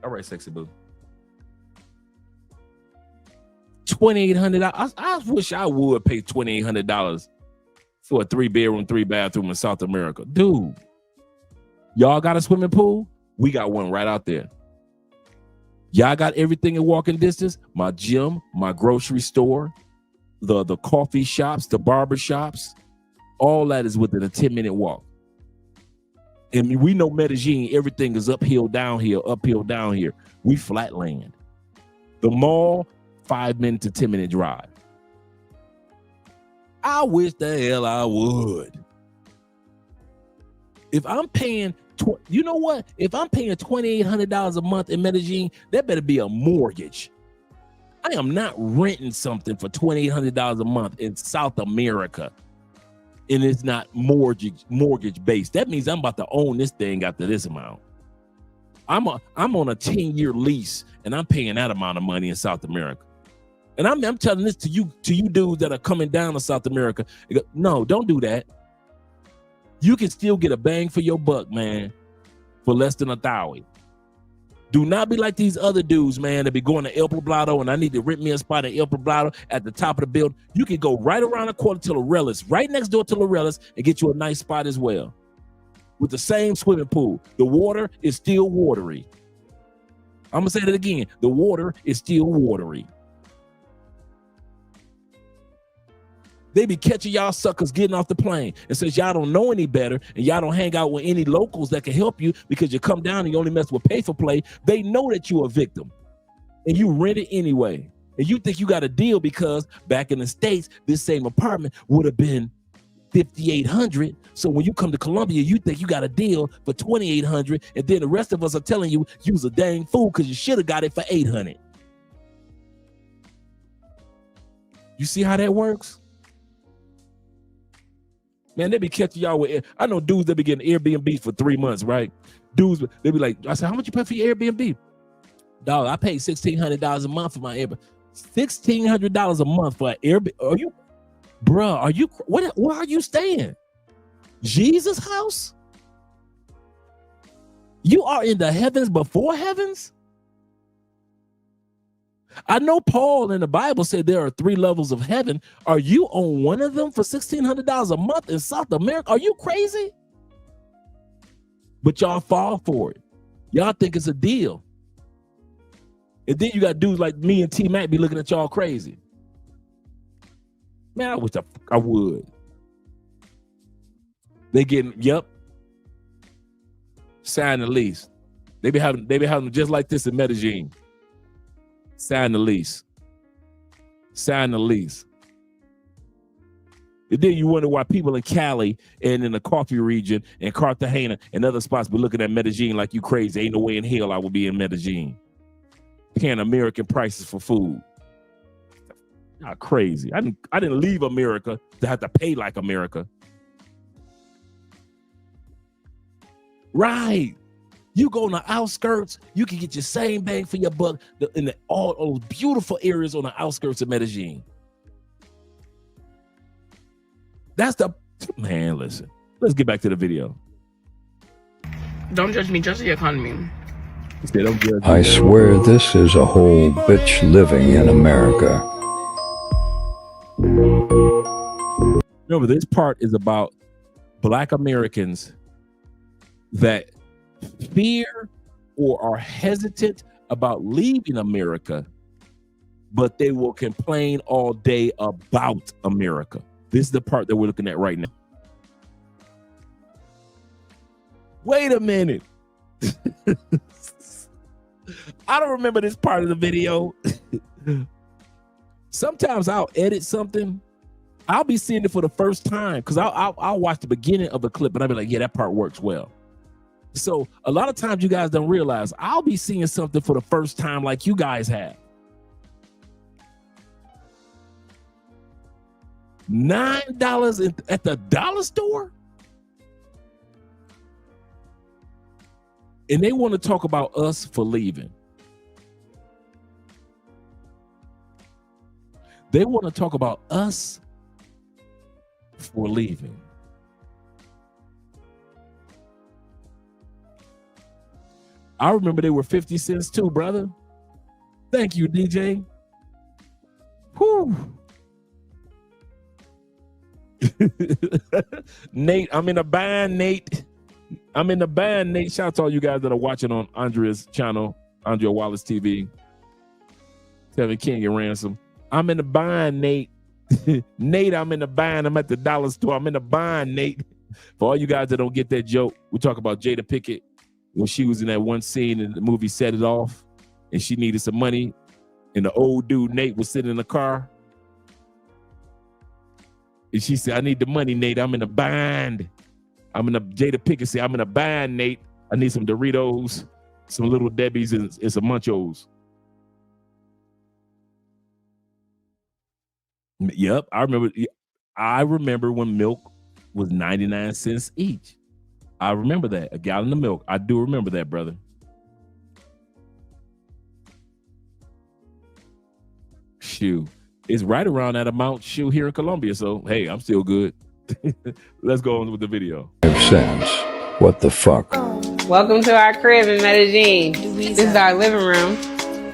All right, sexy boo. $2,800. I wish I would pay $2,800 for a 3-bedroom, 3-bathroom in South America. Dude, y'all got a swimming pool? We got one right out there. Y'all got everything in walking distance? My gym, my grocery store, the coffee shops, the barber shops, all that is within a 10-minute walk. And we know Medellin, everything is uphill, down here. We flatland. The mall, 5-minute to 10-minute drive. I wish the hell I would. If I'm paying, you know what? If I'm paying $2,800 a month in Medellin, that better be a mortgage. I am not renting something for $2,800 a month in South America, and it's not mortgage based. That means I'm about to own this thing after this amount. I'm on a 10-year lease, and I'm paying that amount of money in South America. And I'm telling this to you dudes that are coming down to South America. No, don't do that. You can still get a bang for your buck, man, for less than $1,000. Do not be like these other dudes, man, that be going to El Poblado, and I need to rent me a spot at El Poblado at the top of the building. You can go right around the corner to Laurellis, right next door to Laurellis, and get you a nice spot as well. With the same swimming pool. The water is still watery. I'm going to say that again. The water is still watery. They be catching y'all suckers getting off the plane. And since y'all don't know any better and y'all don't hang out with any locals that can help you because you come down and you only mess with pay for play, they know that you're a victim and you rent it anyway. And you think you got a deal because back in the States, this same apartment would have been $5,800. So when you come to Colombia, you think you got a deal for $2,800, and then the rest of us are telling you you was a dang fool because you should have got it for $800. You see how that works? Man, they be catching y'all with. I know dudes that be getting Airbnb for 3 months, right? Dudes, they be like, I said, how much you pay for your Airbnb? Dog, I paid $1,600 a month for my Airbnb. $1,600 a month for an Airbnb? Are you, bruh? Are you where are you staying? Jesus' house? You are in the heavens before heavens? I know Paul in the Bible said there are 3 levels of heaven. Are you on one of them for $1,600 a month in South America? Are you crazy? But y'all fall for it. Y'all think it's a deal. And then you got dudes like me and T-Mac be looking at y'all crazy. Man, I wish I would. They getting, yep. Sign the lease. They be having them just like this in Medellin. Sign the lease. Sign the lease. And then you wonder why people in Cali and in the coffee region and Cartagena and other spots be looking at Medellin like you crazy. Ain't no way in hell I would be in Medellin. Paying American prices for food. Not crazy. I didn't leave America to have to pay like America. Right. You go on the outskirts, you can get your same bang for your buck in all those beautiful areas on the outskirts of Medellin. That's the man. Listen, let's get back to the video. Don't judge me, judge the economy. I swear this is a whole bitch living in America. Remember, this part is about Black Americans that fear or are hesitant about leaving America, but they will complain all day about America. This is the part that we're looking at right now. Wait a minute. I don't remember this part of the video. Sometimes I'll edit something. I'll be seeing it for the first time because I'll watch the beginning of a clip and I'll be like, yeah, that part works well. So a lot of times you guys don't realize I'll be seeing something for the first time like you guys have. $9 at the dollar store? And they want to talk about us for leaving. They want to talk about us for leaving. I remember they were 50 cents too, brother. Thank you, DJ. Whew. Nate, I'm in a bind, Nate. I'm in the band, Nate. Shout out to all you guys that are watching on Andrea's channel, Andrea Wallace TV. Kevin King and Ransom. I'm in the bind, Nate. Nate, I'm in the bind. I'm at the dollar store. I'm in the bind, Nate. For all you guys that don't get that joke, we talk about Jada Pinkett when she was in that one scene in the movie Set It Off, and she needed some money, and the old dude, Nate, was sitting in the car. And she said, I need the money, Nate. I'm in a bind. Jada Pinkett said, I'm in a bind, Nate. I need some Doritos, some Little Debbies, and some Munchos. Yep, I remember when milk was 99 cents each. I remember that, a gallon of milk. I do remember that, brother. Shoot, it's right around that amount, shoot, here in Colombia. So, hey, I'm still good. Let's go on with the video. Sense. What the fuck? Welcome to our crib in Medellin. This is our living room.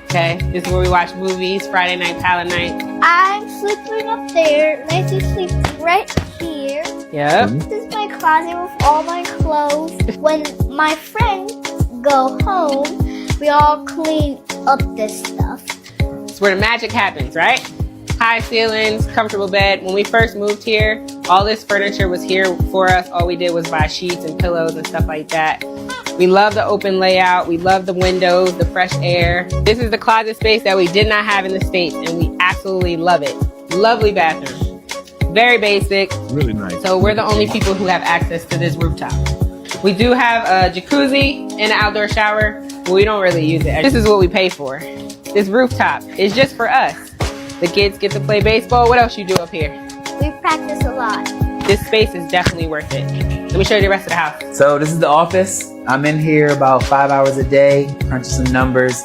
Okay, this is where we watch movies, Friday night, Palette night. I'm sleeping up there. Nancy sleeps right here. Yep. This is my closet with all my clothes. When my friends go home, we all clean up this stuff. It's where the magic happens, right? High ceilings, comfortable bed. When we first moved here, all this furniture was here for us. All we did was buy sheets and pillows and stuff like that. We love the open layout. We love the windows, the fresh air. This is the closet space that we did not have in the States, and we absolutely love it. Lovely bathroom. Very basic. Really nice. So we're the only people who have access to this rooftop. We do have a jacuzzi and an outdoor shower, but we don't really use it. This is what we pay for. This rooftop is just for us. The kids get to play baseball. What else you do up here? We practice a lot. this space is definitely worth it. Let me show you the rest of the house. So this is the office. I'm in here about 5 hours a day, crunching some numbers,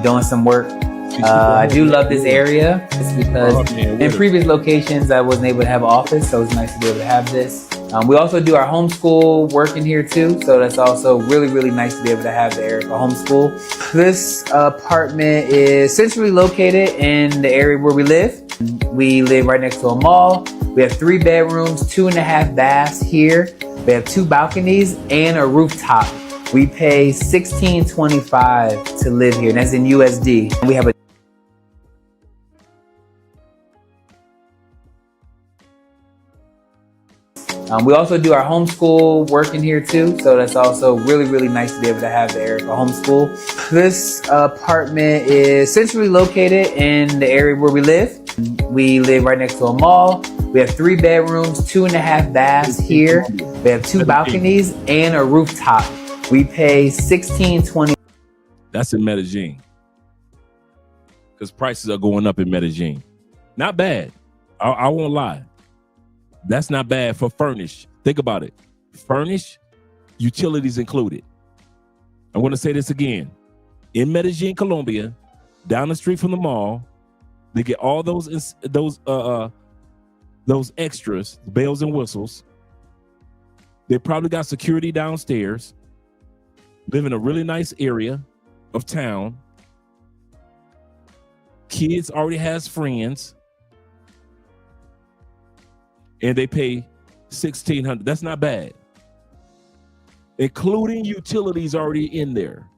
doing some work. I do love this area. It's because in previous locations I wasn't able to have an office, so it's nice to be able to have this. We also do our homeschool work in here too, so that's also really, really nice to be able to have the area for homeschool. This apartment is centrally located in the area where we live. We live right next to a mall. We have 3 bedrooms, 2.5 baths here. We have 2 balconies and a rooftop. We pay $16.25 to live here, and that's in USD. We have a we also do our homeschool work in here too, so that's also really, really nice to be able to have the area for homeschool. This apartment is centrally located in the area where we live. We live right next to a mall. We have 3 bedrooms, 2.5 baths here. We have 2 balconies and a rooftop. We pay $16.20. That's in Medellin. Because prices are going up in Medellin. Not bad. I won't lie. That's not bad for furnished. Think about it. Furnished, utilities included. I'm going to say this again. In Medellin, Colombia, down the street from the mall, they get all those extras, bells and whistles. They probably got security downstairs. Live in a really nice area of town. Kids already has friends. And they pay $1,600. That's not bad. Including utilities already in there.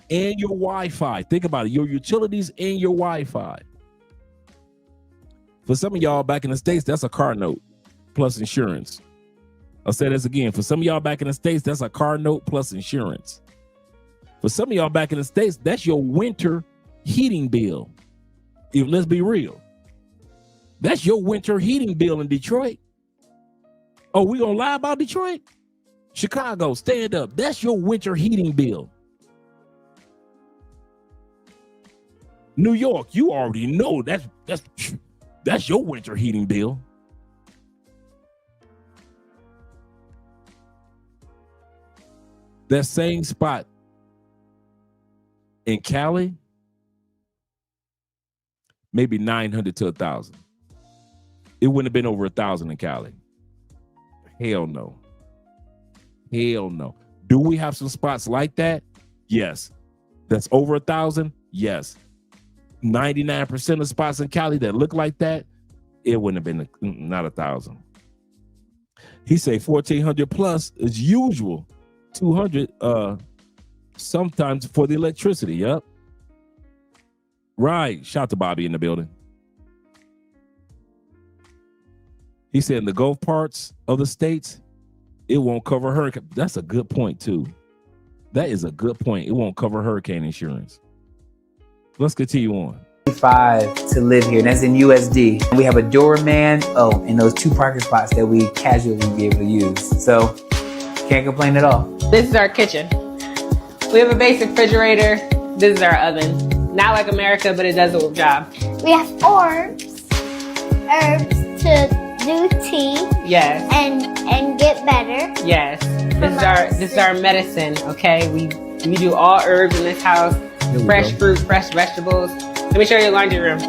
And your Wi-Fi. Think about it. Your utilities and your Wi-Fi. For some of y'all back in the States, that's a car note plus insurance. I'll say this again. For some of y'all back in the States, that's a car note plus insurance. For some of y'all back in the States, that's your winter heating bill. Let's be real. That's your winter heating bill in Detroit. Oh, we gonna lie about Detroit? Chicago, stand up. That's your winter heating bill. New York, you already know that's your winter heating bill. That same spot in Cali, maybe 900 to 1,000. It wouldn't have been over 1,000 in Cali. Hell no. Hell no. Do we have some spots like that? Yes. That's over 1,000? Yes. 99% of spots in Cali that look like that, it wouldn't have been not 1,000. He say 1,400 plus is usual. 200 sometimes for the electricity. Yep. Right. Shout to Bobby in the building. He said in the Gulf parts of the states, it won't cover hurricane. That's a good point too. That is a good point. It won't cover hurricane insurance. Let's continue on. $5 to live here, and that's in USD. We have a doorman, and those 2 parking spots that we casually be able to use. So can't complain at all. This is our kitchen. We have a basic refrigerator. This is our oven. Not like America, but it does the job. We have herbs to do tea. Yes. And get better. Yes. This is our medicine. Okay. We do all herbs in this house. Fresh fruit, fresh vegetables. Let me show you the laundry room.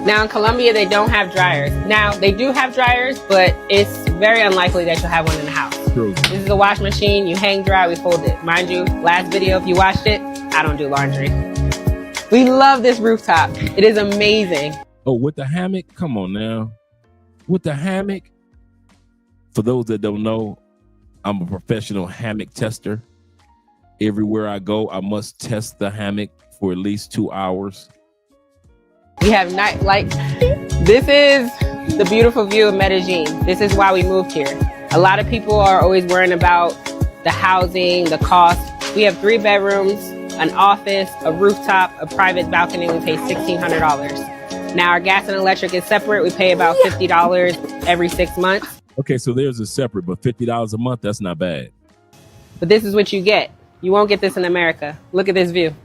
Now in Colombia, they don't have dryers. Now they do have dryers, but it's very unlikely that you'll have one in the house. True. This is a wash machine. You hang dry, we fold it. Mind you, last video, if you watched it, I don't do laundry. We love this rooftop. It is amazing. Oh, with the hammock? Come on now. With the hammock? For those that don't know, I'm a professional hammock tester. Everywhere I go, I must test the hammock for at least 2 hours. We have night light. This is the beautiful view of Medellin. This is why we moved here. A lot of people are always worrying about the housing, the cost. We have 3 bedrooms, an office, a rooftop, a private balcony. We pay $1,600. Now our gas and electric is separate. We pay about $50 every 6 months. Okay, so there's a separate, but $50 a month, that's not bad. But this is what you get. You won't get this in America. Look at this view.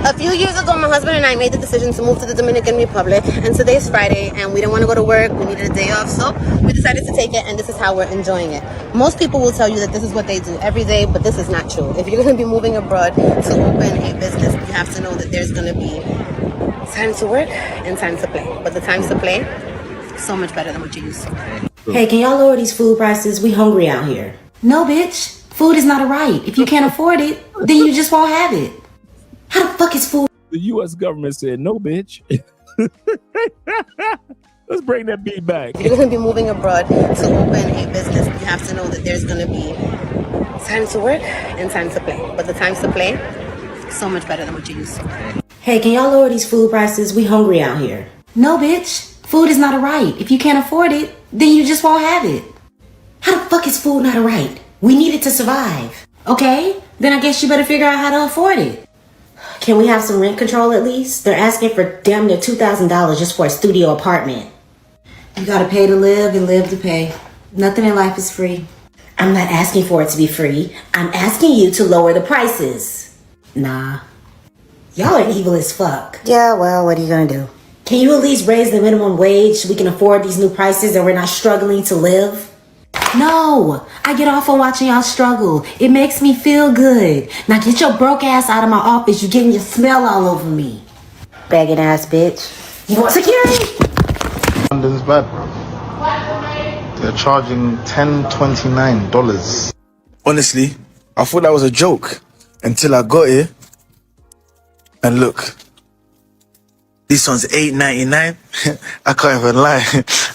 A few years ago, my husband and I made the decision to move to the Dominican Republic, and today's Friday, and we didn't want to go to work. We needed a day off, so we decided to take it, and this is how we're enjoying it. Most people will tell you that this is what they do every day, but this is not true. If you're going to be moving abroad to open a business, you have to know that there's going to be time to work and time to play. But the times to play, so much better than what you used to. Hey, can y'all lower these food prices? We hungry out here. No, bitch. Food is not a right. If you can't afford it, then you just won't have it. How the fuck is food? The U.S. government said, no, bitch. Let's bring that beat back. If you're going to be moving abroad to open a business, you have to know that there's going to be time to work and time to play. But the times to play, so much better than what you used to. Hey, can y'all lower these food prices? We hungry out here. No, bitch. Food is not a right. If you can't afford it, then you just won't have it. How the fuck is food not a right? We need it to survive. Okay? Then I guess you better figure out how to afford it. Can we have some rent control at least? They're asking for damn near $2,000 just for a studio apartment. You gotta pay to live and live to pay. Nothing in life is free. I'm not asking for it to be free. I'm asking you to lower the prices. Nah. Y'all are evil as fuck. Yeah, well, what are you gonna do? Can you at least raise the minimum wage so we can afford these new prices and we're not struggling to live? No, I get off on watching y'all struggle. It makes me feel good. Now get your broke ass out of my office. You're getting your smell all over me. Begging ass bitch. You want security? London's bad. They're charging $10.29. Honestly, I thought that was a joke until I got here. And look, this one's $8.99. I can't even lie.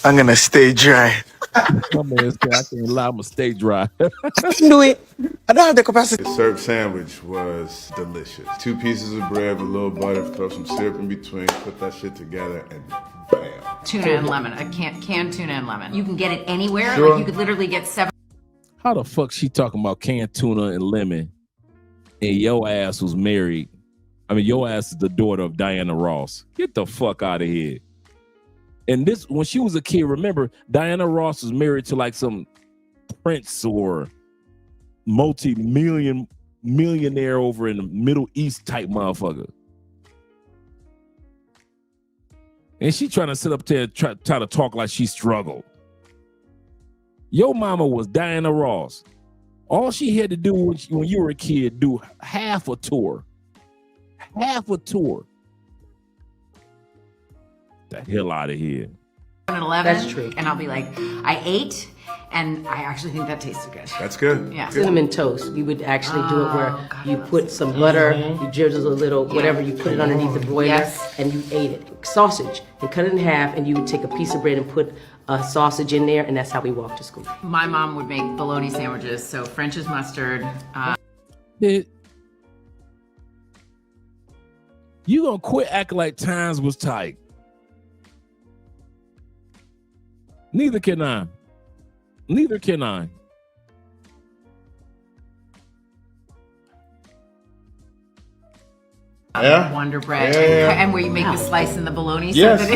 I'm gonna stay dry. My man said, I can't lie, I'm gonna stay dry. I can do it. I don't have the capacity. The syrup sandwich was delicious. 2 pieces of bread with a little butter, throw some syrup in between, put that shit together, and bam. Tuna and lemon. A canned tuna and lemon. You can get it anywhere. Sure. Like you could literally get 7. How the fuck she talking about canned tuna and lemon and your ass was married? I mean, your ass is the daughter of Diana Ross. Get the fuck out of here. And this, when she was a kid, remember, Diana Ross was married to like some prince or millionaire over in the Middle East type motherfucker. And she trying to sit up there try to talk like she struggled. Your mama was Diana Ross. All she had to do when you were a kid, do half a tour. Half a tour. The hell out of here. 11. That's true. And I'll be like, I ate, and I actually think that tasted good. That's good. Yeah. Cinnamon toast. We would actually do it where you put some butter, you drizzle a little, whatever, you put it underneath the broiler, and you ate it. Sausage. You cut it in half, and you would take a piece of bread and put a sausage in there, and that's how we walked to school. My mom would make bologna sandwiches, so French's mustard. You gonna quit acting like times was tight. Neither can I. Neither can I. Yeah. Wonder bread. Yeah. And where you make the slice in the bologna Yes.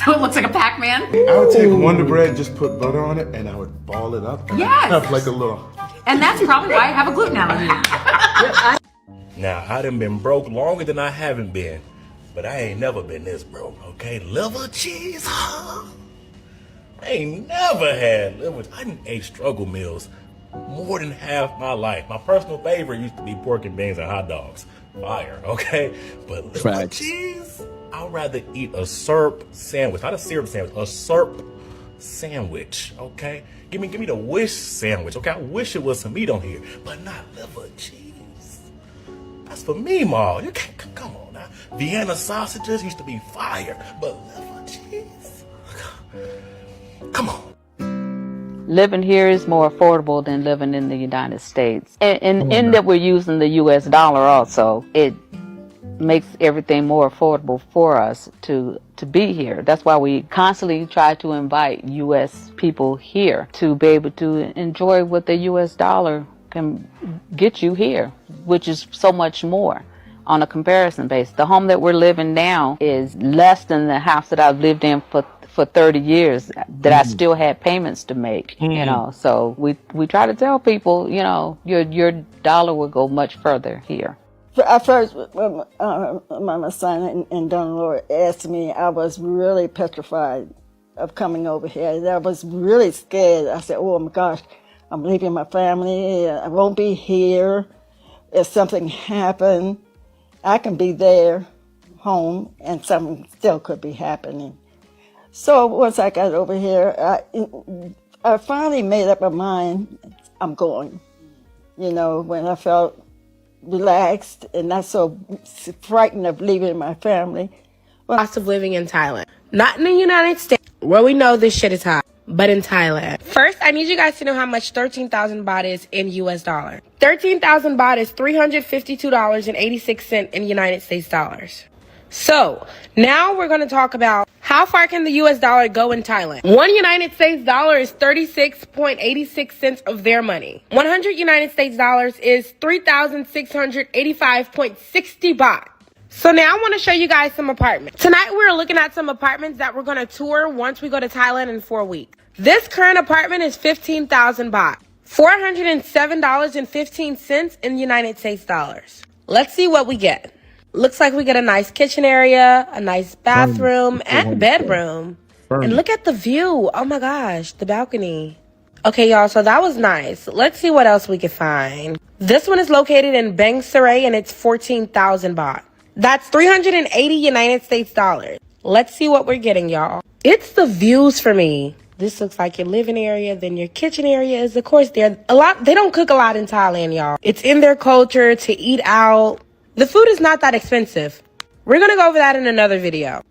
so it looks like a Pac-Man. I would take Wonder Bread, just put butter on it, and I would ball it up. And Yes. have like a little. And that's probably why I have a gluten allergy. Now, I done been broke longer than I haven't been, but I ain't never been this broke, okay? Liver cheese, huh? I ain't never had liver. I done ate struggle meals more than half my life. My personal favorite used to be pork and beans and hot dogs. Fire, okay? But liver cheese, I'd rather eat a syrup sandwich, not a syrup sandwich, a syrup sandwich, okay? Give me the wish sandwich, okay? I wish it was some meat on here, but not liver cheese. That's for me, Ma. You can't, come on now. Vienna sausages used to be fire, but liver cheese? Come on. Living here is more affordable than living in the United States. And in that we're using the U.S. dollar also, it makes everything more affordable for us to be here. That's why we constantly try to invite U.S. people here to be able to enjoy what the U.S. dollar can get you here, which is so much more on a comparison base. The home that we're living now is less than the house that I've lived in for 30 years that I still had payments to make, you know. So we try to tell people, you know, your dollar will go much further here. At first, when my son and daughter asked me, I was really petrified of coming over here. I was really scared. I said, oh my gosh, I'm leaving my family. I won't be here. If something happened, I can be there, home, and something still could be happening. So once I got over here, I finally made up my mind, I'm going. You know, when I felt relaxed and not so frightened of leaving my family. Cost of living in Thailand. Not in the United States, where we know this shit is hot, but in Thailand. First, I need you guys to know how much 13,000 baht is in US dollar. 13,000 baht is $352.86 in United States dollars. So, now we're going to talk about how far can the US dollar go in Thailand. 1 United States dollar is 36.86 cents of their money. 100 United States dollars is 3,685.60 baht. So now I want to show you guys some apartments. Tonight we're looking at some apartments that we're going to tour once we go to Thailand in 4 weeks. This current apartment is 15,000 baht. $407.15 in United States dollars. Let's see what we get. Looks like we get a nice kitchen area, a nice bathroom, and bedroom. And look at the view. Oh my gosh, the balcony. Okay, y'all, so that was nice. Let's see what else we can find. This one is located in Bang Saray, and it's 14,000 baht. That's 380 United States dollars. Let's see what we're getting, y'all. It's the views for me. This looks like your living area. Then your kitchen area is, of course, they don't cook a lot in Thailand, y'all. It's in their culture to eat out. The food is not that expensive. We're going to go over that in another video.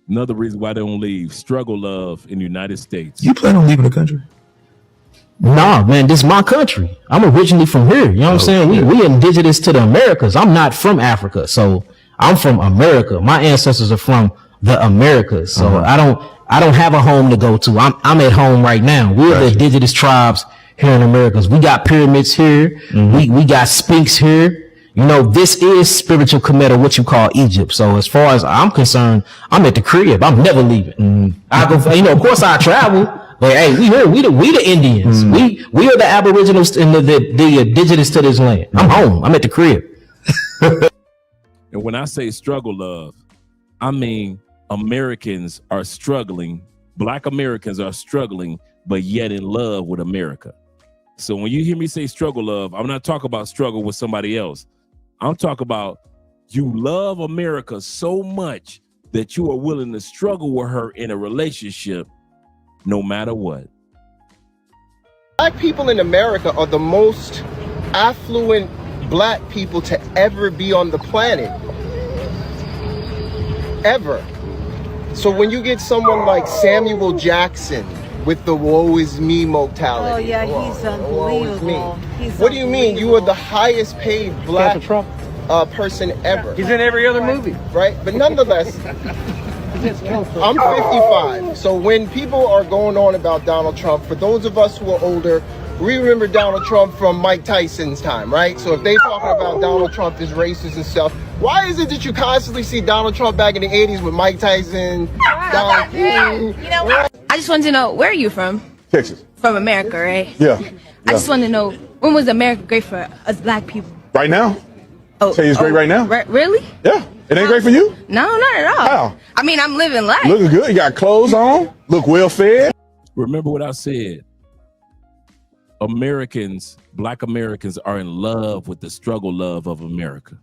Another reason why they don't leave, struggle love in the United States. You plan on leaving the country? Nah, man, this is my country. I'm originally from here. You know what I'm saying? We indigenous to the Americas. I'm not from Africa, so I'm from America. My ancestors are from the Americas, so I don't have a home to go to. I'm at home right now. We're the indigenous tribes here in Americas. We got pyramids here. We got Sphinx here. You know, this is spiritual Kemet, what you call Egypt. So as far as I'm concerned, I'm at the crib. I'm never leaving. I go, you know, of course I travel, but hey, we here. We the Indians. We are the Aboriginals and the indigenous to this land. I'm home. I'm at the crib. And when I say struggle love, I mean Americans are struggling. Black Americans are struggling, but yet in love with America. So when you hear me say struggle love, I'm not talking about struggle with somebody else. I'm talking about you love America so much that you are willing to struggle with her in a relationship no matter what. Black people in America are the most affluent black people to ever be on the planet. Ever. So when you get someone like Samuel Jackson with the woe is me mentality. Oh yeah, he's unbelievable. What do you mean? You are the highest paid black person ever. He's in every other movie. Right? But nonetheless, I'm 55. So when people are going on about Donald Trump, for those of us who are older, we remember Donald Trump from Mike Tyson's time, right? So if they talking about Donald Trump is racist and stuff, why is it that you constantly see Donald Trump back in the 80s with Mike Tyson, Donald King? You know what? I just wanted to know, where are you from? Texas. From America, right? Yeah. I just wanted to know, when was America great for us black people? Right now. Oh, Say it's great right now. Really? Yeah. It ain't great for you? No, not at all. How? I mean, I'm living life. Looking good. You got clothes on. Look well fed. Remember what I said. Americans, black Americans are in love with the struggle love of America.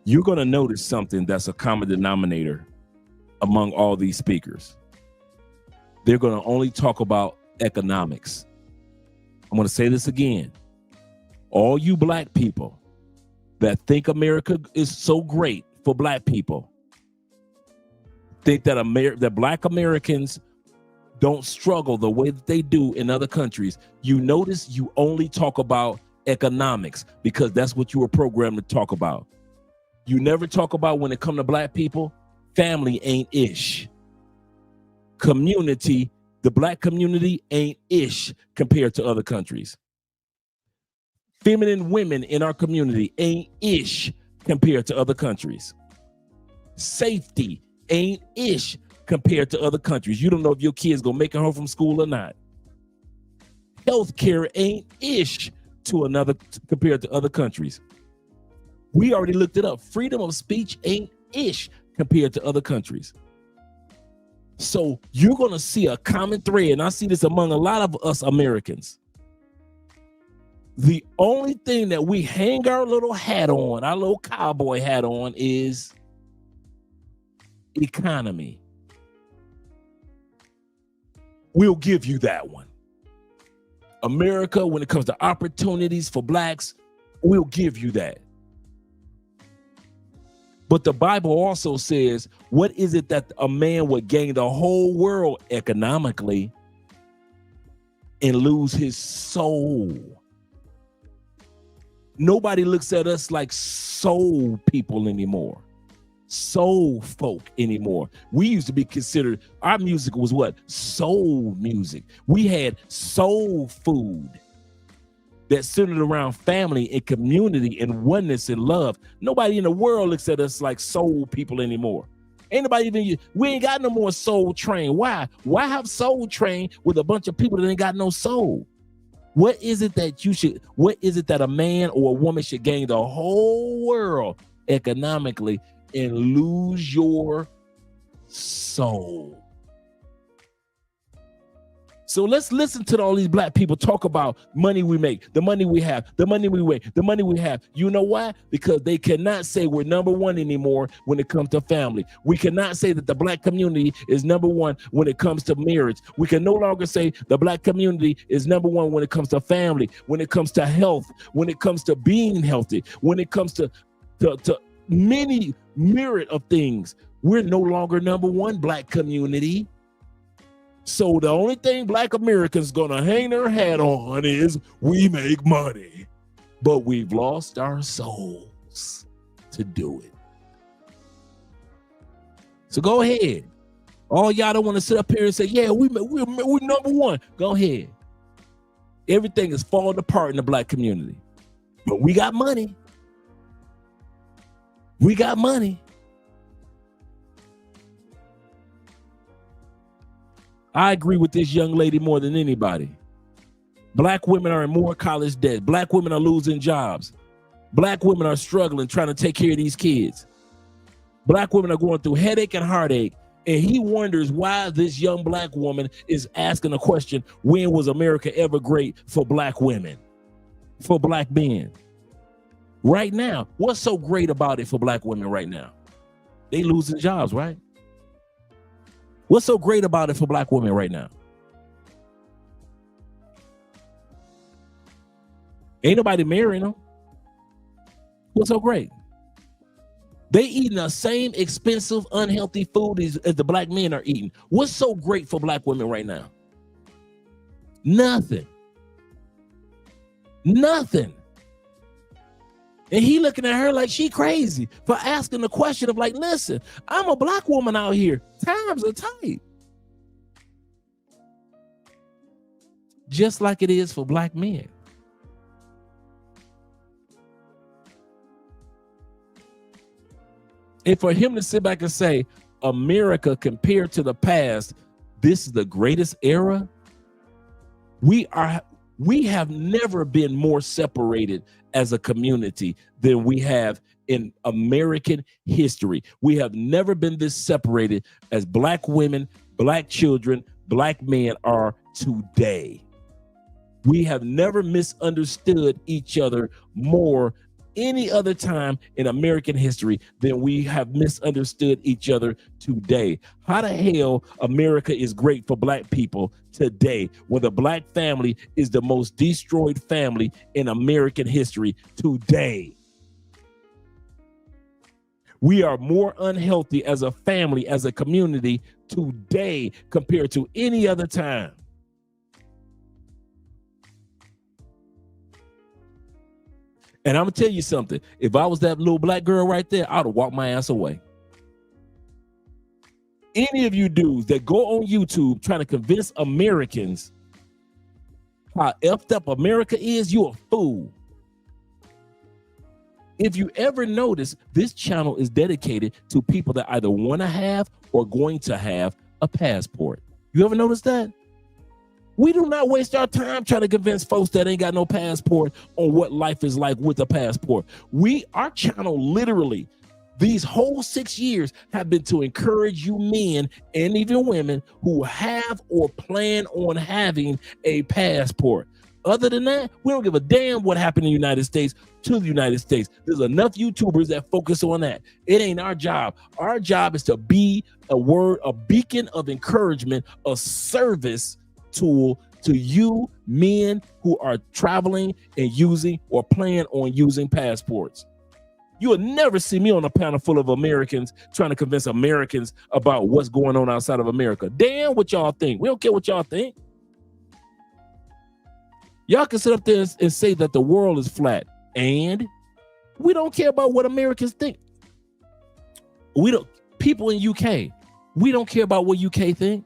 You're going to notice something that's a common denominator among all these speakers. They're going to only talk about economics. I'm going to say this again. All you black people that think America is so great for black people think that that black Americans don't struggle the way that they do in other countries. You notice you only talk about economics because that's what you were programmed to talk about. You never talk about, when it comes to black people, family ain't ish. Community, the black community ain't ish compared to other countries. Feminine women in our community ain't ish compared to other countries. Safety ain't ish compared to other countries. You don't know if your kid's gonna make it home from school or not. Healthcare ain't ish compared to other countries. We already looked it up. Freedom of speech ain't ish compared to other countries. So you're going to see a common thread, and I see this among a lot of us Americans. The only thing that we hang our little hat on, our little cowboy hat on, is economy. We'll give you that one. America, when it comes to opportunities for blacks, we'll give you that. But the Bible also says, what is it that a man would gain the whole world economically and lose his soul? Nobody looks at us like soul people anymore, soul folk anymore. We used to be considered, our music was what? Soul music. We had soul food that centered around family and community and oneness and love. Nobody in the world looks at us like soul people anymore. Ain't nobody even, we ain't got no more Soul Train. Why? Why have Soul Train with a bunch of people that ain't got no soul? What is it that a man or a woman should gain the whole world economically and lose your soul? So let's listen to all these black people talk about money we make, the money we have, the money we make, the money we have. You know why? Because they cannot say we're number one anymore when it comes to family. We cannot say that the black community is number one when it comes to marriage. We can no longer say the black community is number one when it comes to family, when it comes to health, when it comes to being healthy, when it comes to many myriad of things. We're no longer number one black community. So the only thing black Americans gonna hang their hat on is we make money, but we've lost our souls to do it. So go ahead. All y'all don't want to sit up here and say, yeah, we're number one. Go ahead. Everything is falling apart in the black community, but we got money. We got money. I agree with this young lady more than anybody. Black women are in more college debt. Black women are losing jobs. Black women are struggling trying to take care of these kids. Black women are going through headache and heartache. And he wonders why this young black woman is asking a question, when was America ever great for black women, for black men? Right now, what's so great about it for black women right now? They losing jobs, right? What's so great about it for black women right now? Ain't nobody marrying them. What's so great? They eating the same expensive, unhealthy food as the black men are eating. What's so great for black women right now? Nothing. Nothing. And he looking at her like she crazy for asking the question of like, listen, I'm a black woman out here. Times are tight. Just like it is for black men. And for him to sit back and say, America compared to the past, this is the greatest era. We have never been more separated as a community than we have in American history. We have never been this separated as black women, black children, black men are today. We have never misunderstood each other more any other time in American history than we have misunderstood each other today. How the hell America is great for black people today when the black family is the most destroyed family in American history today? We are more unhealthy as a family, as a community today compared to any other time. And I'm gonna tell you something. If I was that little black girl right there, I'd have walked my ass away. Any of you dudes that go on YouTube trying to convince Americans how effed up America is, you're a fool. If you ever notice, this channel is dedicated to people that either want to have or going to have a passport. You ever notice that? We do not waste our time trying to convince folks that ain't got no passport on what life is like with a passport. Our channel literally, these whole 6 years have been to encourage you men and even women who have or plan on having a passport. Other than that, we don't give a damn what happened in the United States to the United States. There's enough YouTubers that focus on that. It ain't our job. Our job is to be a beacon of encouragement, a service tool to you men who are traveling and using or plan on using passports. You will never see me on a panel full of Americans trying to convince Americans about what's going on outside of America. Damn what y'all think. We don't care what y'all think. Y'all can sit up there and say that the world is flat, and we don't care about what Americans think. People in UK, we don't care about what UK think.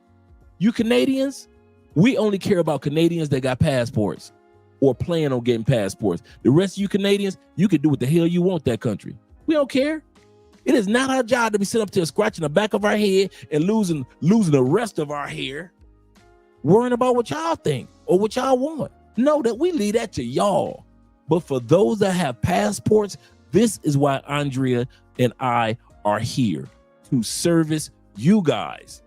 You Canadians, we only care about Canadians that got passports or plan on getting passports. The rest of you Canadians, you can do what the hell you want that country. We don't care. It is not our job to be sitting up there scratching the back of our head and losing the rest of our hair, worrying about what y'all think or what y'all want. No, that we leave that to y'all. But for those that have passports, this is why Andrea and I are here, to service you guys,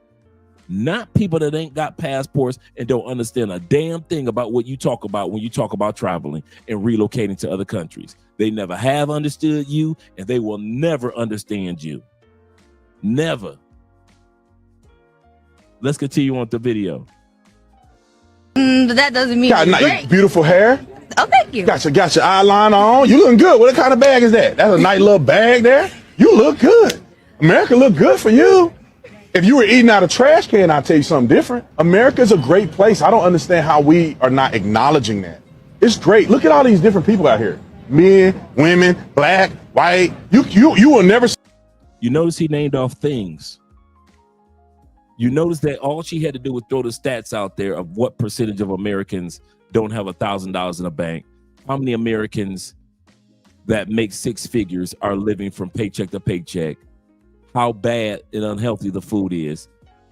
not people that ain't got passports and don't understand a damn thing about what you talk about when you talk about traveling and relocating to other countries. They never have understood you, and they will never understand you. Never. Let's continue on with the video. But that doesn't mean got nice, beautiful hair. Oh, thank you. Got your eyeliner on. You looking good. What kind of bag is that? That's a nice little bag there. You look good. America look good for you. If you were eating out of a trash can, I'll tell you something different. America is a great place. I don't understand how we are not acknowledging that. It's great. Look at all these different people out here. Men, women, black, white. You will never. You notice he named off things. You notice that all she had to do was throw the stats out there of what percentage of Americans don't have $1,000 in a bank. How many Americans that make six figures are living from paycheck to paycheck? How bad and unhealthy the food is.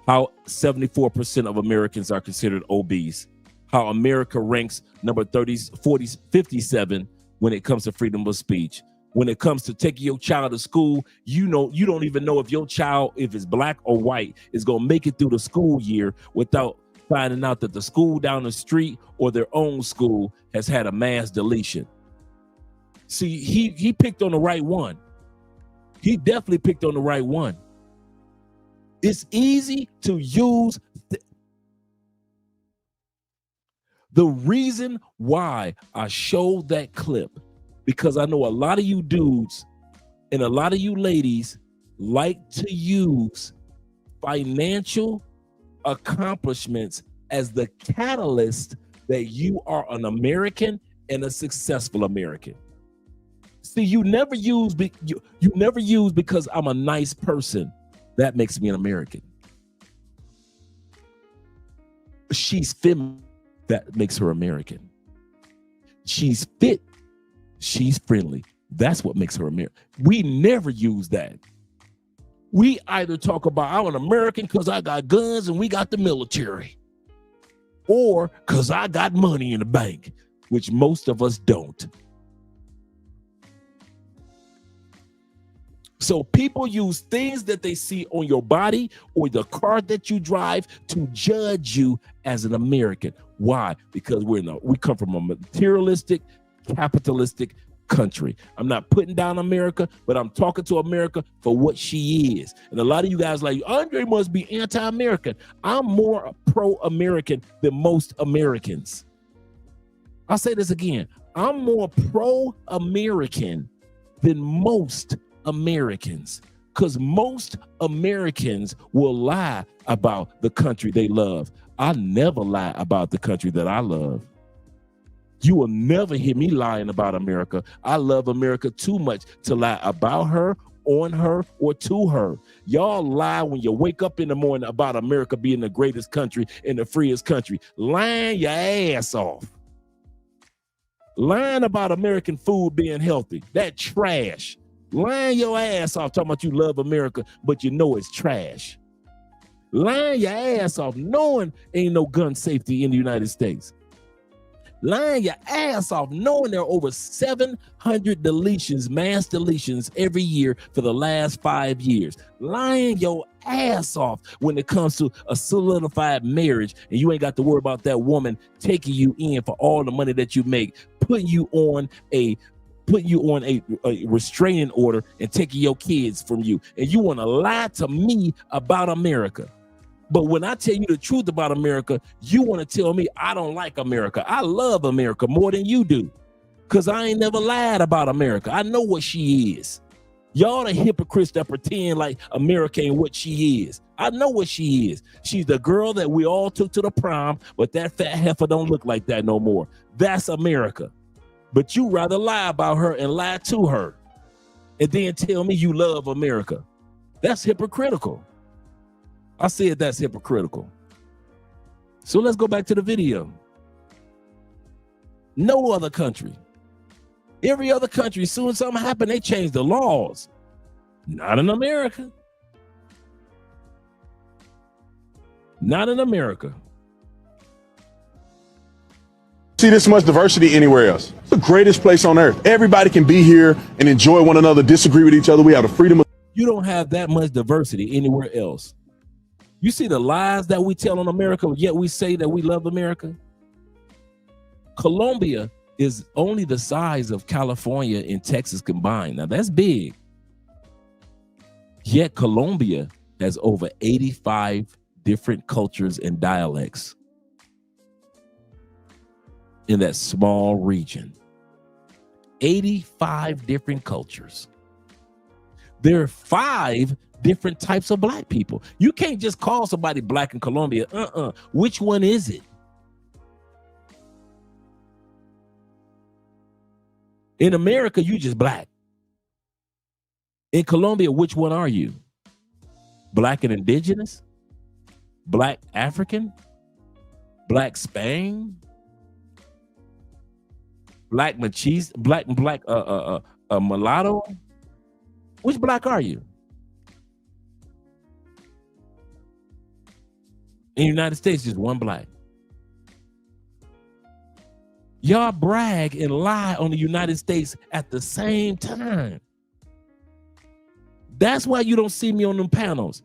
How 74% of Americans are considered obese. How America ranks number 57 when it comes to freedom of speech. When it comes to taking your child to school, you don't even know if your child, if it's black or white, is going to make it through the school year without finding out that the school down the street or their own school has had a mass deletion. See, he picked on the right one. He definitely picked on the right one. It's easy to use. The reason why I showed that clip, because I know a lot of you dudes and a lot of you ladies like to use financial accomplishments as the catalyst that you are an American and a successful American. See, you never use because I'm a nice person. That makes me an American. She's feminine. That makes her American. She's fit. She's friendly. That's what makes her American. We never use that. We either talk about I'm an American because I got guns and we got the military, or because I got money in the bank, which most of us don't. So people use things that they see on your body or the car that you drive to judge you as an American. Why? Because we come from a materialistic, capitalistic country. I'm not putting down America, but I'm talking to America for what she is. And a lot of you guys like, Andre must be anti-American. I'm more pro-American than most Americans. I'll say this again. I'm more pro-American than most Americans, because most Americans will lie about the country they love. I never lie about the country that I love. You will never hear me lying about America. I love America too much to lie about her, on her, or to her. Y'all lie when you wake up in the morning about America being the greatest country and the freest country. Lying your ass off. Lying about American food being healthy. That trash. Lying your ass off talking about you love America, but you know it's trash. Lying your ass off, knowing ain't no gun safety in the United States. Lying your ass off, knowing there are over 700 deletions, mass deletions every year for the last 5 years. Lying your ass off when it comes to a solidified marriage, and you ain't got to worry about that woman taking you in for all the money that you make, putting you on a restraining order and taking your kids from you. And you want to lie to me about America. But when I tell you the truth about America, you want to tell me I don't like America. I love America more than you do, because I ain't never lied about America. I know what she is. Y'all the hypocrites that pretend like America ain't what she is. I know what she is. She's the girl that we all took to the prom, but that fat heifer don't look like that no more. That's America. But you rather lie about her and lie to her and then tell me you love America. That's hypocritical. I said that's hypocritical. So let's go back to the video. No other country. Every other country, as soon as something happened, they changed the laws. Not in America. Not in America. See this much diversity anywhere else. It's the greatest place on earth. Everybody can be here and enjoy one another, disagree with each other. We have the freedom of— You don't have that much diversity anywhere else. You see the lies that we tell in America, yet we say that we love America? Colombia is only the size of California and Texas combined. Now that's big. Yet Colombia has over 85 different cultures and dialects in that small region. 85 different cultures. There are 5 different types of black people. You can't just call somebody black in Colombia. Which one is it? In America, you just black. In Colombia, which one are you? Black and indigenous? Black African? Black Spain? Black mestizo? Black mulatto? Which black are you? In the United States, just one black. Y'all brag and lie on the United States at the same time. That's why you don't see me on them panels.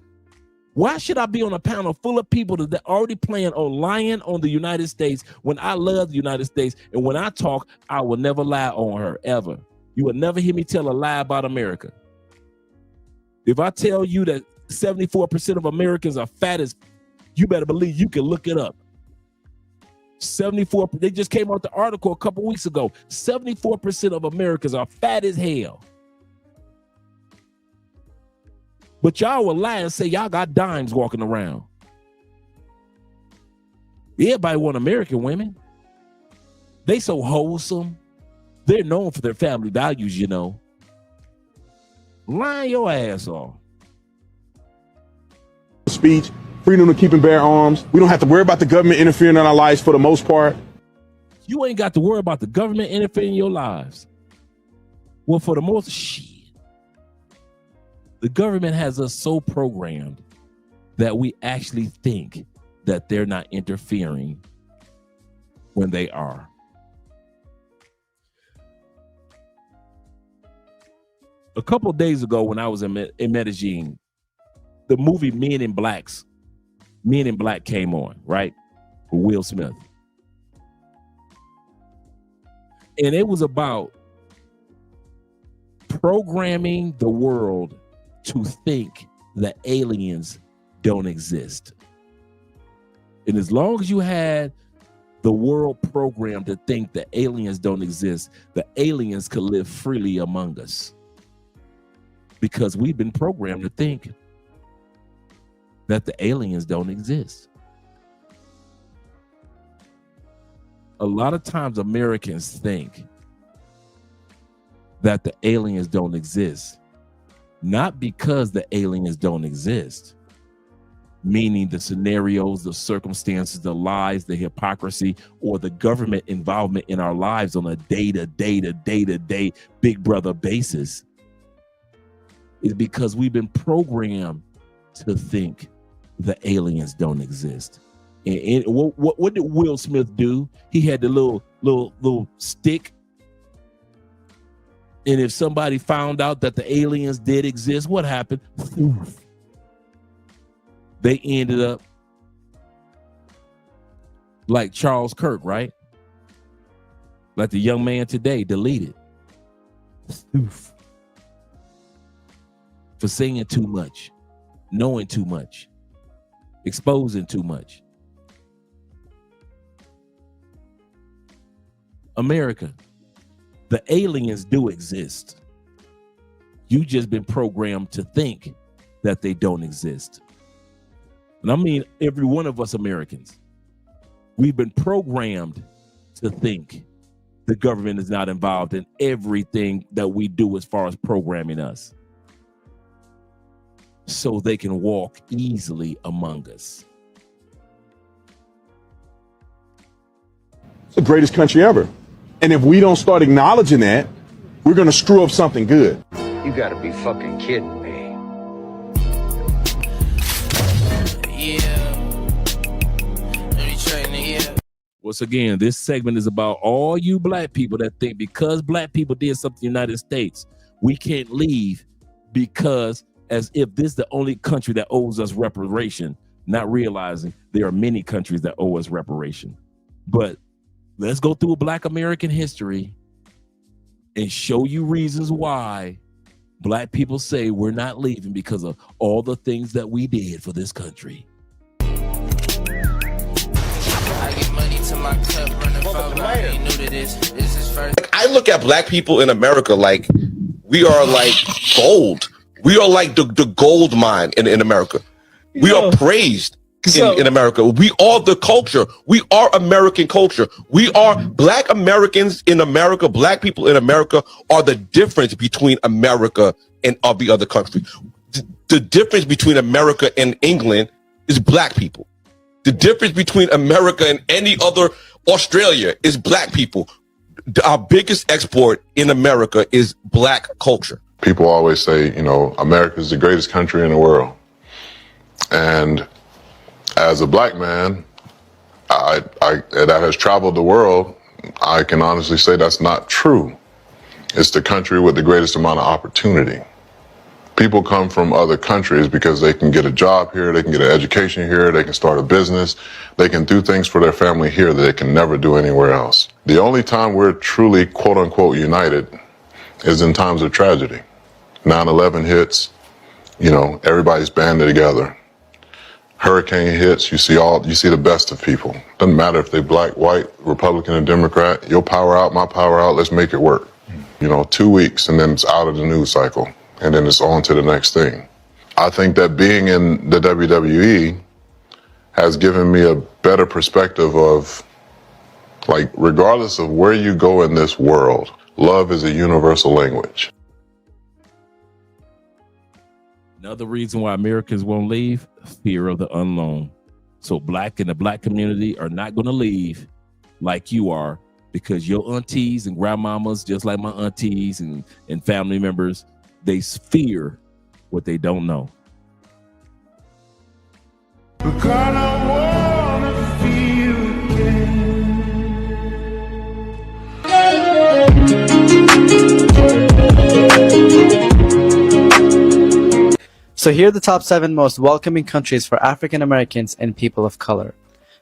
Why should I be on a panel full of people that already plan on lying on the United States when I love the United States? And when I talk, I will never lie on her, ever. You will never hear me tell a lie about America. If I tell you that 74% of Americans are fat as, you better believe you can look it up. 74, they just came out the article a couple weeks ago. 74% of Americans are fat as hell. But y'all will lie and say y'all got dimes walking around. Everybody want American women. They so wholesome. They're known for their family values, you know. Line your ass off. Speech, freedom to keep and bear arms. We don't have to worry about the government interfering in our lives for the most part. You ain't got to worry about the government interfering in your lives. Well, for the most shit. The government has us so programmed that we actually think that they're not interfering when they are. A couple of days ago when I was in Medellin, the movie Men in Black came on, right? With Will Smith. And it was about programming the world to think that aliens don't exist. And as long as you had the world programmed to think that aliens don't exist, the aliens could live freely among us. Because we've been programmed to think that the aliens don't exist. A lot of times Americans think that the aliens don't exist, not because the aliens don't exist, meaning the scenarios, the circumstances, the lies, the hypocrisy, or the government involvement in our lives on a day-to-day big brother basis, is because we've been programmed to think the aliens don't exist. And what did Will Smith do? He had the little stick. And if somebody found out that the aliens did exist, what happened? They ended up like Charles Kirk, right? Like the young man today, deleted. For saying too much, knowing too much, exposing too much. America, the aliens do exist. You just been programmed to think that they don't exist. And I mean every one of us Americans. We've been programmed to think the government is not involved in everything that we do as far as programming us, so they can walk easily among us. It's the greatest country ever. And if we don't start acknowledging that, we're going to screw up something good. You got to be fucking kidding me. Once again, this segment is about all you black people that think because black people did something in the United States, we can't leave, because as if this is the only country that owes us reparation, not realizing there are many countries that owe us reparation. But let's go through Black American history and show you reasons why black people say we're not leaving because of all the things that we did for this country. I look at black people in America like we are like gold. We are like the gold mine in America. We are praised in America. We are the culture. We are American culture. We are black Americans in America. Black people in America are the difference between America and every other country. The difference between America and England is black people. The difference between America and any other Australia is black people. Our biggest export in America is black culture. People always say, you know, America is the greatest country in the world. And as a black man, that has traveled the world, I can honestly say that's not true. It's the country with the greatest amount of opportunity. People come from other countries because they can get a job here, they can get an education here, they can start a business, they can do things for their family here that they can never do anywhere else. The only time we're truly, quote unquote, united is in times of tragedy. 9/11 hits, you know, everybody's banded together. Hurricane hits, you see the best of people. Doesn't matter if they're black, white, Republican, or Democrat. Your power out, my power out, let's make it work. You know, 2 weeks and then it's out of the news cycle. And then it's on to the next thing. I think that being in the WWE has given me a better perspective of, like, regardless of where you go in this world, love is a universal language. Another reason why Americans won't leave, fear of the unknown. So black and the black community are not going to leave like you are, because your aunties and grandmamas, just like my aunties and family members, they fear what they don't know. So here are the top 7 most welcoming countries for African Americans and people of color.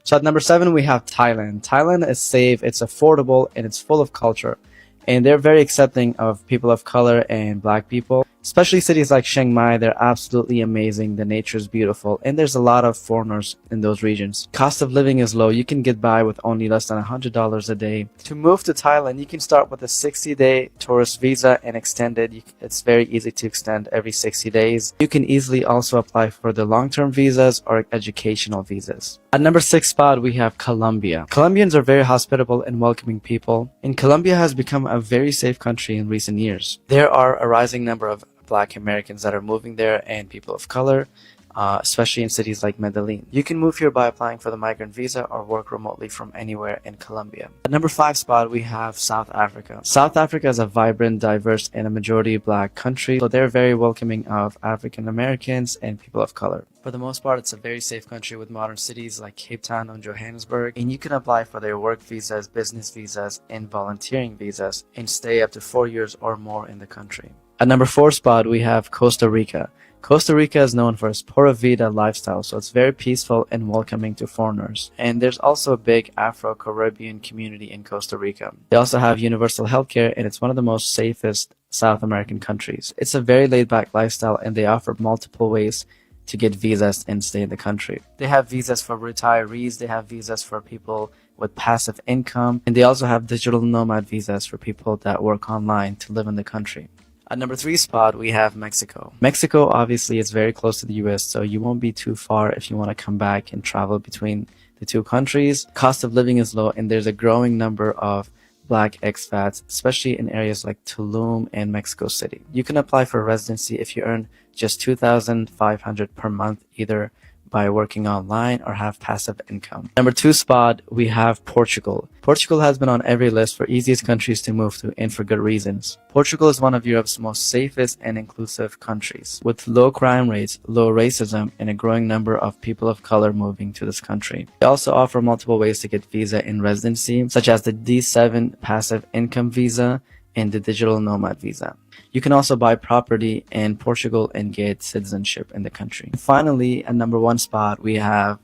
So at number 7, we have Thailand. Thailand is safe, it's affordable, and it's full of culture. And they're very accepting of people of color and black people. Especially cities like Chiang Mai, they're absolutely amazing. The nature is beautiful, and there's a lot of foreigners in those regions. Cost of living is low. You can get by with only less than $100 a day. To move to Thailand, you can start with a 60-day tourist visa and extend it. It's very easy to extend every 60 days. You can easily also apply for the long-term visas or educational visas. At number 6 spot, we have Colombia. Colombians are very hospitable and welcoming people, and Colombia has become a very safe country in recent years. There are a rising number of Black Americans that are moving there and people of color. especially in cities like Medellin. You can move here by applying for the migrant visa or work remotely from anywhere in Colombia. At number 5 spot, we have South Africa. South Africa is a vibrant, diverse, and a majority black country, so they're very welcoming of African Americans and people of color. For the most part, it's a very safe country with modern cities like Cape Town and Johannesburg, and you can apply for their work visas, business visas, and volunteering visas, and stay up to 4 years or more in the country. At number 4 spot, we have Costa Rica. Costa Rica is known for its Pura Vida lifestyle, so it's very peaceful and welcoming to foreigners. And there's also a big Afro-Caribbean community in Costa Rica. They also have universal healthcare, and it's one of the most safest South American countries. It's a very laid-back lifestyle, and they offer multiple ways to get visas and stay in the country. They have visas for retirees, they have visas for people with passive income, and they also have digital nomad visas for people that work online to live in the country. At number 3 spot, we have Mexico. Mexico obviously is very close to the US, so you won't be too far if you want to come back and travel between the two countries. Cost of living is low, and there's a growing number of black expats, especially in areas like Tulum and Mexico City. You can apply for residency if you earn just $2,500 per month, either by working online or have passive income. Number 2 spot, we have Portugal. Portugal has been on every list for easiest countries to move to, and for good reasons. Portugal is one of Europe's most safest and inclusive countries, with low crime rates, low racism, and a growing number of people of color moving to this country. They also offer multiple ways to get visa and residency, such as the D7 passive income visa and the digital nomad visa. You can also buy property in Portugal and get citizenship in the country. And finally, at number 1 spot, we have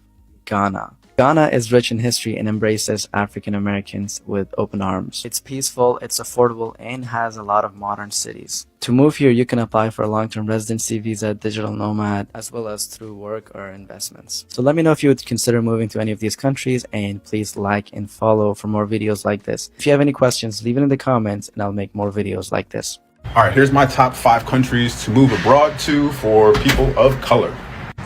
Ghana. Ghana is rich in history and embraces African Americans with open arms. It's peaceful, it's affordable, and has a lot of modern cities. To move here, you can apply for a long-term residency visa, digital nomad, as well as through work or investments. So let me know if you would consider moving to any of these countries, and please like and follow for more videos like this. If you have any questions, leave it in the comments and I'll make more videos like this. All right, here's my top 5 countries to move abroad to for people of color.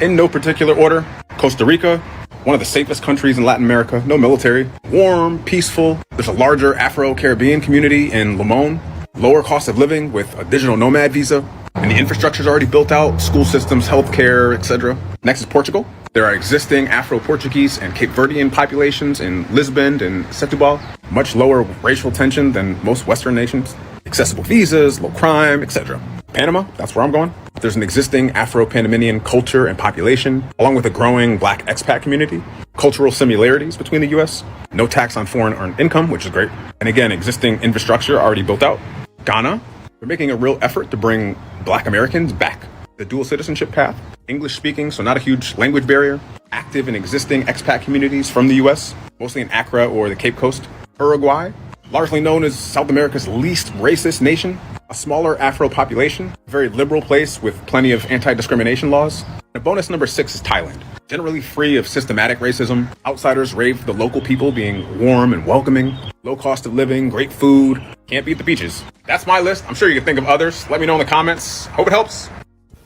In no particular order: Costa Rica, one of the safest countries in Latin America, no military, warm, peaceful. There's a larger Afro-Caribbean community in Limon, lower cost of living with a digital nomad visa, and the infrastructure is already built out, school systems, healthcare, etc. Next is Portugal. There are existing Afro-Portuguese and Cape Verdean populations in Lisbon and Setúbal, much lower racial tension than most Western nations, accessible visas, low crime, etc. Panama, that's where I'm going. There's an existing Afro-Panamanian culture and population, along with a growing black expat community, cultural similarities between the US, no tax on foreign earned income, which is great, and again, existing infrastructure already built out. Ghana, we're making a real effort to bring black Americans back. The dual citizenship path, English speaking, so not a huge language barrier, active in existing expat communities from the US, mostly in Accra or the Cape Coast. Uruguay, largely known as South America's least racist nation, a smaller Afro population, a very liberal place with plenty of anti-discrimination laws. And bonus number 6 is Thailand, generally free of systematic racism. Outsiders rave the local people being warm and welcoming, low cost of living, great food, can't beat the beaches. That's my list. I'm sure you can think of others. Let me know in the comments. Hope it helps.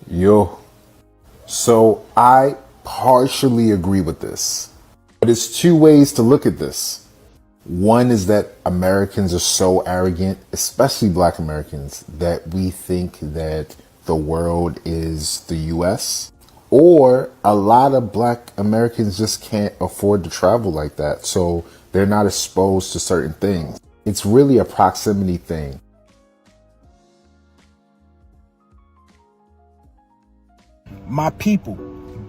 Yo, so I partially agree with this, but it's 2 ways to look at this. One is that Americans are so arrogant, especially black Americans, that we think that the world is the US, or a lot of black Americans just can't afford to travel like that, so they're not exposed to certain things. It's really a proximity thing. My people,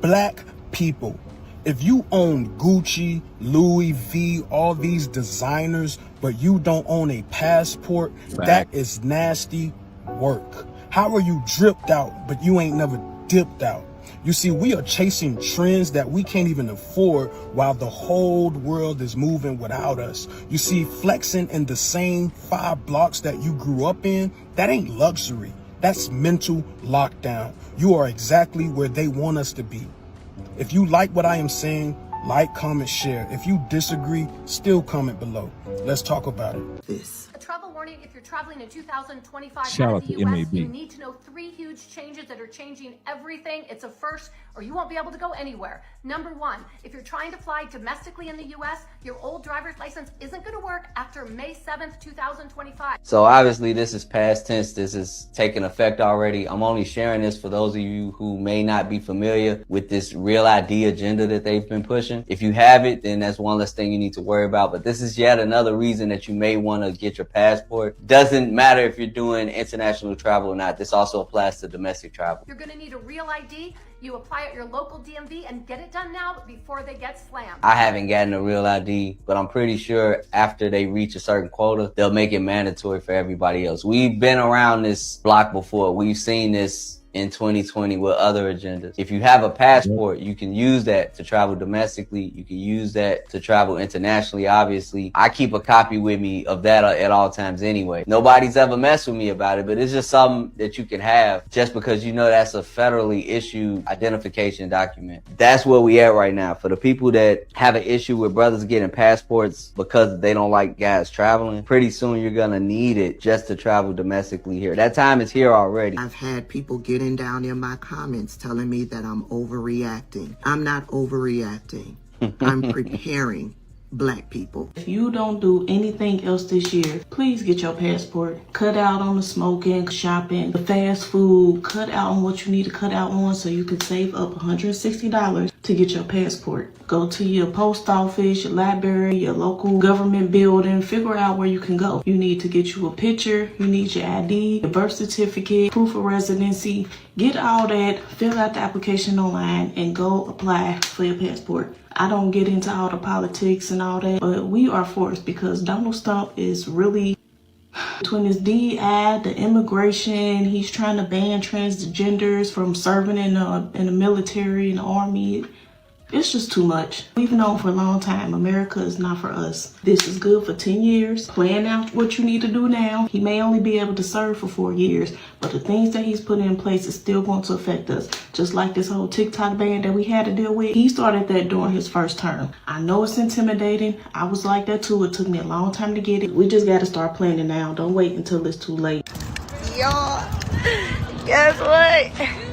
black people, if you own Gucci, Louis V, all these designers, but you don't own a passport, that is nasty work. How are you dripped out, but you ain't never dipped out? You see, we are chasing trends that we can't even afford while the whole world is moving without us. You see, flexing in the same 5 blocks that you grew up in, that ain't luxury. That's mental lockdown. You are exactly where they want us to be. If you like what I am saying, like, comment, share. If you disagree, still comment below. Let's talk about it. A travel warning: if you're traveling in 2025 Shout out out of the to US, MAB. you need to know 3 huge changes that are changing everything. It's a first or you won't be able to go anywhere. Number one, if you're trying to fly domestically in the US, your old driver's license isn't going to work after May 7th, 2025. So obviously this is past tense. This is taking effect already. I'm only sharing this for those of you who may not be familiar with this Real ID agenda that they've been pushing. If you have it, then that's one less thing you need to worry about. But this is yet another reason that you may want to get your passport. Doesn't matter if you're doing international travel or not. This also applies to domestic travel. You're going to need a Real ID. You apply at your local DMV and get it done now before they get slammed. I haven't gotten a Real ID, but I'm pretty sure after they reach a certain quota, they'll make it mandatory for everybody else. We've been around this block before. We've seen this in 2020 with other agendas. If you have a passport, you can use that to travel domestically. You can use that to travel internationally, obviously. I keep a copy with me of that at all times anyway. Nobody's ever messed with me about it, but it's just something that you can have just because you know that's a federally issued identification document. That's where we at right now. For the people that have an issue with brothers getting passports because they don't like guys traveling, pretty soon you're gonna need it just to travel domestically here. That time is here already. I've had people getting down in my comments telling me that I'm overreacting. I'm not overreacting. I'm preparing Black people. If you don't do anything else this year, please get your passport. Cut out on the smoking, shopping, the fast food. Cut out on what you need to cut out on so you can save up $160 to get your passport. Go to your post office, your library, your local government building. Figure out where you can go. You need to get you a picture. You need your ID, your birth certificate, proof of residency. Get all that, fill out the application online, and go apply for your passport. I don't get into all the politics and all that, but we are forced because Donald Trump is really, between his DEI, the immigration, he's trying to ban transgenders from serving in the military and the army. It's just too much. We've known for a long time, America is not for us. This is good for 10 years. Plan out what you need to do now. He may only be able to serve for 4 years, but the things that he's putting in place is still going to affect us. Just like this whole TikTok ban that we had to deal with. He started that during his first term. I know it's intimidating. I was like that too. It took me a long time to get it. We just got to start planning now. Don't wait until it's too late. Y'all, guess what?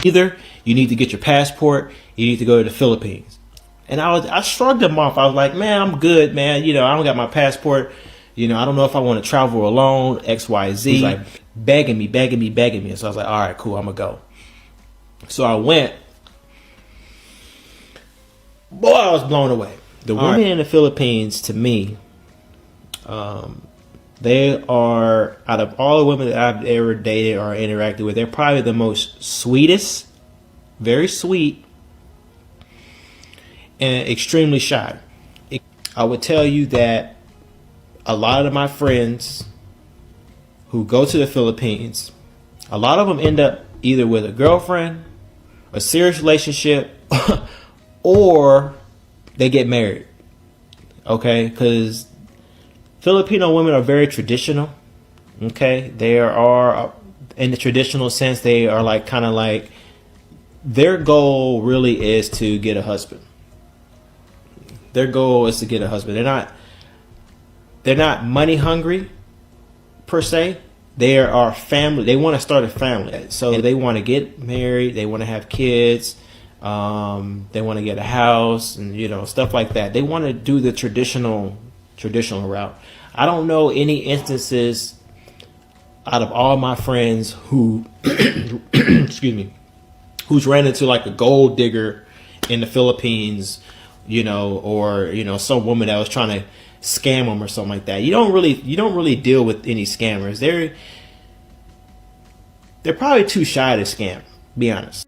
Either you need to get your passport, you need to go to the Philippines. And I shrugged them off. I was like, man, I'm good, man. You know, I don't got my passport. You know, I don't know if I want to travel alone, X, Y, Z. He's like begging me. So I was like, all right, cool, I'm going to go. So I went. Boy, I was blown away. The women in the Philippines, to me, they are, out of all the women that I've ever dated or interacted with, they're probably the most sweetest, very sweet, and extremely shy. I would tell you that a lot of my friends who go to the Philippines, a lot of them end up either with a girlfriend, a serious relationship, or they get married. Okay? Because Filipino women are very traditional. Okay? They are, in the traditional sense, they are like kind of like, their goal really is to get a husband. Their goal is to get a husband. They're not money hungry per se. They are family. They want to start a family. So they want to get married. They want to have kids. They want to get a house and, you know, stuff like that. They want to do the traditional route. I don't know any instances out of all my friends who, excuse me, who's ran into like a gold digger in the Philippines, you know, or, you know, some woman that was trying to scam them or something like that. You don't really deal with any scammers. They're probably too shy to scam, be honest.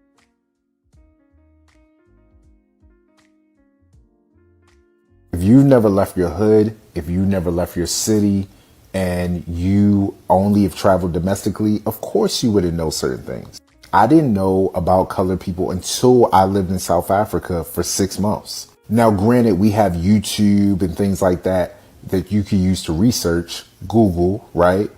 If you've never left your hood, if you never left your city, and you only have traveled domestically, of course you wouldn't know certain things. I didn't know about colored people until I lived in South Africa for 6 months. Now, granted, we have YouTube and things like that that you can use to research, Google, right?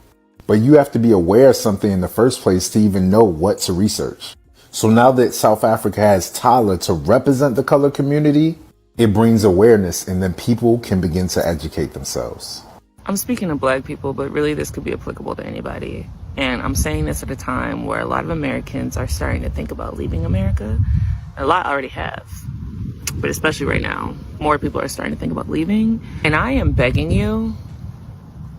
But you have to be aware of something in the first place to even know what to research. So now that South Africa has Tyler to represent the color community, it brings awareness, and then people can begin to educate themselves. I'm speaking to Black people, but really this could be applicable to anybody. And I'm saying this at a time where a lot of Americans are starting to think about leaving America. A lot already have, but especially right now, more people are starting to think about leaving. And I am begging you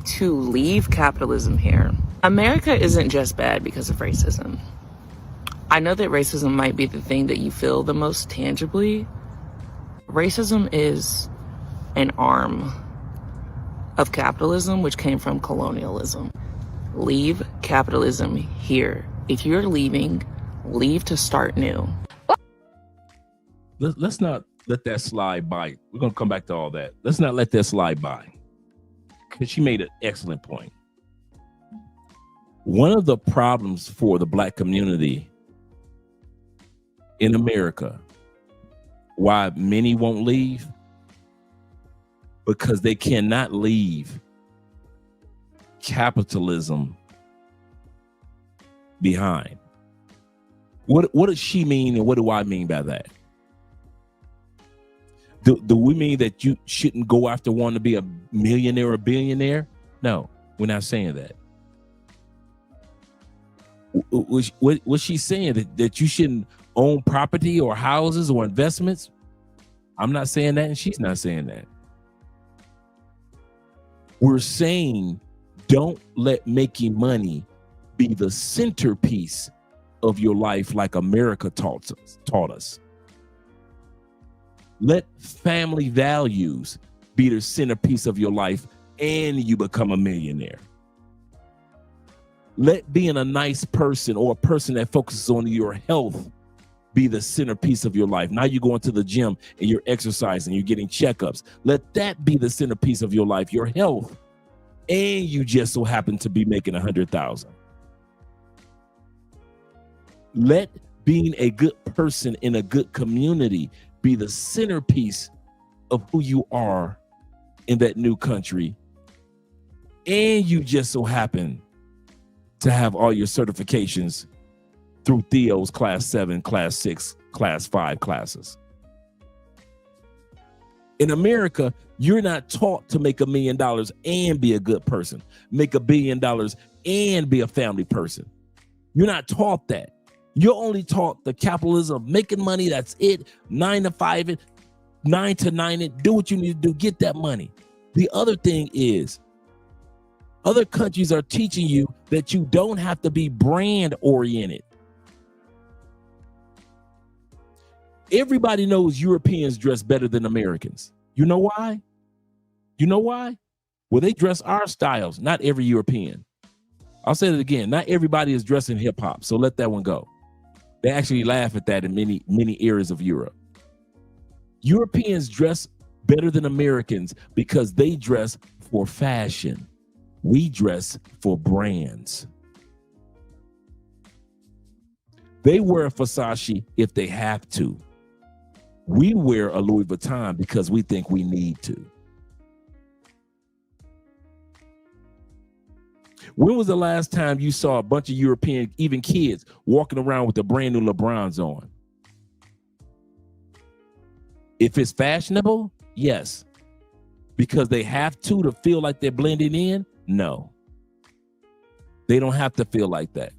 to leave capitalism here. America isn't just bad because of racism. I know that racism might be the thing that you feel the most tangibly. Racism is an arm of capitalism, which came from colonialism. Leave capitalism here. If you're leaving, leave to start new. Let's not let that slide by. We're going to come back to all that. Let's not let that slide by, because she made an excellent point. One of the problems for the Black community in America, why many won't leave, because they cannot leave capitalism behind. What does she mean, and what do I mean by that? Do we mean that you shouldn't go after wanting to be a millionaire or a billionaire? No, we're not saying that. Was she saying that you shouldn't own property or houses or investments? I'm not saying that, and she's not saying that. We're saying don't let making money be the centerpiece of your life like America taught us. Let family values be the centerpiece of your life and you become a millionaire. Let being a nice person or a person that focuses on your health be the centerpiece of your life. Now you're going to the gym and you're exercising, you're getting checkups. Let that be the centerpiece of your life, your health. And you just so happen to be making 100,000. Let being a good person in a good community be the centerpiece of who you are in that new country. And you just so happen to have all your certifications through Theo's class 7, class 6, class 5 classes. In America, you're not taught to make $1 million and be a good person, make $1 billion and be a family person. You're not taught that. You're only taught the capitalism of making money. That's it. 9 to 5 it, 9 to 9 it. Do what you need to do. Get that money. The other thing is, other countries are teaching you that you don't have to be brand oriented. Everybody knows Europeans dress better than Americans. You know why? You know why? Well, they dress our styles, not every European. I'll say it again. Not everybody is dressing hip hop, so let that one go. They actually laugh at that in many areas of Europe. Europeans dress better than Americans because they dress for fashion. We dress for brands. They wear Versace if they have to. We wear a Louis Vuitton because we think we need to. When was the last time you saw a bunch of European, even kids, walking around with the brand new LeBrons on? If it's fashionable, yes. Because they have to feel like they're blending in? No. They don't have to feel like that.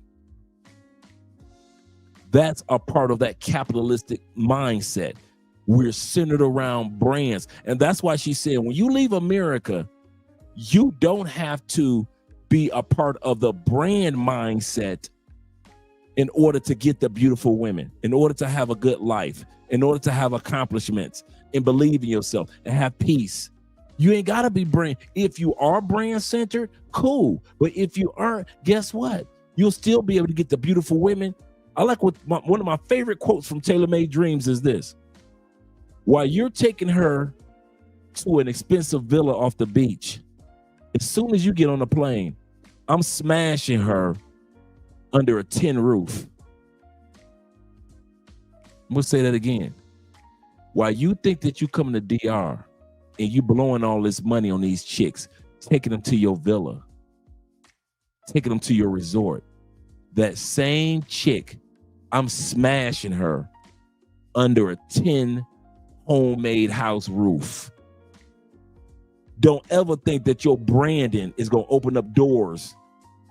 That's a part of that capitalistic mindset. We're centered around brands. And that's why she said, when you leave America, you don't have to be a part of the brand mindset in order to get the beautiful women, in order to have a good life, in order to have accomplishments and believe in yourself and have peace. You ain't got to be brand. If you are brand centered, cool. But if you aren't, guess what? You'll still be able to get the beautiful women. I like one of my favorite quotes from Taylor Made Dreams is this. While you're taking her to an expensive villa off the beach, as soon as you get on the plane, I'm smashing her under a tin roof. I'm gonna say that again. While you think that you come to DR and you blowing all this money on these chicks, taking them to your villa, taking them to your resort. That same chick, I'm smashing her under a 10 homemade house roof. Don't ever think that your branding is going to open up doors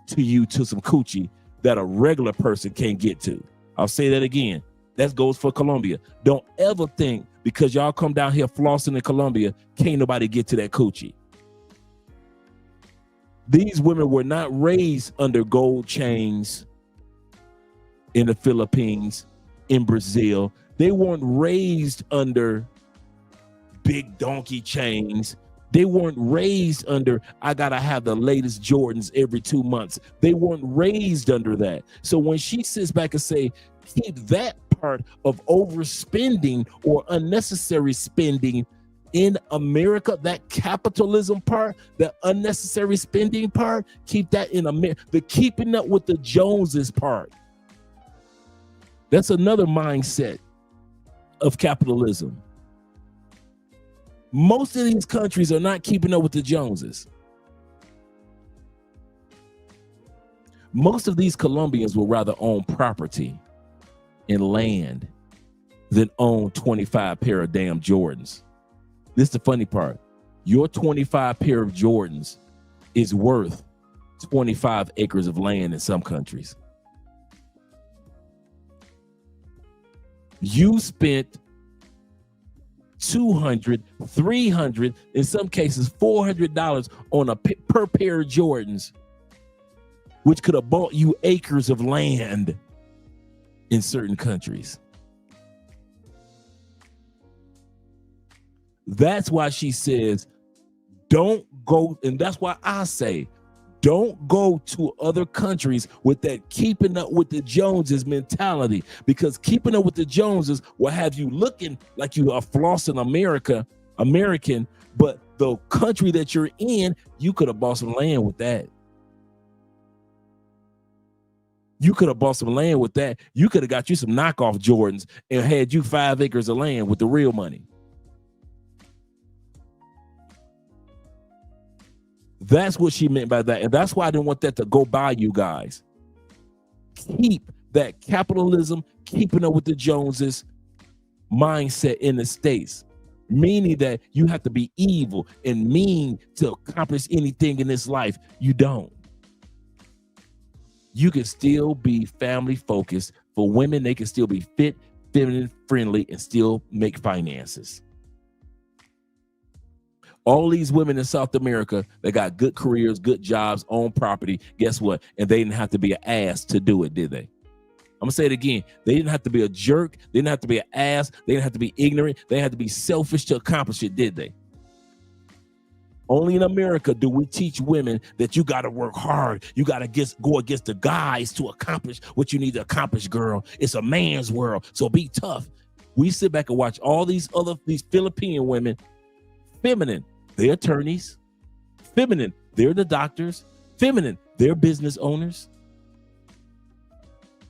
to you to some coochie that a regular person can't get to. I'll say that again. That goes for Colombia. Don't ever think because y'all come down here flossing in Colombia, can't nobody get to that coochie. These women were not raised under gold chains in the Philippines, in Brazil. They weren't raised under big donkey chains. They weren't raised under, I gotta have the latest Jordans every 2 months. They weren't raised under that. So when she sits back and say, keep that part of overspending or unnecessary spending in America, that capitalism part, that unnecessary spending part, keep that in America. The keeping up with the Joneses part. That's another mindset of capitalism. Most of these countries are not keeping up with the Joneses. Most of these Colombians will rather own property and land than own 25 pair of damn Jordans. This is the funny part. Your 25 pair of Jordans is worth 25 acres of land in some countries. You spent $200, $300, in some cases $400 on a per pair of Jordans, which could have bought you acres of land in certain countries. That's why she says, don't go, and that's why I say, don't go to other countries with that keeping up with the Joneses mentality, because keeping up with the Joneses will have you looking like you are flossing American, but the country that you're in, you could have bought some land with that. You could have bought some land with that. You could have got you some knockoff Jordans and had you 5 acres of land with the real money. That's what she meant by that. And that's why I didn't want that to go by you guys. Keep that capitalism, keeping up with the Joneses mindset in the States, meaning that you have to be evil and mean to accomplish anything in this life. You don't. You can still be family focused. For women, they can still be fit, feminine, friendly, and still make finances. All these women in South America that got good careers, good jobs, own property, guess what? And they didn't have to be an ass to do it, did they? I'm gonna say it again. They didn't have to be a jerk. They didn't have to be an ass. They didn't have to be ignorant. They didn't have to be selfish to accomplish it, did they? Only in America do we teach women that you got to work hard. You got to go against the guys to accomplish what you need to accomplish, girl. It's a man's world, so be tough. We sit back and watch all these Philippine women, feminine, they're attorneys, feminine, they're the doctors, feminine, they're business owners.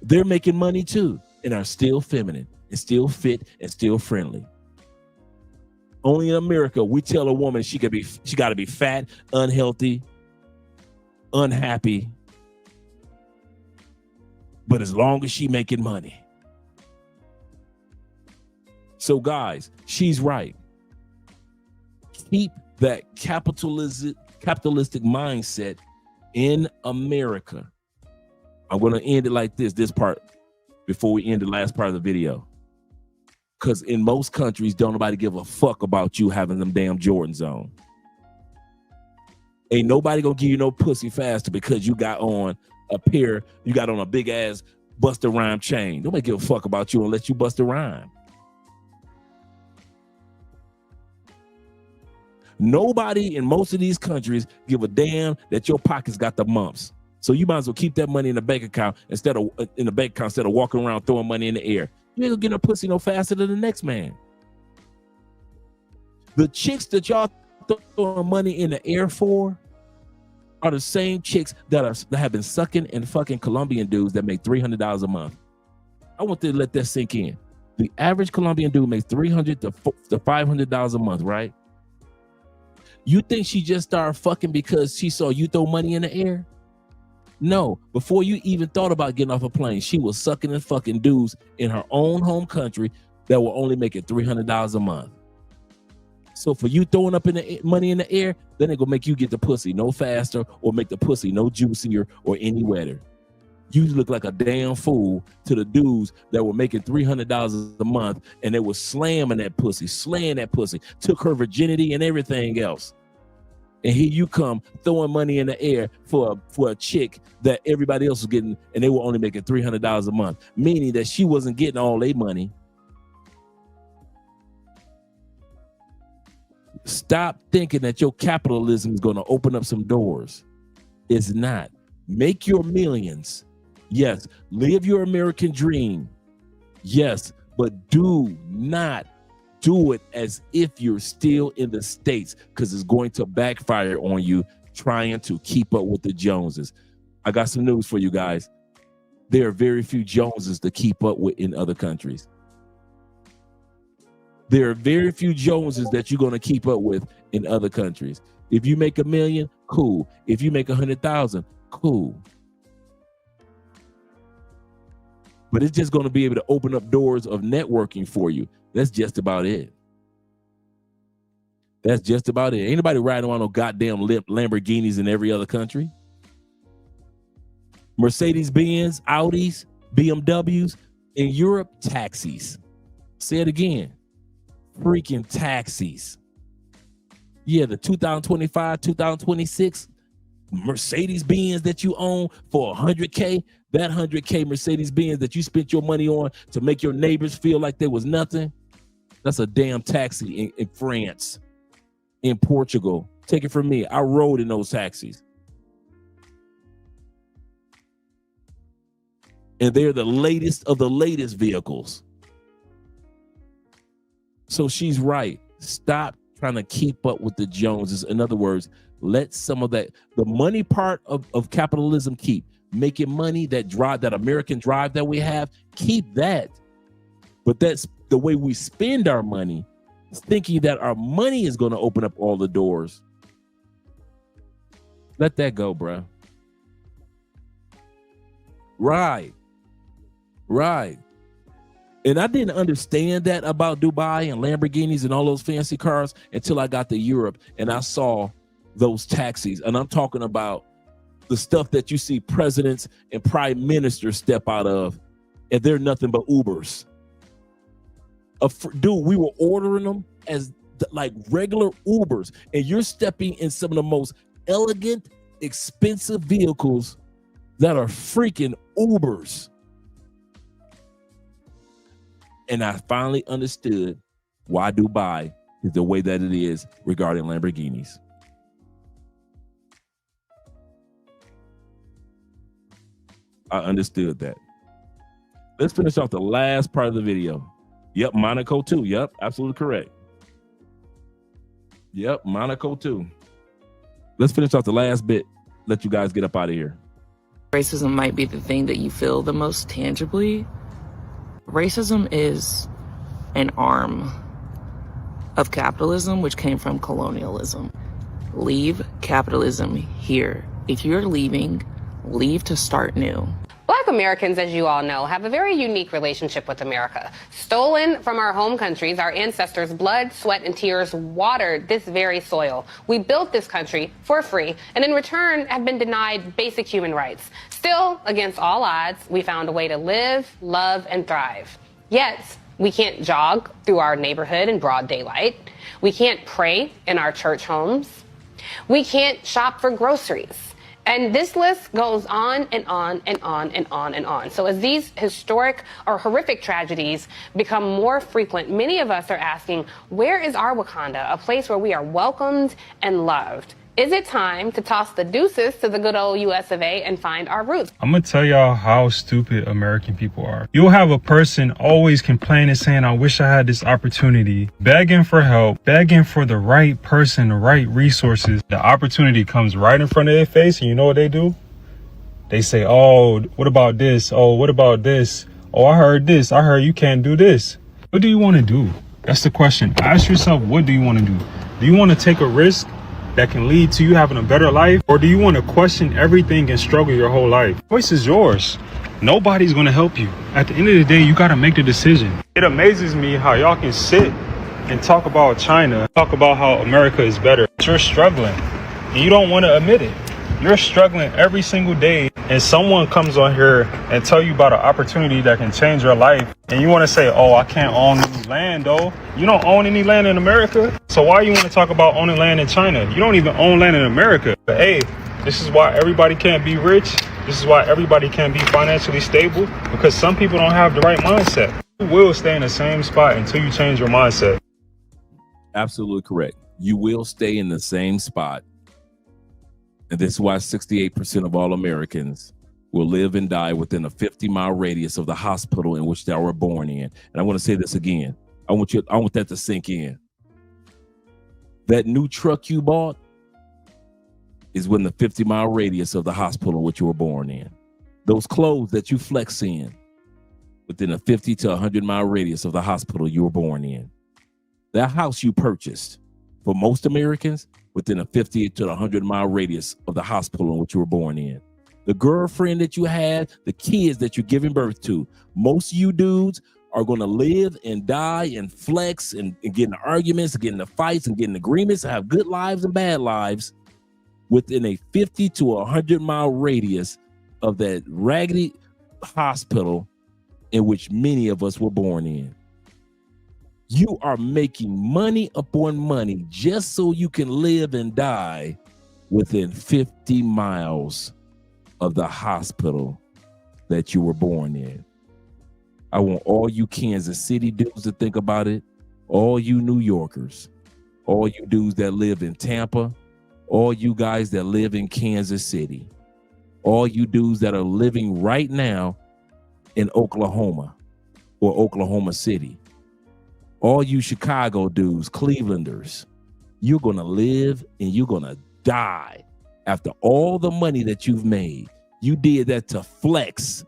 They're making money too and are still feminine and still fit and still friendly. Only in America, we tell a woman she got to be fat, unhealthy, unhappy, but as long as she making money. So guys, she's right. Keep that capitalistic mindset in America. I'm going to end it like this part, before we end the last part of the video. Because in most countries, don't nobody give a fuck about you having them damn Jordans on. Ain't nobody gonna give you no pussy faster because you got on a big ass Busta Rhyme chain. Nobody give a fuck about you unless you bust a rhyme. Nobody in most of these countries give a damn that your pockets got the mumps. So you might as well keep that money in the bank account instead of walking around throwing money in the air. You ain't gonna get no pussy no faster than the next man. The chicks that y'all throwing money in the air for are the same chicks that have been sucking and fucking Colombian dudes that make $300 a month. I want to let that sink in. The average Colombian dude makes $300 to $500 a month, right? You think she just started fucking because she saw you throw money in the air? No, before you even thought about getting off a plane, she was sucking and fucking dudes in her own home country that were only making $300 a month. So for you throwing up in the money in the air, then it gonna make you get the pussy no faster or make the pussy no juicier or any wetter. You look like a damn fool to the dudes that were making $300 a month and they were slamming that pussy, slaying that pussy, took her virginity and everything else. And here you come throwing money in the air for a chick that everybody else was getting, and they were only making $300 a month, meaning that she wasn't getting all their money. Stop thinking that your capitalism is going to open up some doors. It's not. Make your millions. Yes. Live your American dream. Yes. But do not do it as if you're still in the States, because it's going to backfire on you trying to keep up with the Joneses. I got some news for you guys. There are very few Joneses to keep up with in other countries. There are very few Joneses that you're going to keep up with in other countries. If you make $1 million, cool. If you make 100,000, cool. But it's just going to be able to open up doors of networking for you. That's just about it. That's just about it. Ain't nobody riding around no goddamn Lamborghinis in every other country. Mercedes-Benz, Audis, BMWs. In Europe, taxis. Say it again. Freaking taxis. Yeah, the 2025, 2026 Mercedes-Benz that you own for $100K, that $100K Mercedes-Benz that you spent your money on to make your neighbors feel like there was nothing, that's a damn taxi in France, in Portugal. Take it from me. I rode in those taxis. And they're the latest of the latest vehicles. So she's right. Stop trying to keep up with the Joneses. In other words, let some of that, the money part of capitalism keep. Making money, that drive, that American drive that we have, keep that. But that's the way we spend our money, thinking that our money is going to open up all the doors. Let that go, bro. Right. And I didn't understand that about Dubai and Lamborghinis and all those fancy cars until I got to Europe and I saw those taxis. And I'm talking about the stuff that you see presidents and prime ministers step out of, and they're nothing but Ubers. Dude, we were ordering them as like regular Ubers, and you're stepping in some of the most elegant, expensive vehicles that are freaking Ubers. And I finally understood why Dubai is the way that it is regarding Lamborghinis. I understood that. Let's finish off the last part of the video. Yep, Monaco too. Yep, absolutely correct. Yep, Monaco too. Let's finish off the last bit. Let you guys get up out of here. Racism might be the thing that you feel the most tangibly. Racism is an arm of capitalism, which came from colonialism. Leave capitalism here. If you're leaving, leave to start new. Black Americans, as you all know, have a very unique relationship with America. Stolen from our home countries, our ancestors' blood, sweat, and tears watered this very soil. We built this country for free, and in return have been denied basic human rights. Still, against all odds, we found a way to live, love, and thrive. Yet, we can't jog through our neighborhood in broad daylight. We can't pray in our church homes. We can't shop for groceries. And this list goes on and on and on and on and on. So as these historic or horrific tragedies become more frequent, many of us are asking, where is our Wakanda, a place where we are welcomed and loved? Is it time to toss the deuces to the good old US of A and find our roots? I'm gonna tell y'all how stupid American people are. You'll have a person always complaining, saying, I wish I had this opportunity, begging for help, begging for the right person, the right resources. The opportunity comes right in front of their face, and you know what they do? They say, oh, what about this? Oh, what about this? Oh, I heard this. I heard you can't do this. What do you want to do? That's the question. Ask yourself, what do you want to do? Do you want to take a risk that can lead to you having a better life? Or do you want to question everything and struggle your whole life? Choice is yours. Nobody's going to help you. At the end of the day, you got to make the decision. It amazes me how y'all can sit and talk about China, talk about how America is better. But you're struggling and you don't want to admit it. You're struggling every single day, and someone comes on here and tell you about an opportunity that can change your life, and you want to say, oh, I can't own any land, though. You don't own any land in America, so why you want to talk about owning land in China? You don't even own land in America. But hey, this is why everybody can't be rich. This is why everybody can't be financially stable, because some people don't have the right mindset. You will stay in the same spot until you change your mindset. Absolutely correct. You will stay in the same spot. And this is why 68% of all Americans will live and die within a 50-mile radius of the hospital in which they were born in. And I want to say this again. I want that to sink in. That new truck you bought is within the 50-mile radius of the hospital in which you were born in. Those clothes that you flex in within a 50 to 100-mile radius of the hospital you were born in. That house you purchased, for most Americans, within a 50 to 100-mile radius of the hospital in which you were born in. The girlfriend that you had, the kids that you're giving birth to, most of you dudes are going to live and die and flex and get in arguments, get into fights and get in agreements and have good lives and bad lives within a 50 to 100-mile radius of that raggedy hospital in which many of us were born in. You are making money upon money just so you can live and die within 50 miles of the hospital that you were born in. I want all you Kansas City dudes to think about it, all you New Yorkers, all you dudes that live in Tampa, all you guys that live in Kansas City, all you dudes that are living right now in Oklahoma or Oklahoma City. All you Chicago dudes, Clevelanders, you're going to live and you're going to die after all the money that you've made. You did that to flex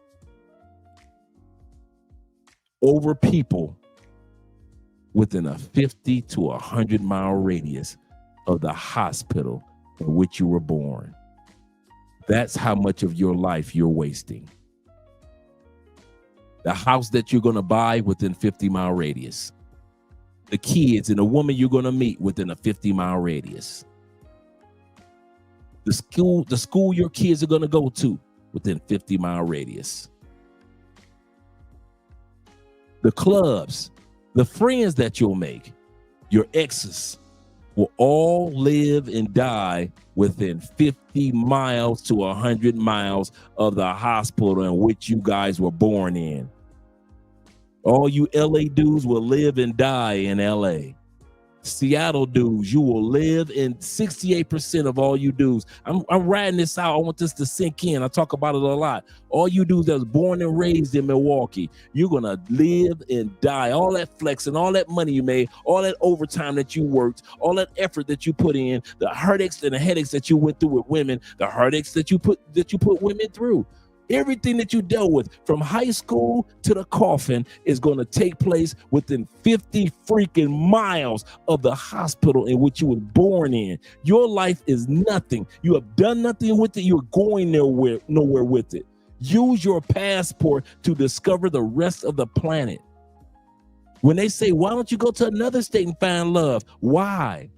over people within a 50 to 100-mile radius of the hospital in which you were born. That's how much of your life you're wasting. The house that you're going to buy within 50-mile radius. The kids and the woman you're going to meet within a 50-mile radius. The school your kids are going to go to within 50-mile radius. The clubs, the friends that you'll make, your exes will all live and die within 50 miles to 100 miles of the hospital in which you guys were born in. All you LA dudes will live and die in LA. Seattle dudes, you will live in 68% of all you dudes. I'm riding this out. I want this to sink in. I talk about it a lot. All you dudes that was born and raised in Milwaukee, you're going to live and die. All that flexing, all that money you made, all that overtime that you worked, all that effort that you put in, the heartaches and the headaches that you went through with women, the heartaches that you put women through. Everything that you dealt with from high school to the coffin is going to take place within 50 freaking miles of the hospital in which you were born in. Your life is nothing. You have done nothing with it. You're going nowhere with it. Use your passport to discover the rest of the planet. When they say, why don't you go to another state and find love? Why?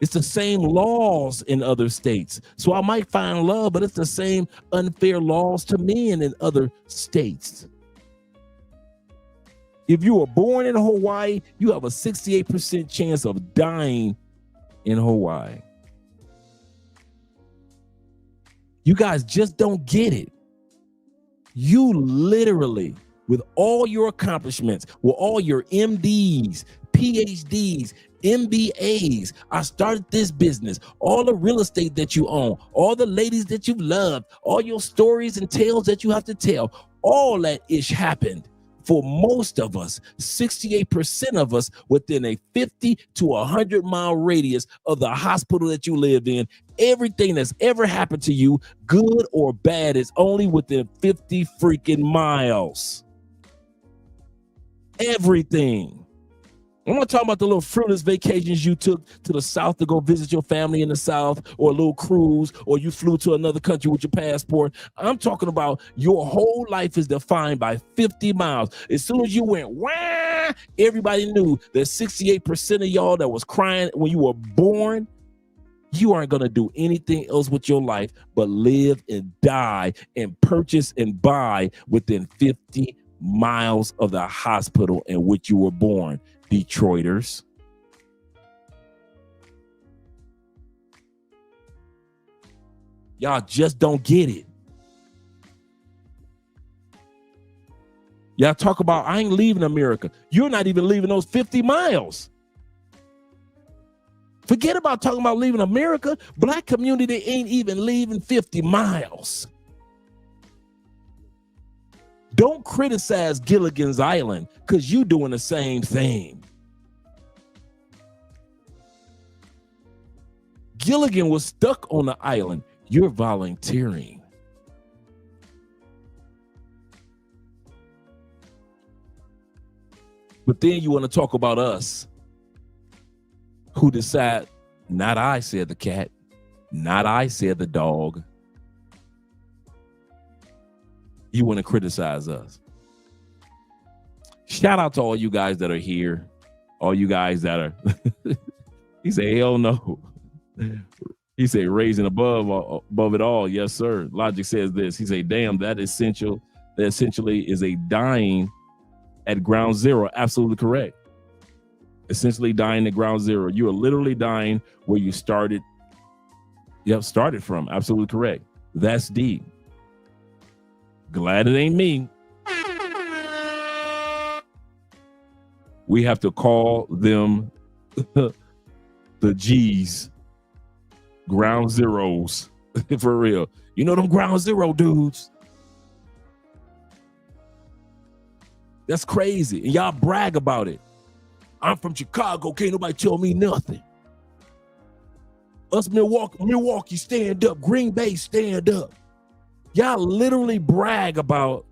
It's the same laws in other states. So I might find love, but it's the same unfair laws to men in other states. If you were born in Hawaii, you have a 68% chance of dying in Hawaii. You guys just don't get it. You literally, with all your accomplishments, with all your MDs, PhDs, MBAs, I started this business, all the real estate that you own, all the ladies that you've loved, all your stories and tales that you have to tell, all that ish happened for most of us, 68% of us within a 50 to 100-mile radius of the hospital that you live in. Everything that's ever happened to you, good or bad, is only within 50 freaking miles. Everything. I'm not talking about the little fruitless vacations you took to the South to go visit your family in the South, or a little cruise, or you flew to another country with your passport. I'm talking about your whole life is defined by 50 miles. As soon as you went, wah, everybody knew that 68% of y'all that was crying when you were born, you aren't going to do anything else with your life but live and die and purchase and buy within 50 miles of the hospital in which you were born. Detroiters. Y'all just don't get it. Y'all talk about, I ain't leaving America. You're not even leaving those 50 miles. Forget about talking about leaving America. Black community ain't even leaving 50 miles. Don't criticize Gilligan's Island because you doing the same thing. Gilligan was stuck on the island. You're volunteering. But then you want to talk about us who decide, not I, said the cat, not I, said the dog. You want to criticize us. Shout out to all you guys that are here. All you guys that are, he said, hell no. He said, raising above it all. Yes, sir. Logic says this. He said, damn, that essentially is a dying at ground zero. Absolutely correct. Essentially dying at ground zero. You are literally dying where you started. Yep, started from. Absolutely correct. That's deep. Glad it ain't me. We have to call them the G's. Ground zeros. For real. You know them ground zero dudes. That's crazy. And y'all brag about it. I'm from Chicago. Can't nobody tell me nothing. Us Milwaukee, stand up. Green Bay, stand up. Y'all literally brag about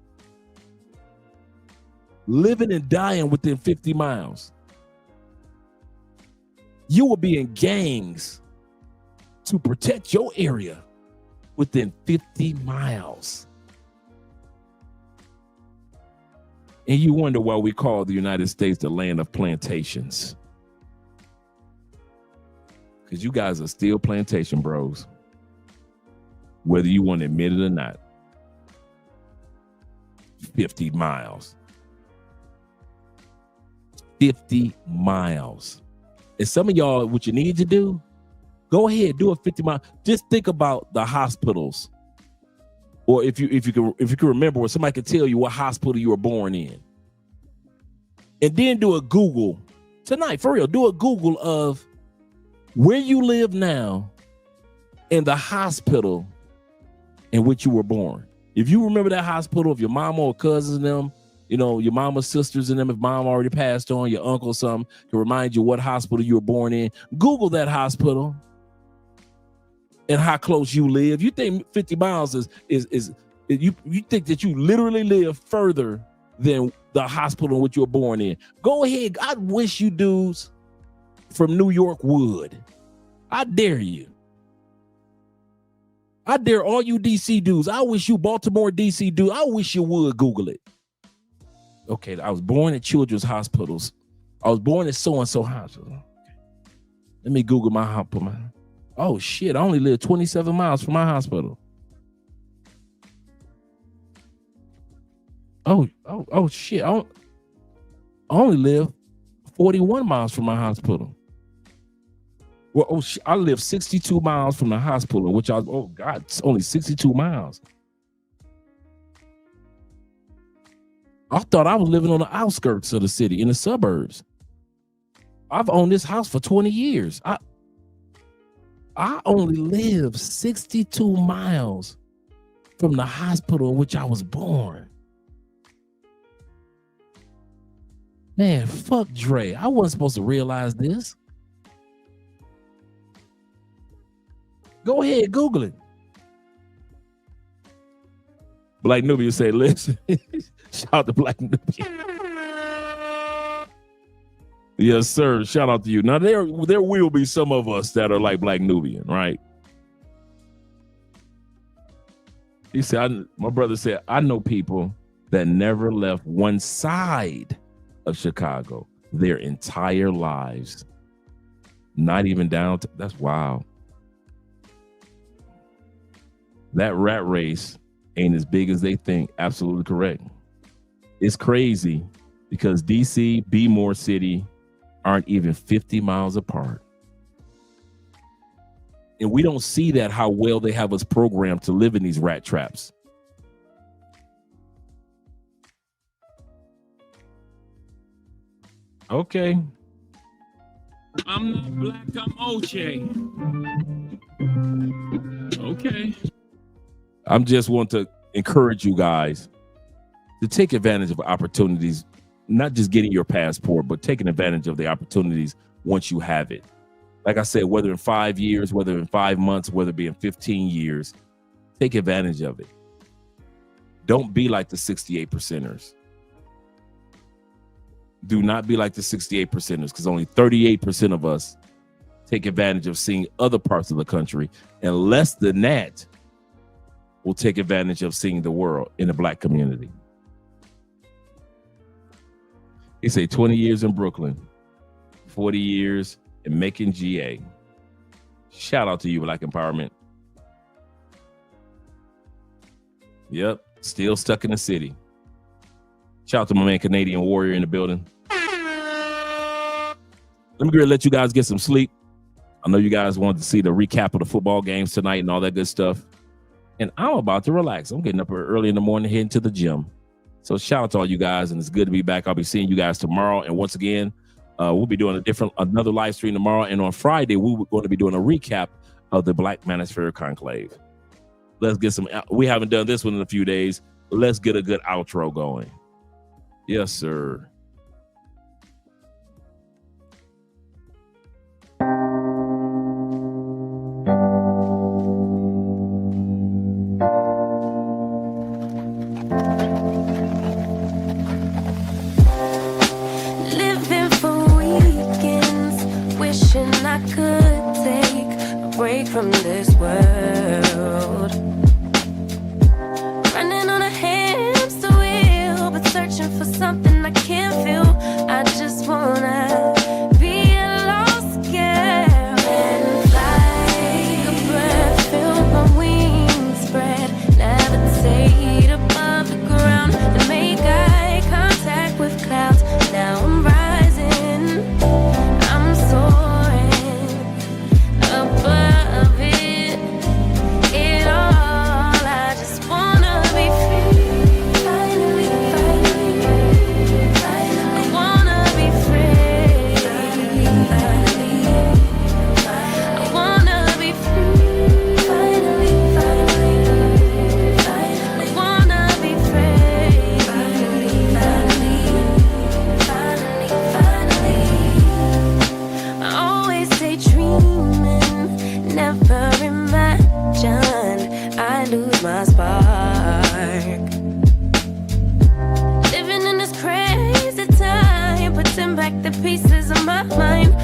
living and dying within 50 miles. You will be in gangs to protect your area within 50 miles. And you wonder why we call the United States the land of plantations. Because you guys are still plantation bros, whether you want to admit it or not. 50 miles. 50 miles. And some of y'all, what you need to do, go ahead, do a 50 mile. Just think about the hospitals. Or if you can remember, or somebody can tell you what hospital you were born in. And then do a Google tonight, for real, do a Google of where you live now and the hospital in which you were born. If you remember that hospital, if your mama or cousins and them, you know, your mama's sisters and them, if mom already passed on, your uncle or something, to remind you what hospital you were born in, Google that hospital and how close you live. You think 50 miles is you think that you literally live further than the hospital in which you were born in. Go ahead. I wish you dudes from New York would. I dare you. I dare all you DC dudes. I wish you Baltimore DC dudes. I wish you would Google it. Okay, I was born at children's hospitals. I was born at so-and-so hospital. Let me Google my hospital. Oh shit, I only live 27 miles from my hospital. Oh shit, I only live 41 miles from my hospital. Well, I live 62 miles from the hospital, which it's only 62 miles. I thought I was living on the outskirts of the city, in the suburbs. I've owned this house for 20 years. I only live 62 miles from the hospital in which I was born. Man, fuck Dre. I wasn't supposed to realize this. Go ahead, Google it. Black Nubia say, listen. Shout out to Black Nubia. Yes, sir. Shout out to you. Now there will be some of us that are like Black Nubian, right? He said, my brother said, I know people that never left one side of Chicago their entire lives. Not even down to, that's wild. That rat race ain't as big as they think. Absolutely correct. It's crazy because DC, B-More City aren't even 50 miles apart. And we don't see that how well they have us programmed to live in these rat traps. Okay. I'm not black, I'm OJ. Okay. I'm just want to encourage you guys to take advantage of opportunities, not just getting your passport, but taking advantage of the opportunities once you have it. Like I said, whether in 5 years, whether in 5 months, whether it be in 15 years, take advantage of it. Don't be like the 68%ers. Do not be like the 68%ers, because only 38% of us take advantage of seeing other parts of the country, and less than that will take advantage of seeing the world in the Black community. He say 20 years in Brooklyn, 40 years in Macon, GA. Shout out to you, Black Empowerment. Yep, still stuck in the city. Shout out to my man, Canadian Warrior, in the building. Let me let you guys get some sleep. I know you guys wanted to see the recap of the football games tonight and all that good stuff. And I'm about to relax. I'm getting up early in the morning, heading to the gym. So shout out to all you guys, and it's good to be back. I'll be seeing you guys tomorrow. And once again, we'll be doing another live stream tomorrow. And on Friday, we're going to be doing a recap of the Black Manosphere Conclave. Let's get some. We haven't done this one in a few days. Let's get a good outro going. Yes, sir. Living for weekends, wishing I could take a break from this world. Running on a hamster wheel, but searching for something I can't feel. I just wanna be a lost girl and fly. Take a breath, feel my wings spread, levitate above the ground and make eye contact with clouds. Now I'm rising, I'm soaring above it all. I just wanna be free. Finally, I wanna be free. I wanna be free. Finally, I wanna be free. Finally. I always stay dreaming, never imagine I lose my spark. Living in this crazy time, putting back the pieces of my mind.